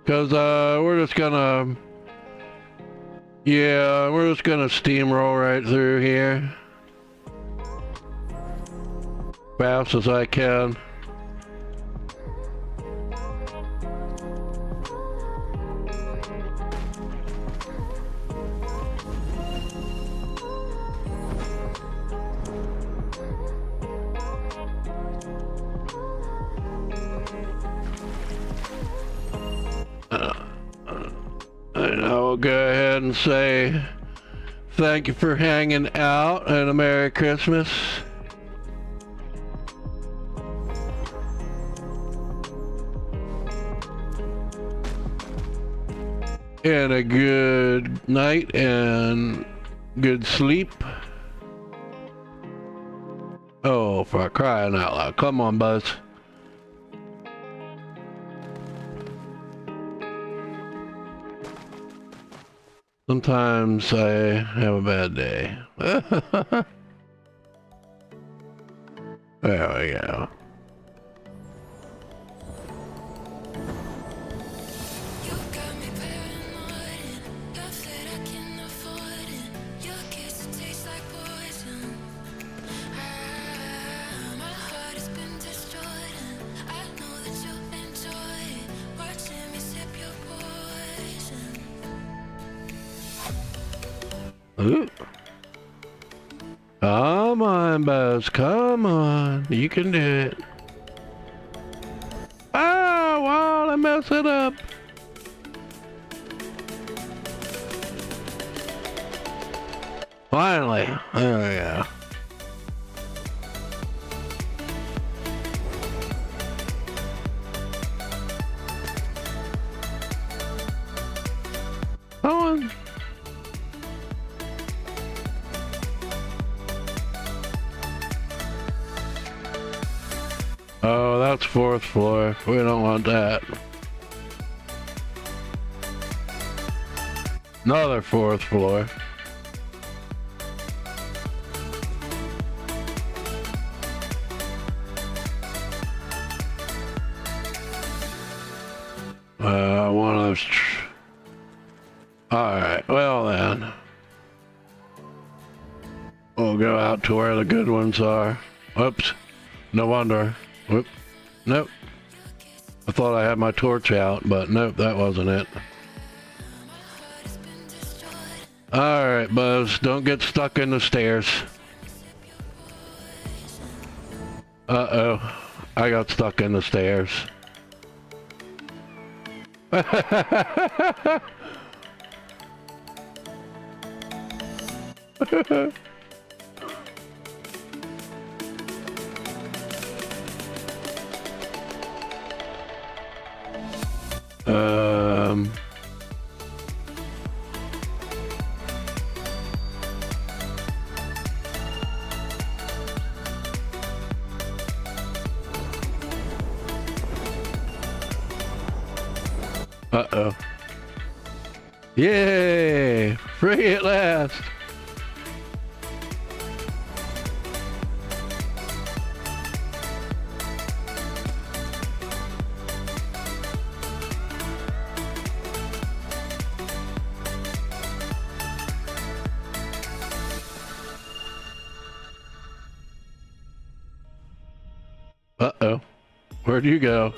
because we're just gonna steamroll right through here fast as I can. And I will go ahead and say thank you for hanging out and a Merry Christmas. And a good night and good sleep. Oh, for crying out loud. Come on, Buzz. Sometimes I have a bad day. There we go. Ooh. Come on, Buzz. Come on. You can do it. Oh, wow, I messed it up. Finally. There we go. Come on. Oh, that's 4th floor. We don't want that. Another fourth floor. One of those. Alright, well then. We'll go out to where the good ones are. Whoops. No wonder. Whoop. Nope. I thought I had my torch out, but nope, that wasn't it. Alright, Buzz, don't get stuck in the stairs. Uh-oh. I got stuck in the stairs. Uh-oh. Yay! Free at last! Uh-oh. Where'd you go?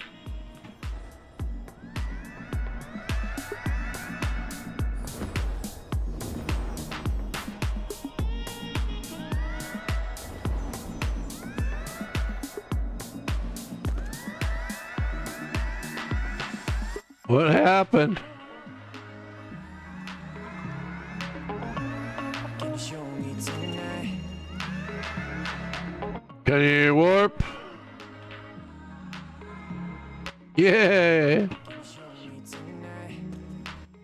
What happened? Can you warp? Yeah.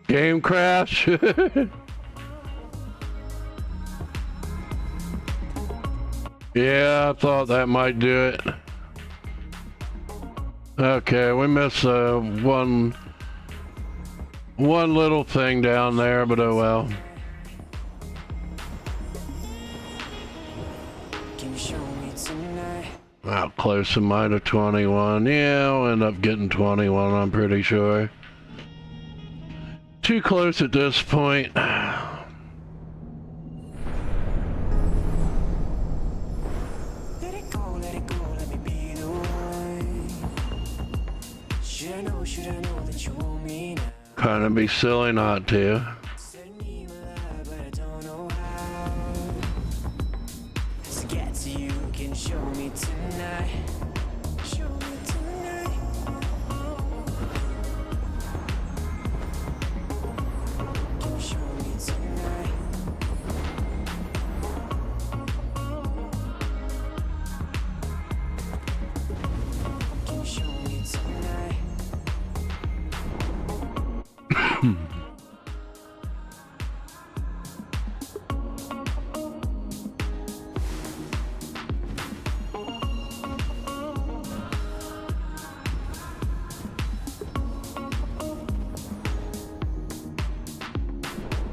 Game crash. Yeah, I thought that might do it. Okay, we missed one little thing down there, but oh well. How close am I to 21? Yeah, I'll end up getting 21, I'm pretty sure. Too close at this point. Let it go, let me be the one. Should I know that you want me now? Kinda be silly not to. Send me my love, but I don't know how. To get to you, can show me tonight. Show me tonight. Can you show me tonight? Can you show me tonight?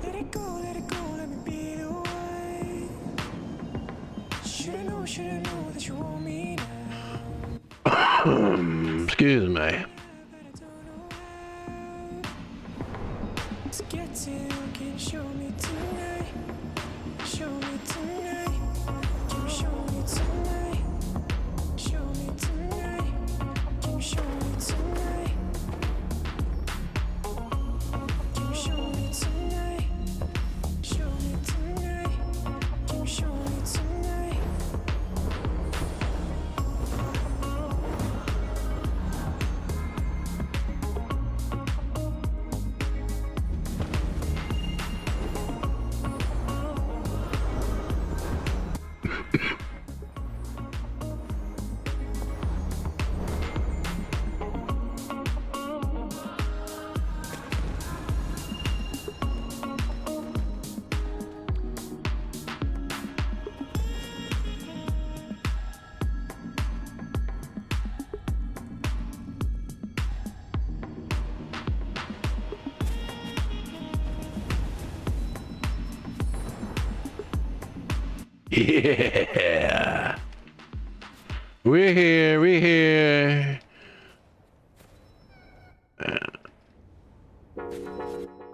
Let it go, let me be the one. Should I know that you want me now? Excuse me. To get to you, can you show me tonight? Show me tonight. Can you show me tonight? Show me tonight. Can you show me tonight? Can you show me tonight? Show me tonight. Can you show me tonight? Yeah. We're here, we're here.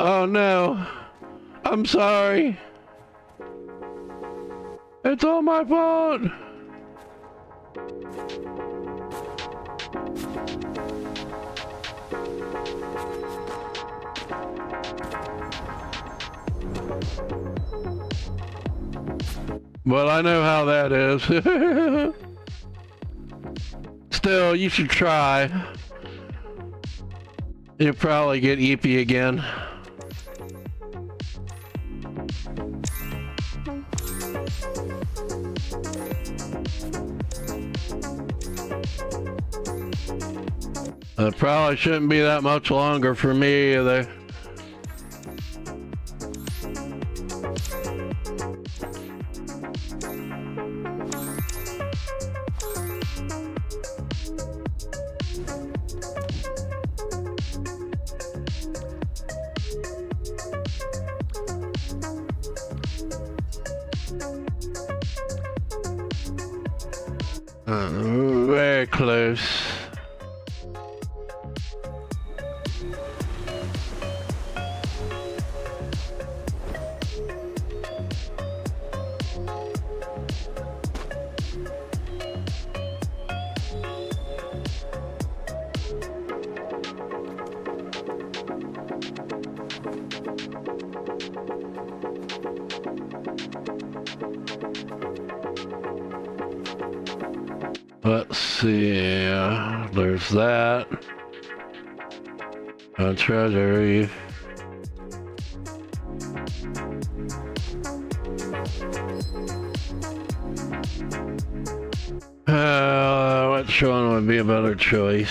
Oh no. I'm sorry. It's all my fault. Well, I know how that is. Still, you should try. You'll probably get eepy again. It probably shouldn't be that much longer for me either. Very close. Let's see, there's that. A treasury. Which one would be a better choice?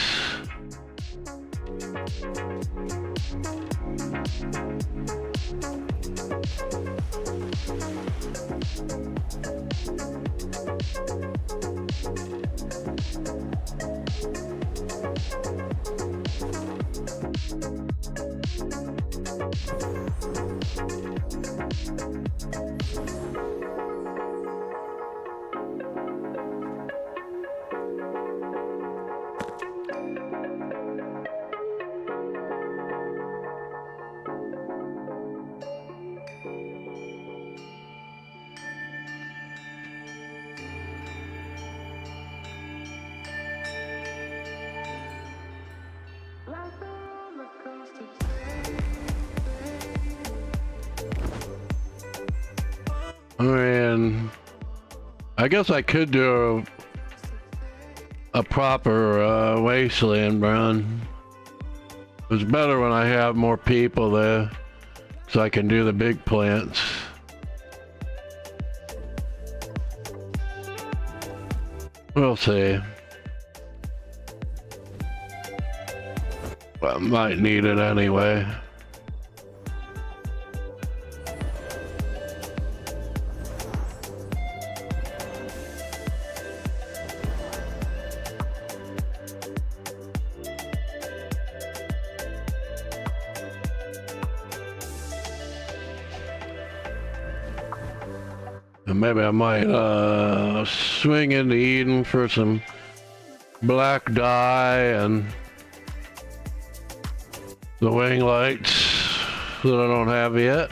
I mean, I guess I could do a proper wasteland run. It's better when I have more people there, so I can do the big plants. We'll see. I might need it anyway. And maybe I might swing into Eden for some black dye and the wing lights that I don't have yet.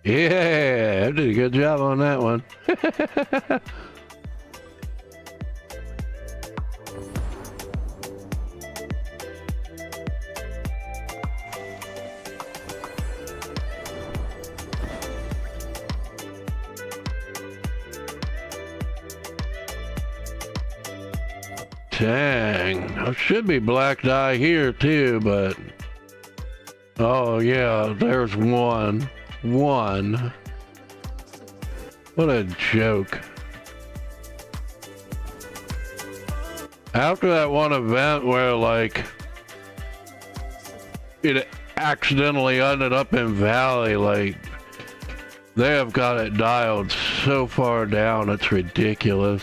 Yeah, I did a good job on that one. Dang, there should be black dye here too, but Oh yeah, there's one. One. What a joke. After that one event where like it accidentally ended up in Valley, like they have got it dialed so far down, it's ridiculous.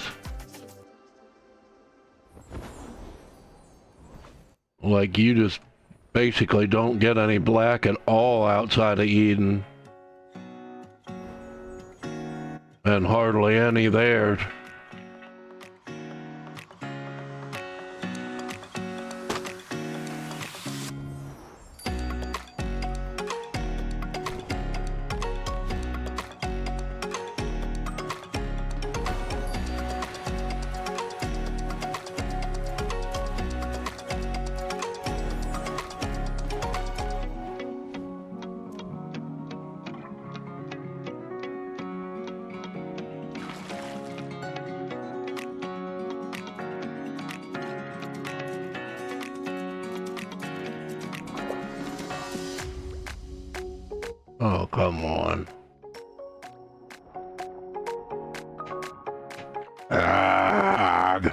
Like you just basically don't get any black at all outside of Eden. And hardly any there. Oh, come on. Ugh.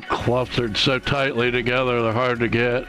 Clustered so tightly together, they're hard to get.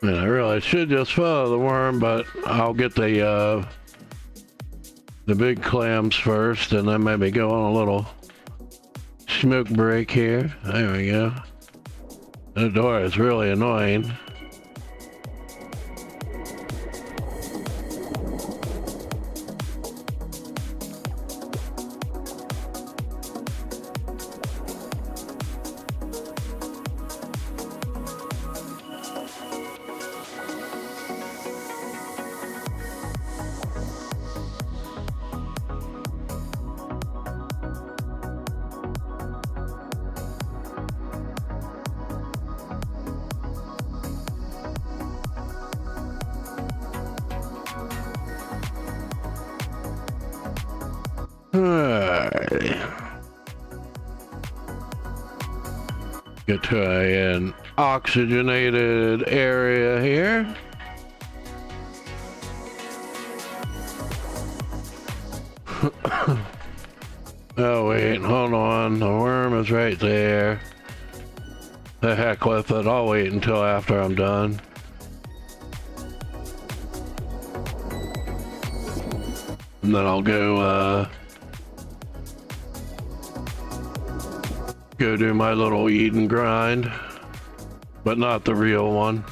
Yeah, I really should just follow the worm, but I'll get the big clams first, and then maybe go on a little smoke break here. There we go. The door is really annoying. Get to an oxygenated area here. Oh wait, hold on, the worm is right there. The heck with it, I'll wait until after I'm done. And then I'll go do my little Eden grind, but not the real one.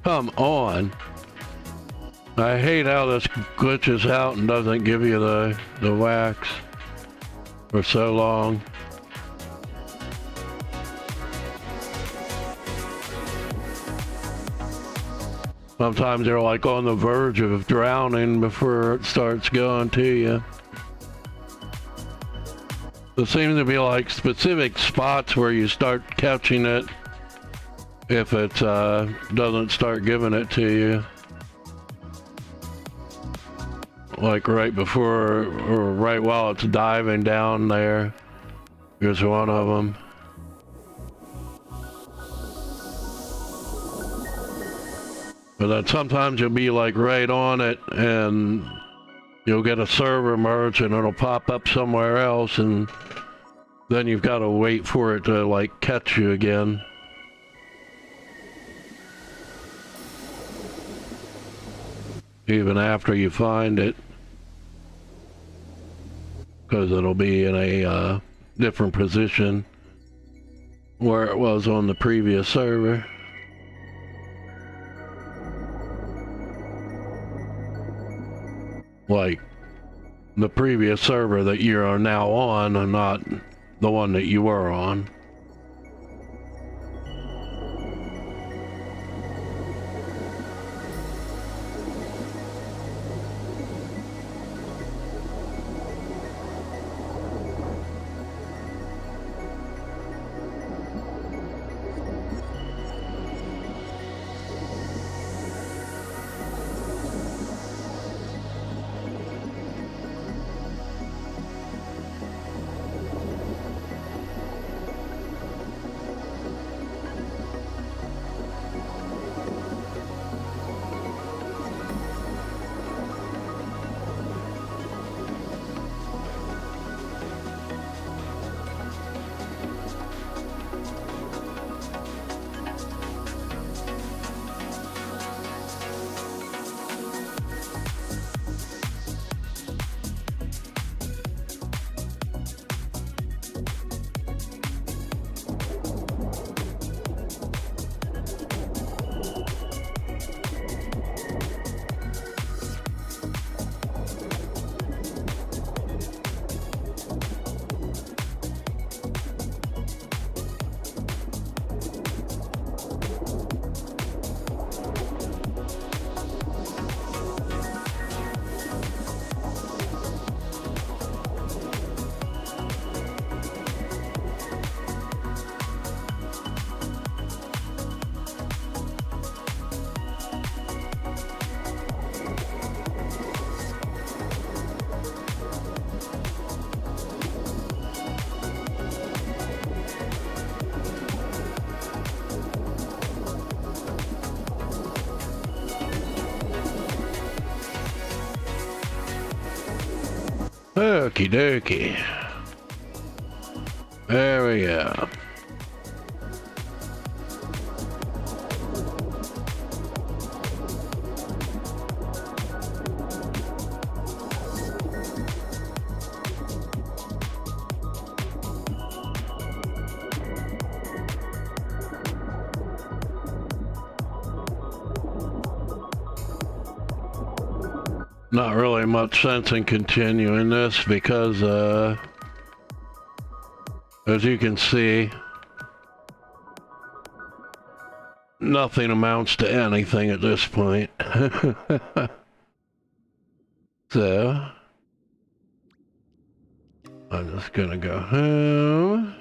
Come on. I hate how this glitches out and doesn't give you the wax for so long. Sometimes you're like on the verge of drowning before it starts going to you. There seems to be like specific spots where you start catching it if it doesn't start giving it to you. like right before or right while it's diving down there. Here's one of them. But then sometimes you'll be like right on it and you'll get a server merge and it'll pop up somewhere else, and then you've got to wait for it to like catch you again. Even after you find it, because it'll be in a different position where it was on the previous server. Like the previous server that you are now on and not the one that you were on. Okie dokie. There we go. Not really much sense in continuing this because, as you can see, nothing amounts to anything at this point. So, I'm just gonna go home.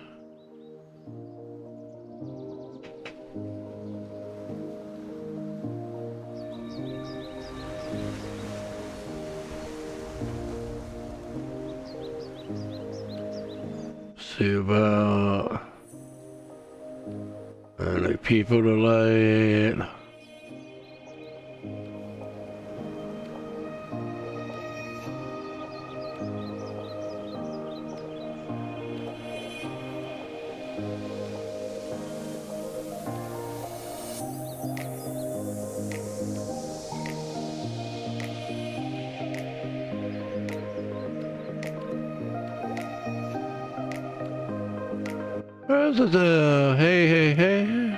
See about any people to light. Where's the hey?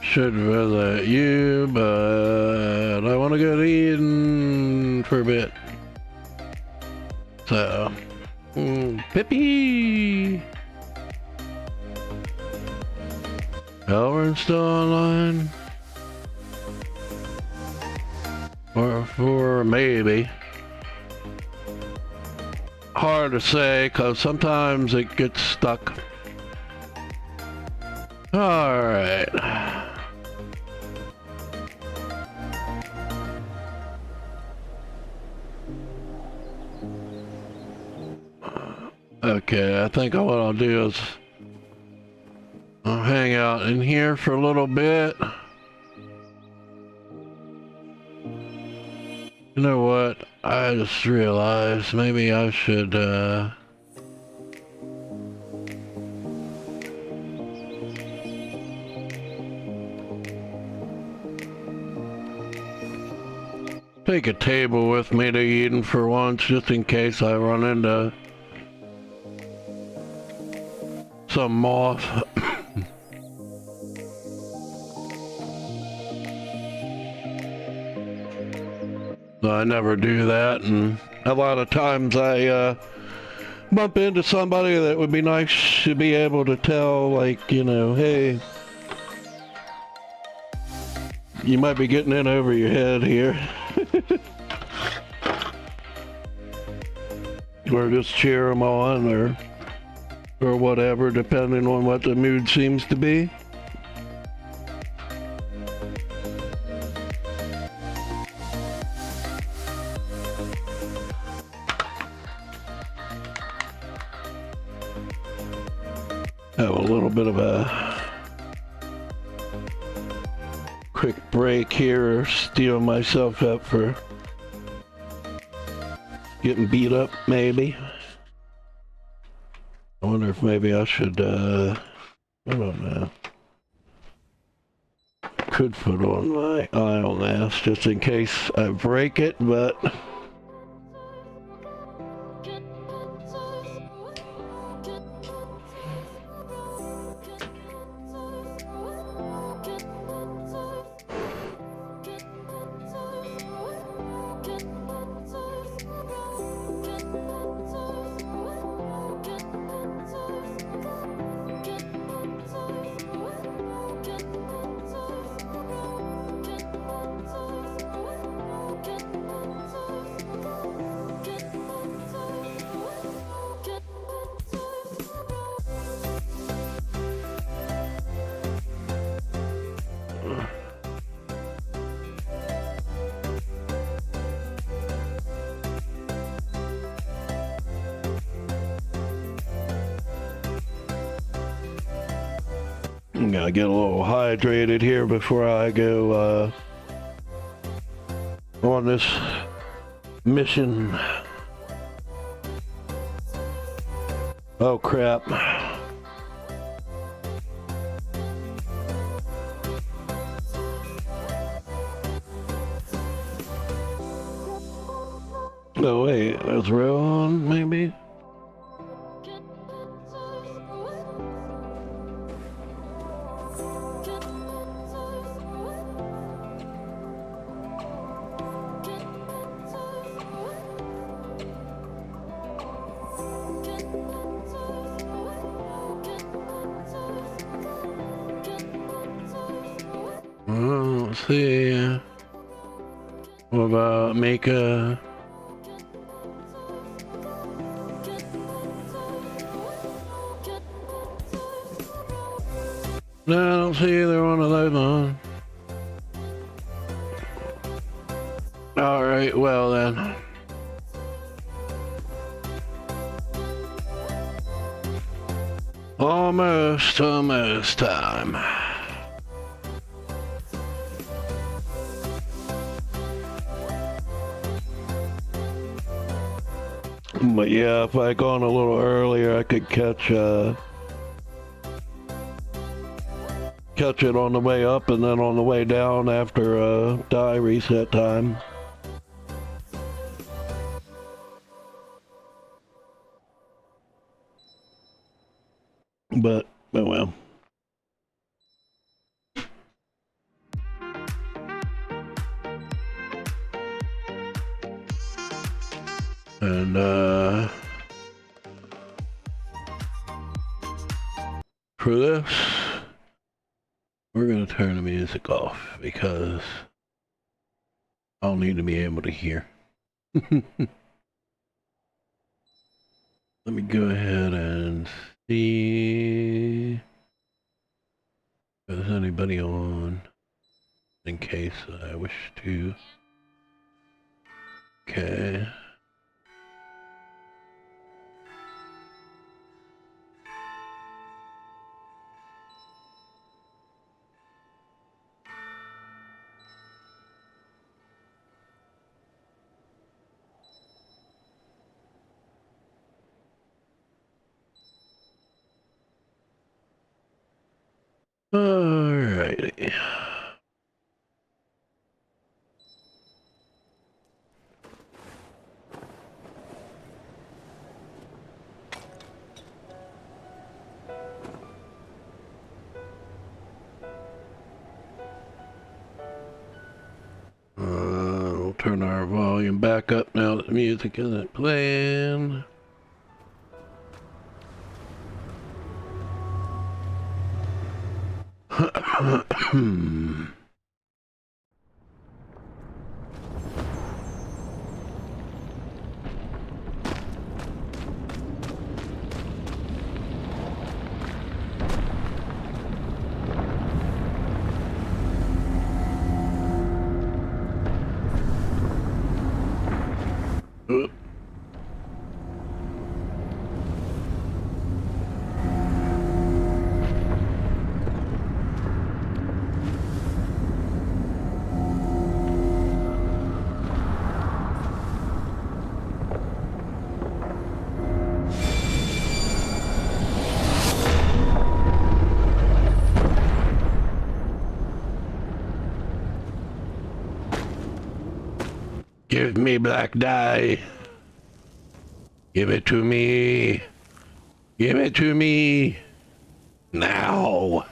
Should visit you, but I want to go to Eden for a bit. So, Pippi! Elvern's still online? Or maybe. Hard to say, because sometimes it gets stuck. All right. Okay, I think what I'll do is I'll hang out in here for a little bit. You know what? I just realized maybe I should, take a table with me to Eden for once, just in case I run into some moth. I never do that, and a lot of times I bump into somebody that would be nice to be able to tell, like, you know, hey, you might be getting in over your head here. Or just cheer them on, or whatever, depending on what the mood seems to be. Have a little bit of a quick break here, steel myself up for getting beat up, maybe. I wonder if maybe I should, I don't know. Could put on my ion mask just in case I break it, but I'm gonna get a little hydrated here before I go on this mission. Oh crap. Oh wait, that's Rowan maybe? Let's see. What about Mika? No, I don't see either one of those on. Alright, well then. Almost time. But yeah, if I'd gone a little earlier, I could catch it on the way up and then on the way down after die reset time. But oh well. And for this, we're gonna turn the music off because I'll need to be able to hear. Let me go ahead and see. everybody on in case I wish to. Okay. Alrighty. We'll turn our volume back up now that the music isn't playing. Give me black dye. Give it to me. Give it to me. Now.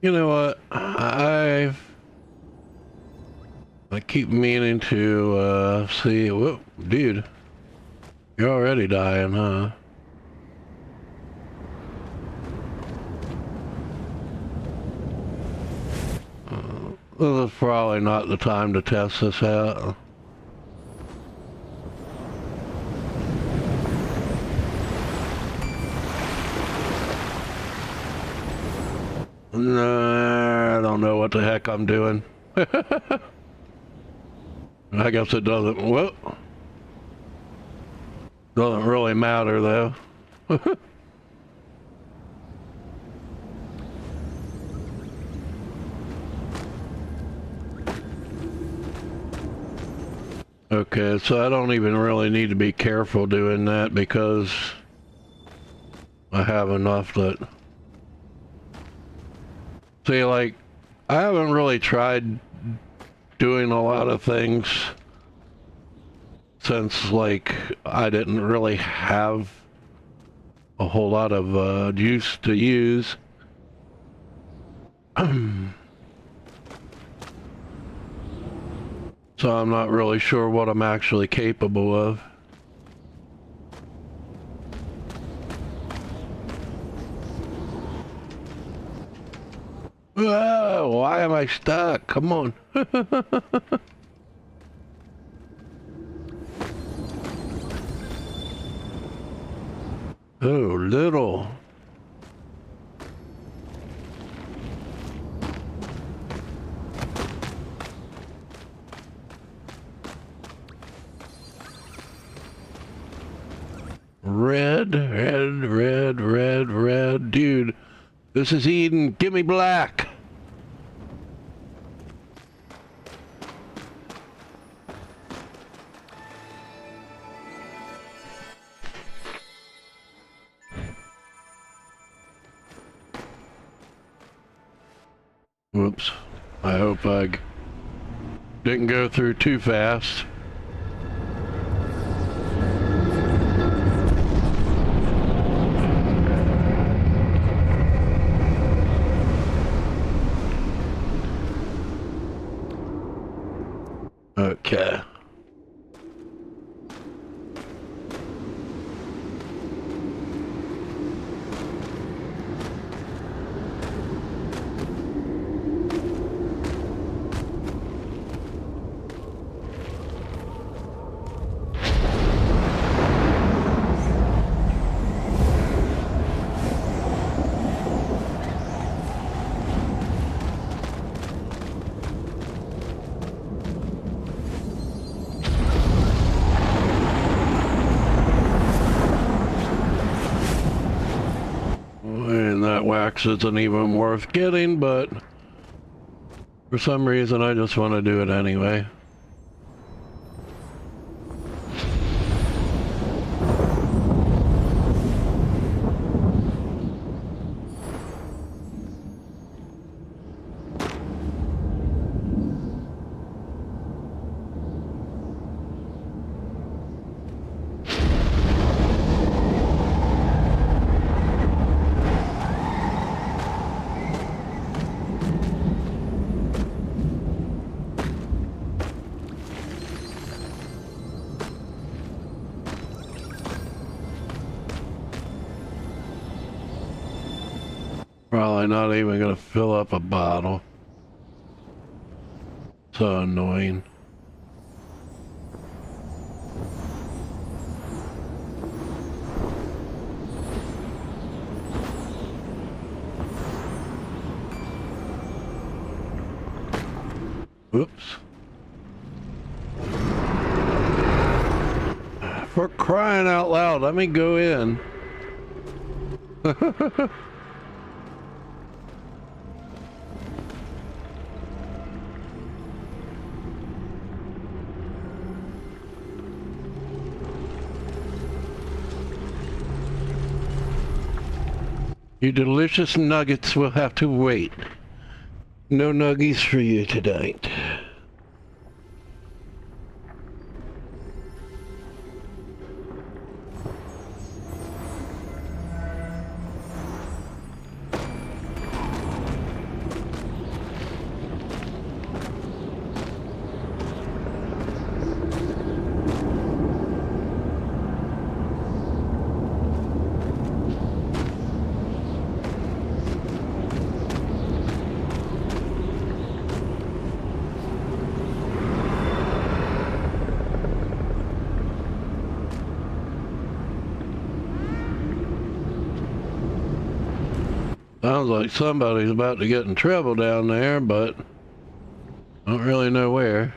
You know what? I keep meaning to see. Whoa, dude, you're already dying, huh? This is probably not the time to test this out. Nah, I don't know what the heck I'm doing. I guess it doesn't, well, doesn't really matter though. Okay, so I don't even really need to be careful doing that because I have enough that... See, like, I haven't really tried doing a lot of things since, like, I didn't really have a whole lot of juice to use. So I'm not really sure what I'm actually capable of. Whoa, why am I stuck? Come on. Oh, little. Red, red, red, red, red. Dude, this is Eden. Give me black. Whoops. I hope I didn't go through too fast. Okay. that wax isn't even worth getting, but for some reason I just want to do it anyway. Probably not even gonna fill up a bottle. So annoying. Oops. For crying out loud, let me go in. You delicious nuggets will have to wait. No nuggies for you tonight. Sounds like somebody's about to get in trouble down there, but I don't really know where.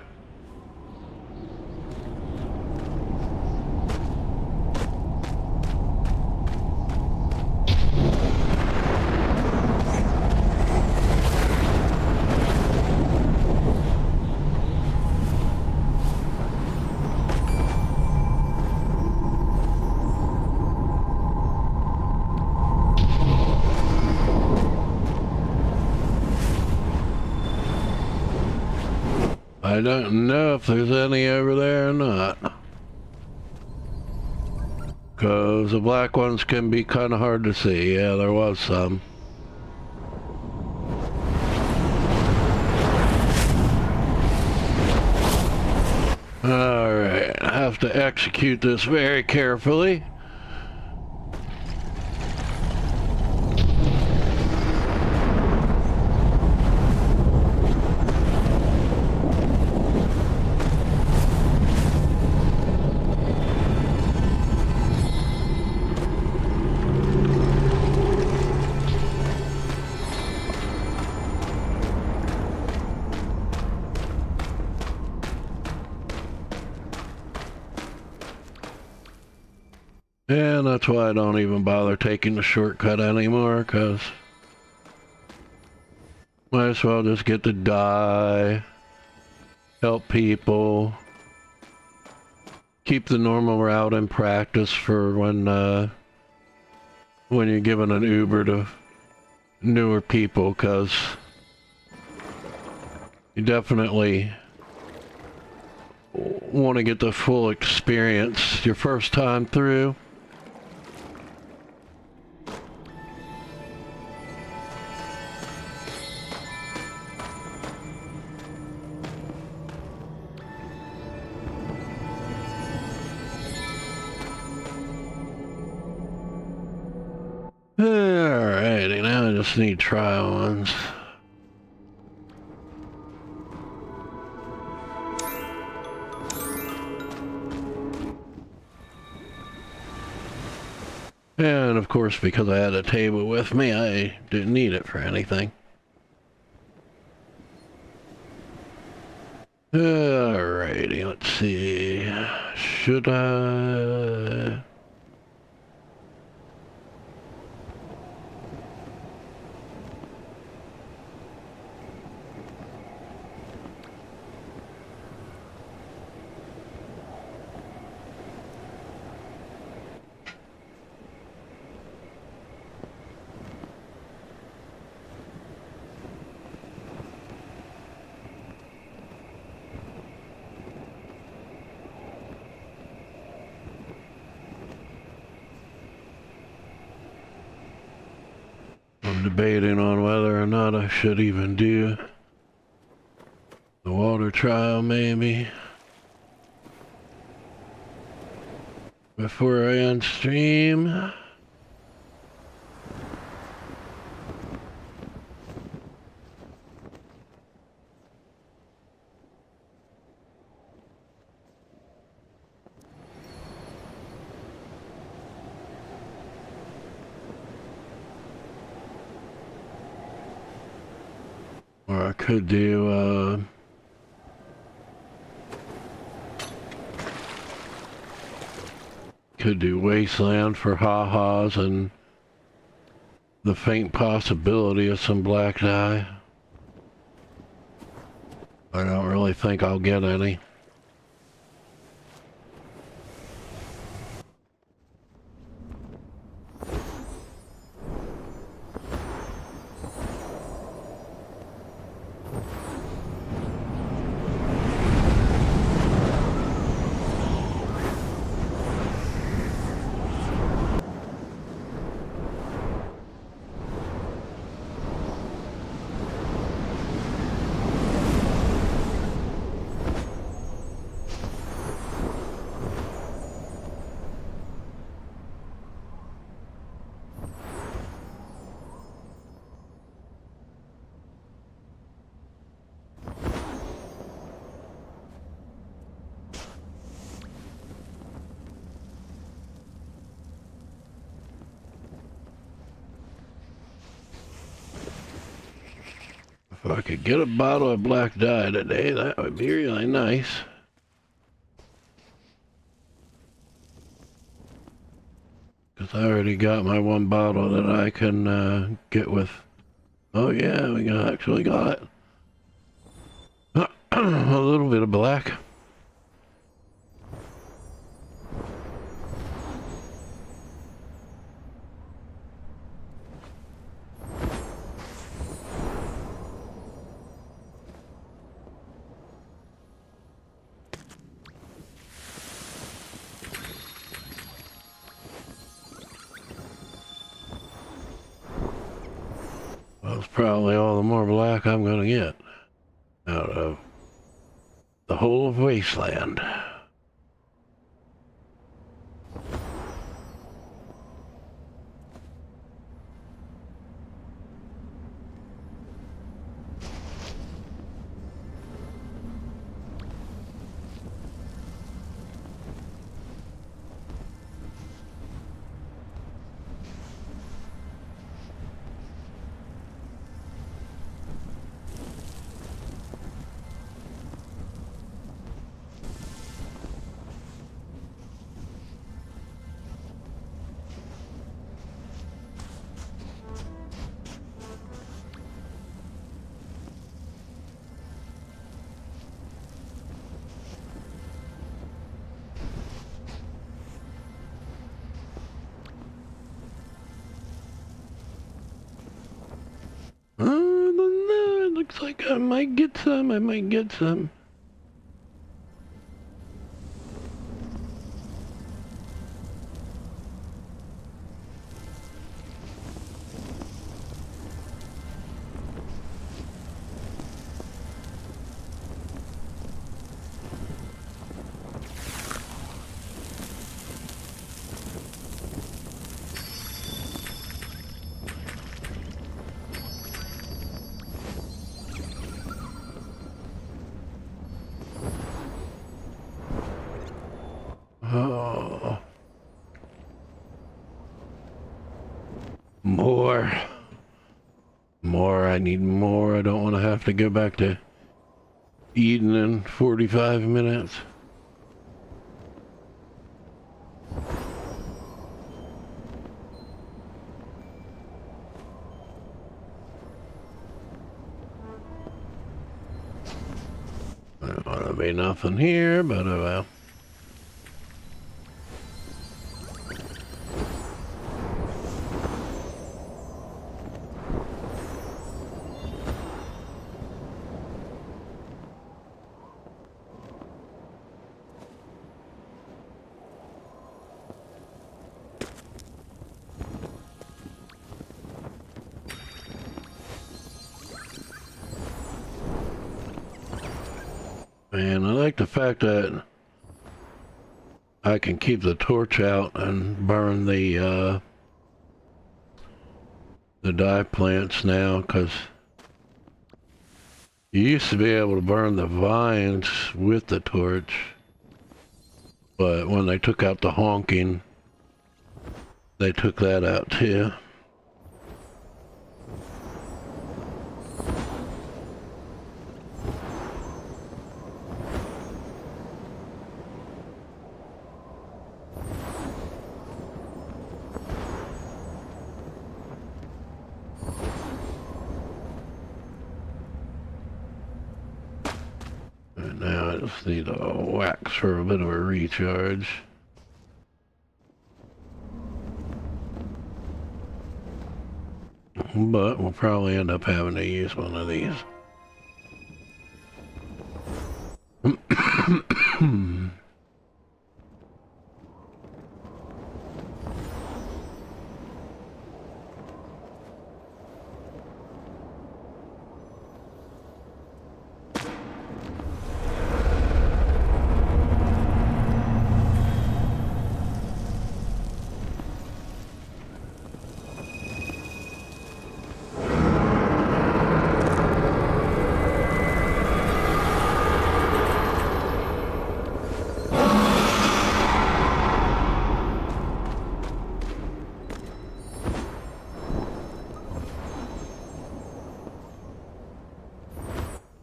I don't know if there's any over there or not. Because the black ones can be kind of hard to see. Yeah, there was some. Alright, I have to execute this very carefully. And that's why I don't even bother taking the shortcut anymore, because might as well just get to die, help people, keep the normal route in practice for when you're giving an Uber to newer people, because you definitely want to get the full experience your first time through. Alrighty, now I just need trial ones. And of course, because I had a table with me, I didn't need it for anything. Alrighty, let's see. Should I... I'm debating on whether or not I should even do the water trial maybe before I end stream. Or I could do Wasteland for ha-has and the faint possibility of some black dye. I don't really think I'll get any. If I could get a bottle of black dye today, that would be really nice. Because I already got my one bottle that I can get with... Oh yeah, we actually got it. A little bit of black. That's probably all the more black I'm gonna get out of the whole of Wasteland. It looks like I might get some. Oh. More. I need more. I don't want to have to go back to Eden in 45 minutes. There ought to be nothing here, but oh well. And I like the fact that I can keep the torch out and burn the dye plants now, because you used to be able to burn the vines with the torch, but when they took out the honking, they took that out too. And now I just need a wax for a bit of a recharge. But we'll probably end up having to use one of these.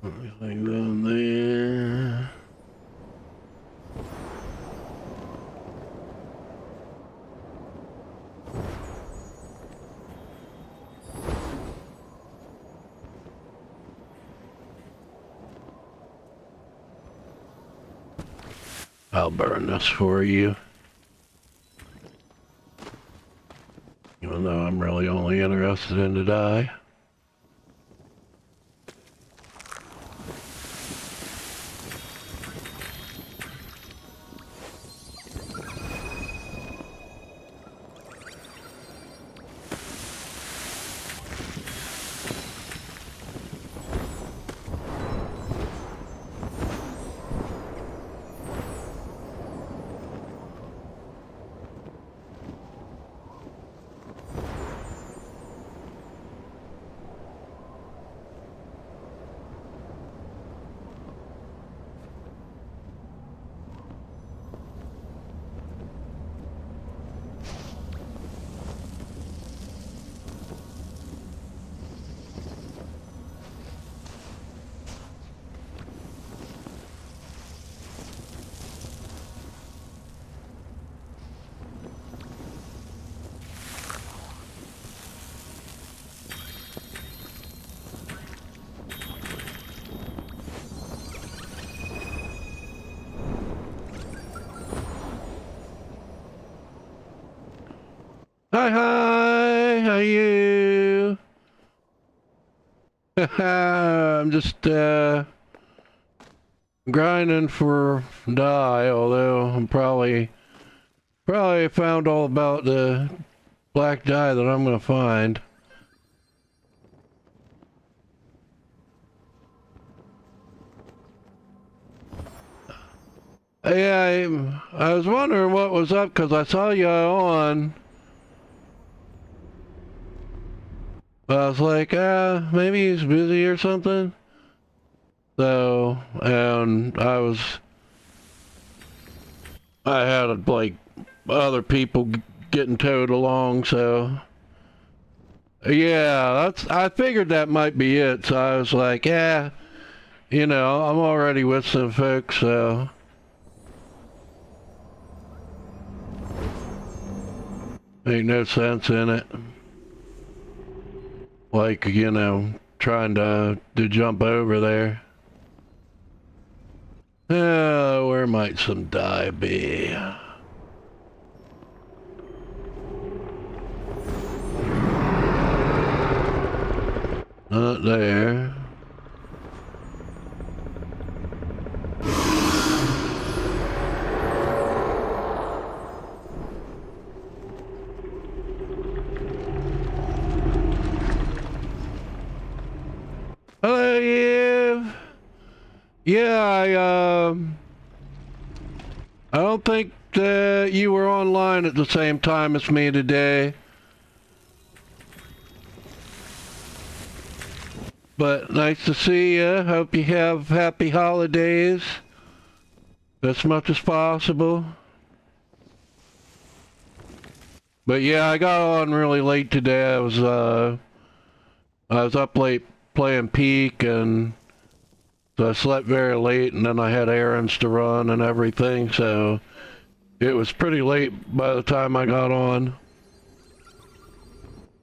Everything down there. I'll burn this for you. Even though I'm really only interested in the dye. Hi, how you? I'm just grinding for dye, although I'm probably found all about the black dye that I'm gonna find. Yeah, I was wondering what was up because I saw you on. I was like, maybe he's busy or something. So, and I had like other people getting towed along, so yeah, I figured that might be it. So I was like, yeah, I'm already with some folks, so. Ain't no sense in it. Like, trying to jump over there. Where might some dye be? Not there. Hello, Eve. Yeah, I don't think that you were online at the same time as me today. But nice to see you. Hope you have happy holidays as much as possible. But yeah, I got on really late today. I was up late playing Peak, and so I slept very late, and then I had errands to run and everything, so it was pretty late by the time I got on.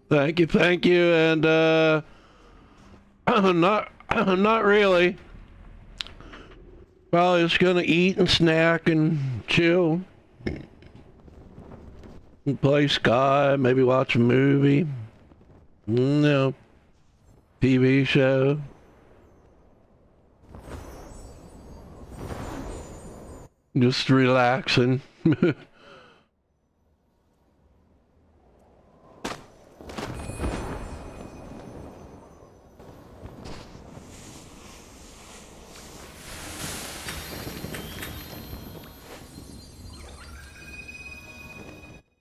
Thank you, and not really. Probably just gonna eat and snack and chill. And play Sky, maybe watch a movie. No, TV show. Just relaxing.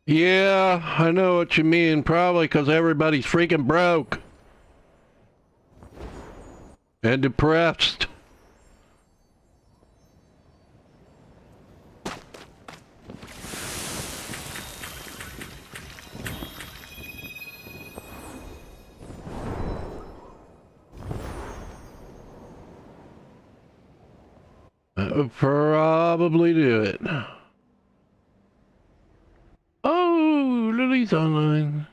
Yeah, I know what you mean. Probably because everybody's freaking broke. And depressed. That would probably do it. Oh, Lily's online.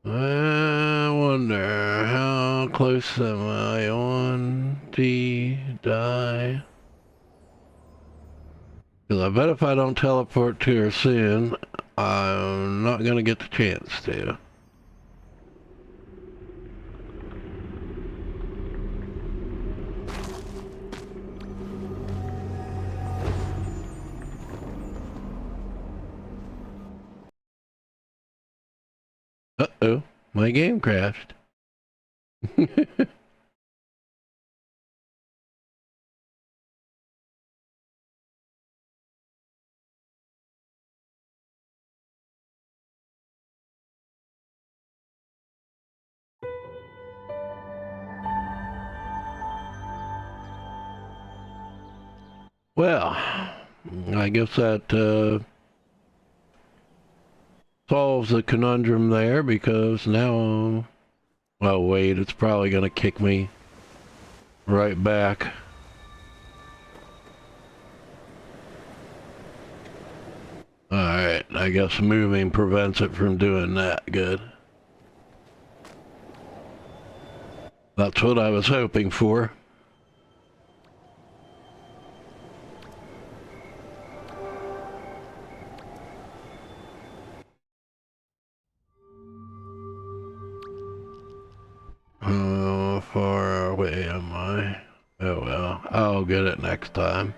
I wonder how close am I on the die? Because I bet if I don't teleport to her soon, I'm not gonna get the chance to. Uh-oh, my game crashed. Well, I guess that solves the conundrum there, because now, oh wait, it's probably gonna kick me right back. Alright, I guess moving prevents it from doing that. Good. That's what I was hoping for. How far away am I? Oh well, I'll get it next time.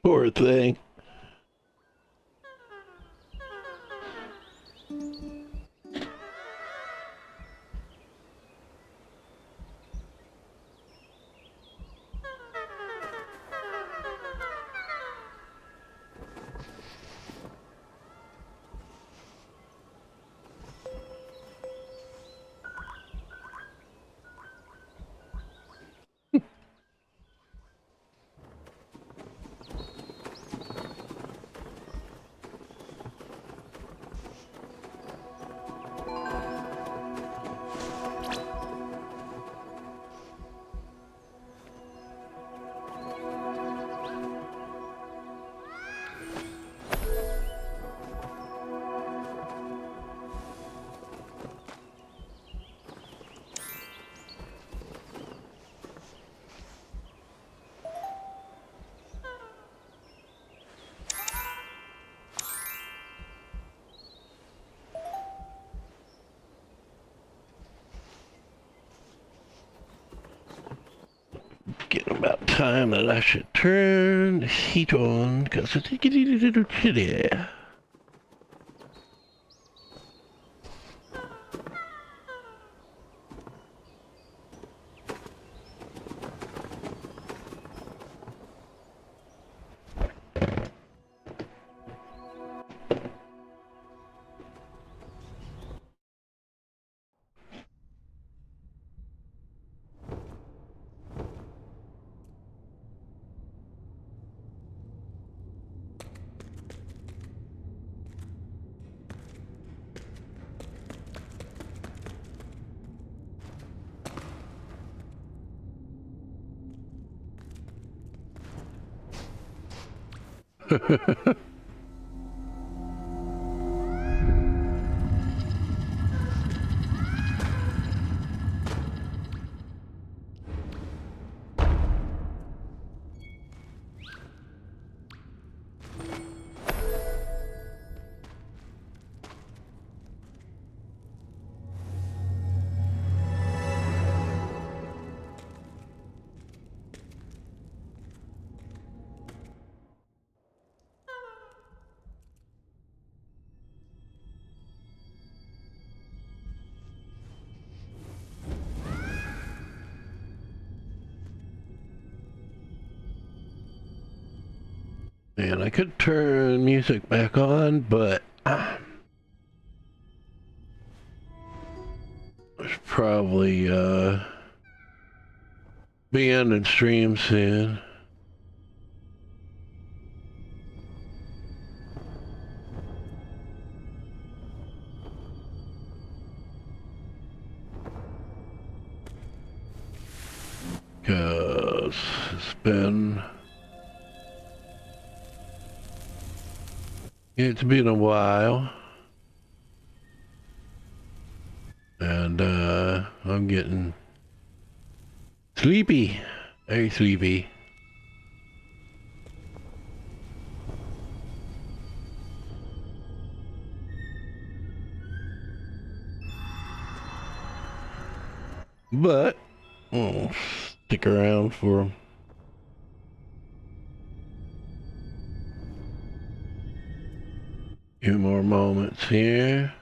Poor thing. time that I should turn the heat on because it's getting a little chilly. And I could turn music back on, but it's probably be ending stream soon. Cause it's been a while. And I'm getting sleepy. Very sleepy. But I'll stick around for a few more moments here.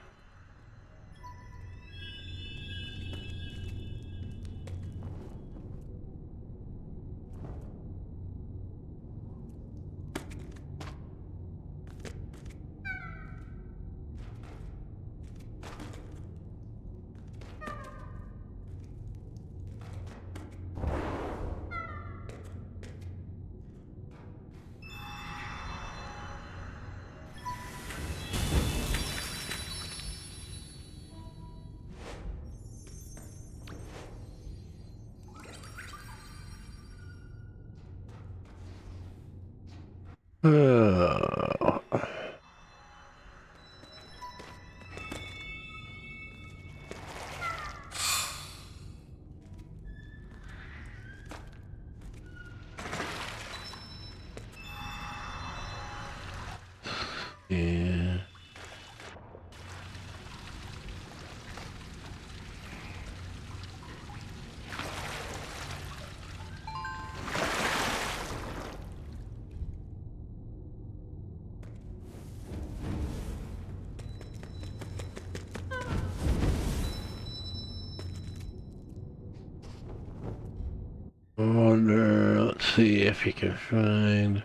Uh, yeah. I wonder, let's see if you can find.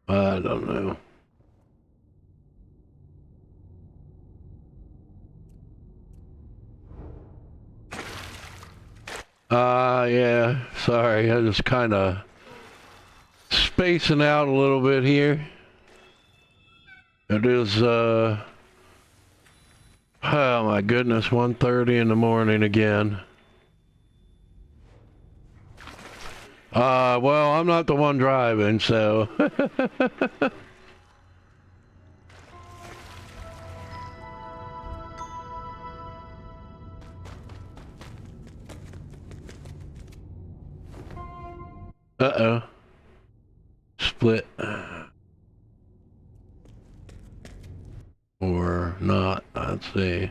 I don't know. Yeah, sorry, I was kind of spacing out a little bit here. It is, oh my goodness, 1:30 in the morning again. Well, I'm not the one driving, so. Uh-oh. Split. Or not, let's see.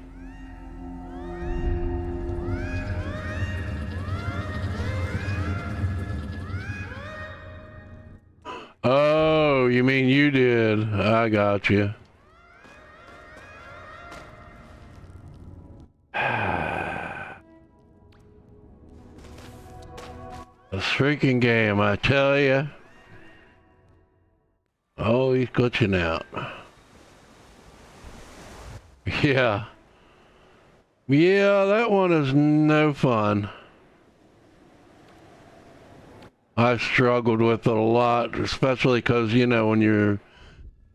Oh, you mean you did. I got you. A freaking game, I tell you. Oh, he's glitching out. Yeah. Yeah, that one is no fun. I've struggled with it a lot, especially because, you know, when you're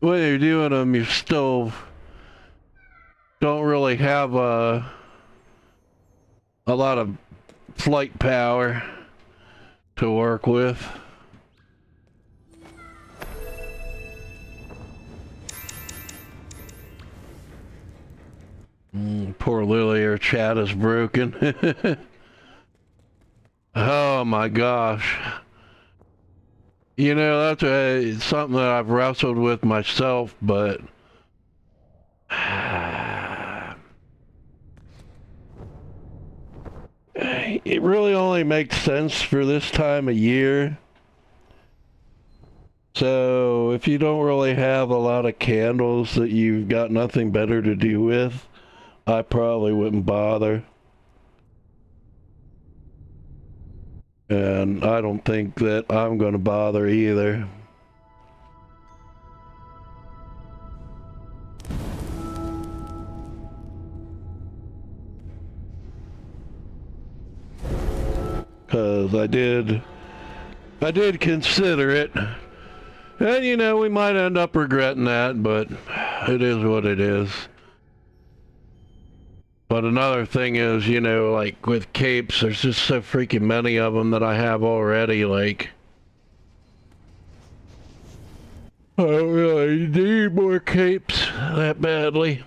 doing them, you still don't really have a lot of flight power to work with. Poor Lily, her chat is broken. Oh my gosh. You know, that's something that I've wrestled with myself, but it really only makes sense for this time of year. So if you don't really have a lot of candles that you've got nothing better to do with, I probably wouldn't bother. And I don't think that I'm going to bother either. Because I did consider it. And you know, we might end up regretting that, but it is what it is. But another thing is, you know, like with capes, there's just so freaking many of them that I have already, like. I don't really need more capes that badly.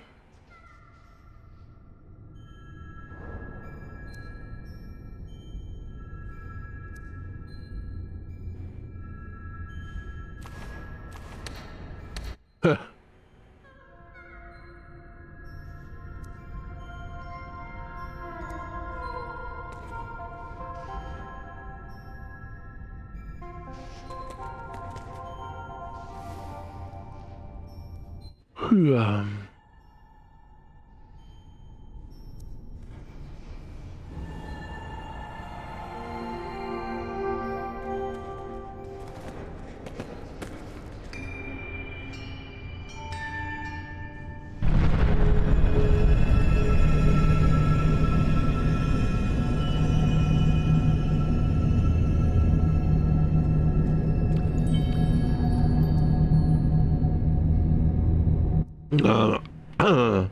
Huh.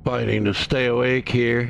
Fighting to stay awake here.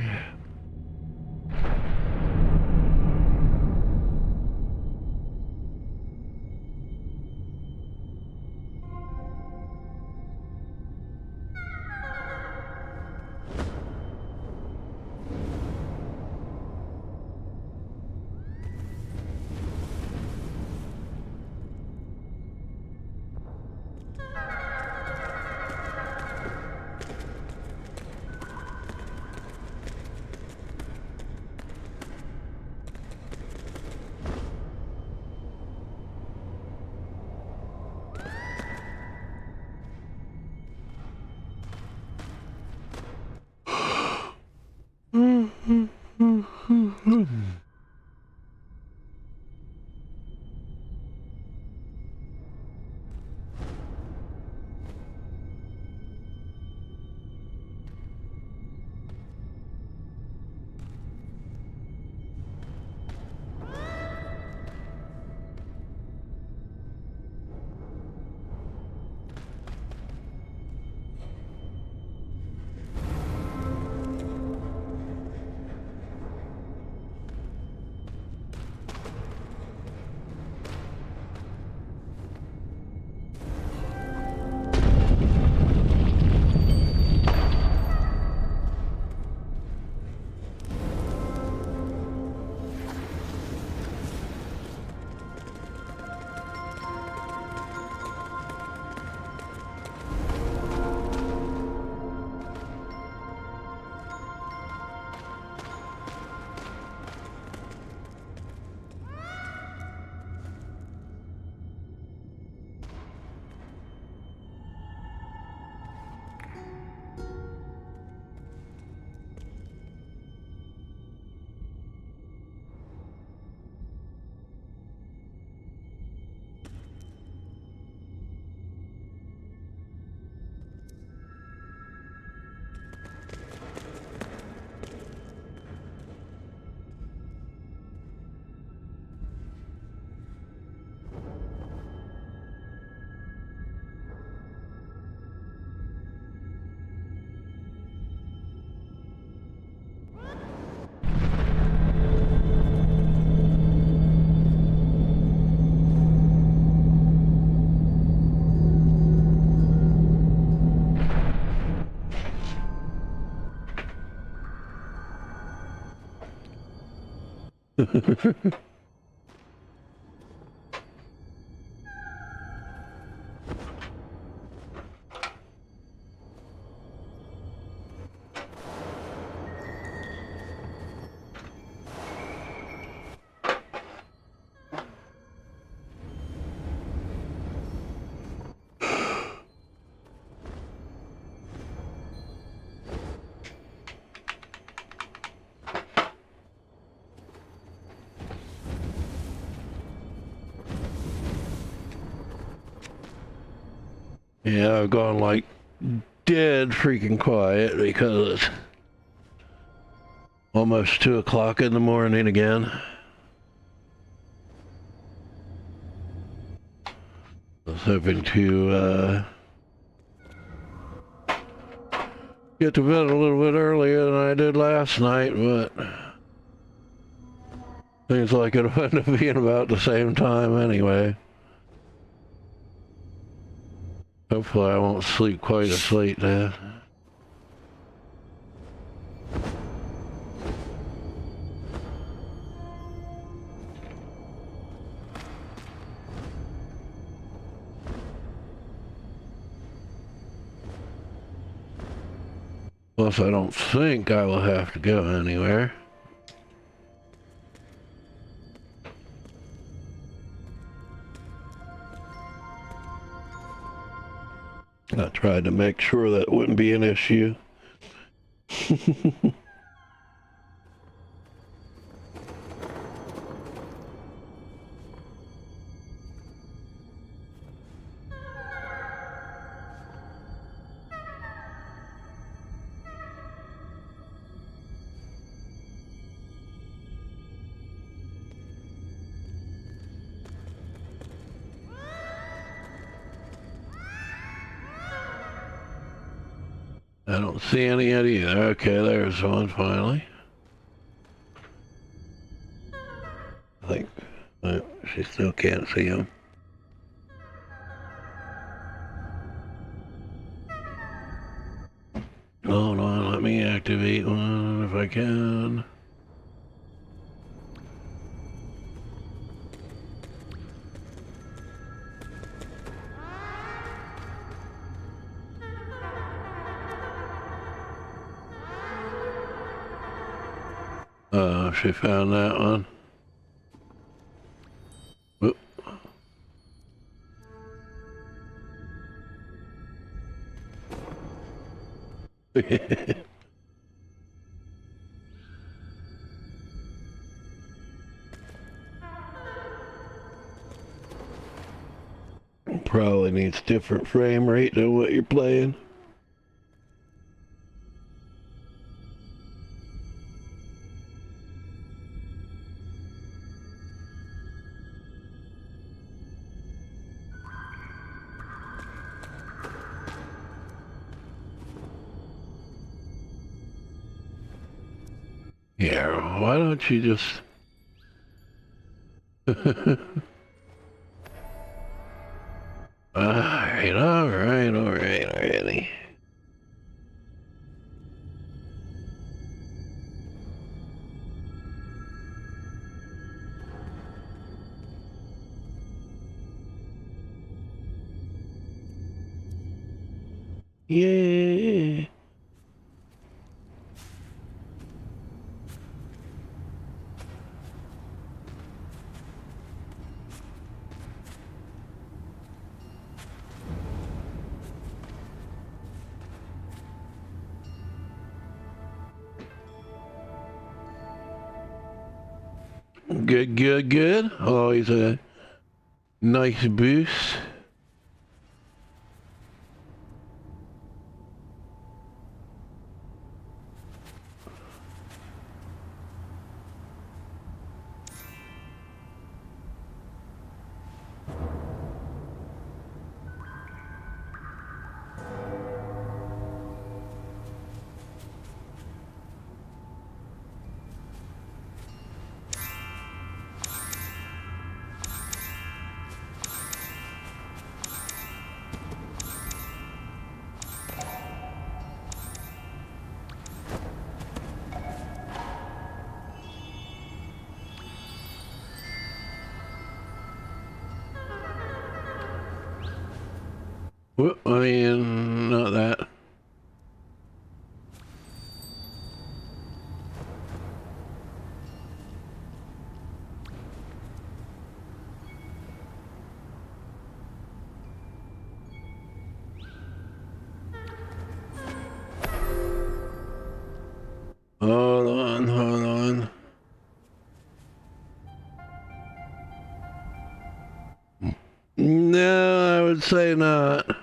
Yeah, I've gone like dead freaking quiet because it's almost 2 o'clock in the morning again. I was hoping to get to bed a little bit earlier than I did last night, but seems like it'll end up being about the same time anyway. Hopefully I won't sleep quite as late then. Plus, I don't think I will have to go anywhere. I tried to make sure that wouldn't be an issue. I don't see any yet either. Okay, there's one finally. I think she still can't see him. Hold on, let me activate one if I can. She found that one. Whoop. Probably needs different frame rate than what you're playing. Yeah, why don't you just... Alright, alrighty. Yeah. Good. Always a nice boost. Well, I mean, not that. Hold on, hold on. No, I would say not.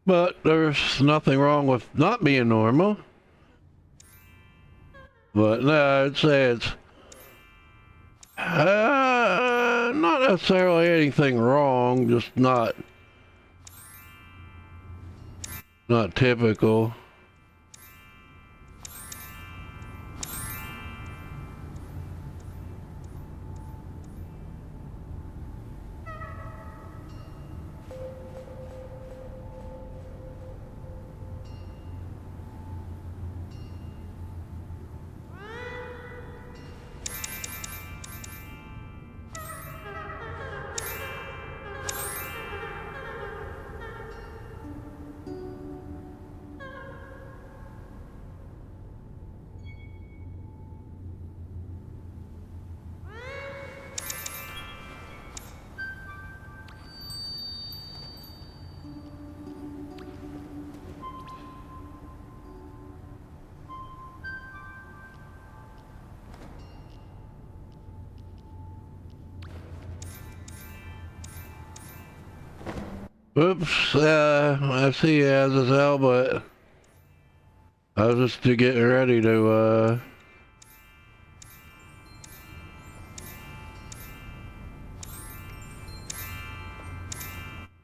But there's nothing wrong with not being normal. But no, I'd say it's not necessarily anything wrong, just not typical. Oops, I see Azazel, but I was just getting ready to,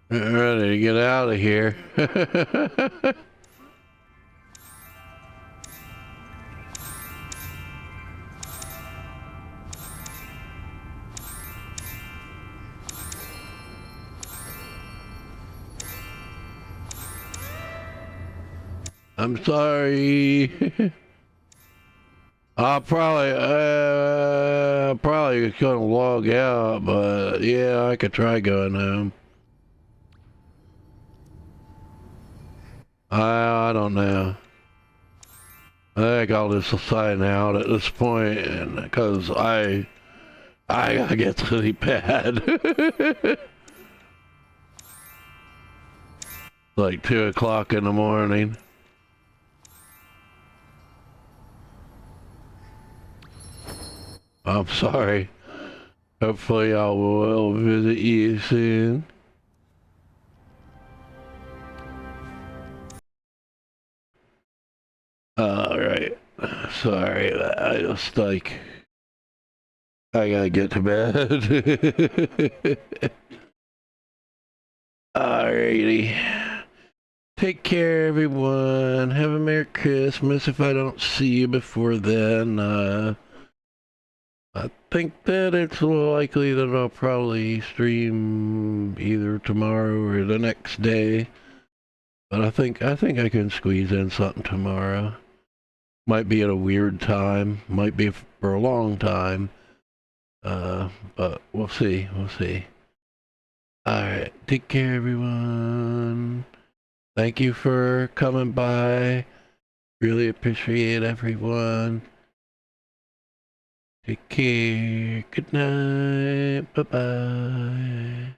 getting ready to get out of here. I'm sorry. I'll probably gonna log out, but yeah, I could try going home. I don't know. I think I'll just sign out at this point, and because I gotta get to the pad. Like 2 o'clock in the morning. I'm sorry. Hopefully I will visit you soon. Alright. Sorry, I just like... I gotta get to bed. Alrighty. Take care, everyone. Have a Merry Christmas if I don't see you before then. I think that it's likely that I'll probably stream either tomorrow or the next day. But I think I can squeeze in something tomorrow. Might be at a weird time. Might be for a long time. But we'll see. We'll see. Alright. Take care, everyone. Thank you for coming by. Really appreciate everyone. Take care. Good night. Bye-bye.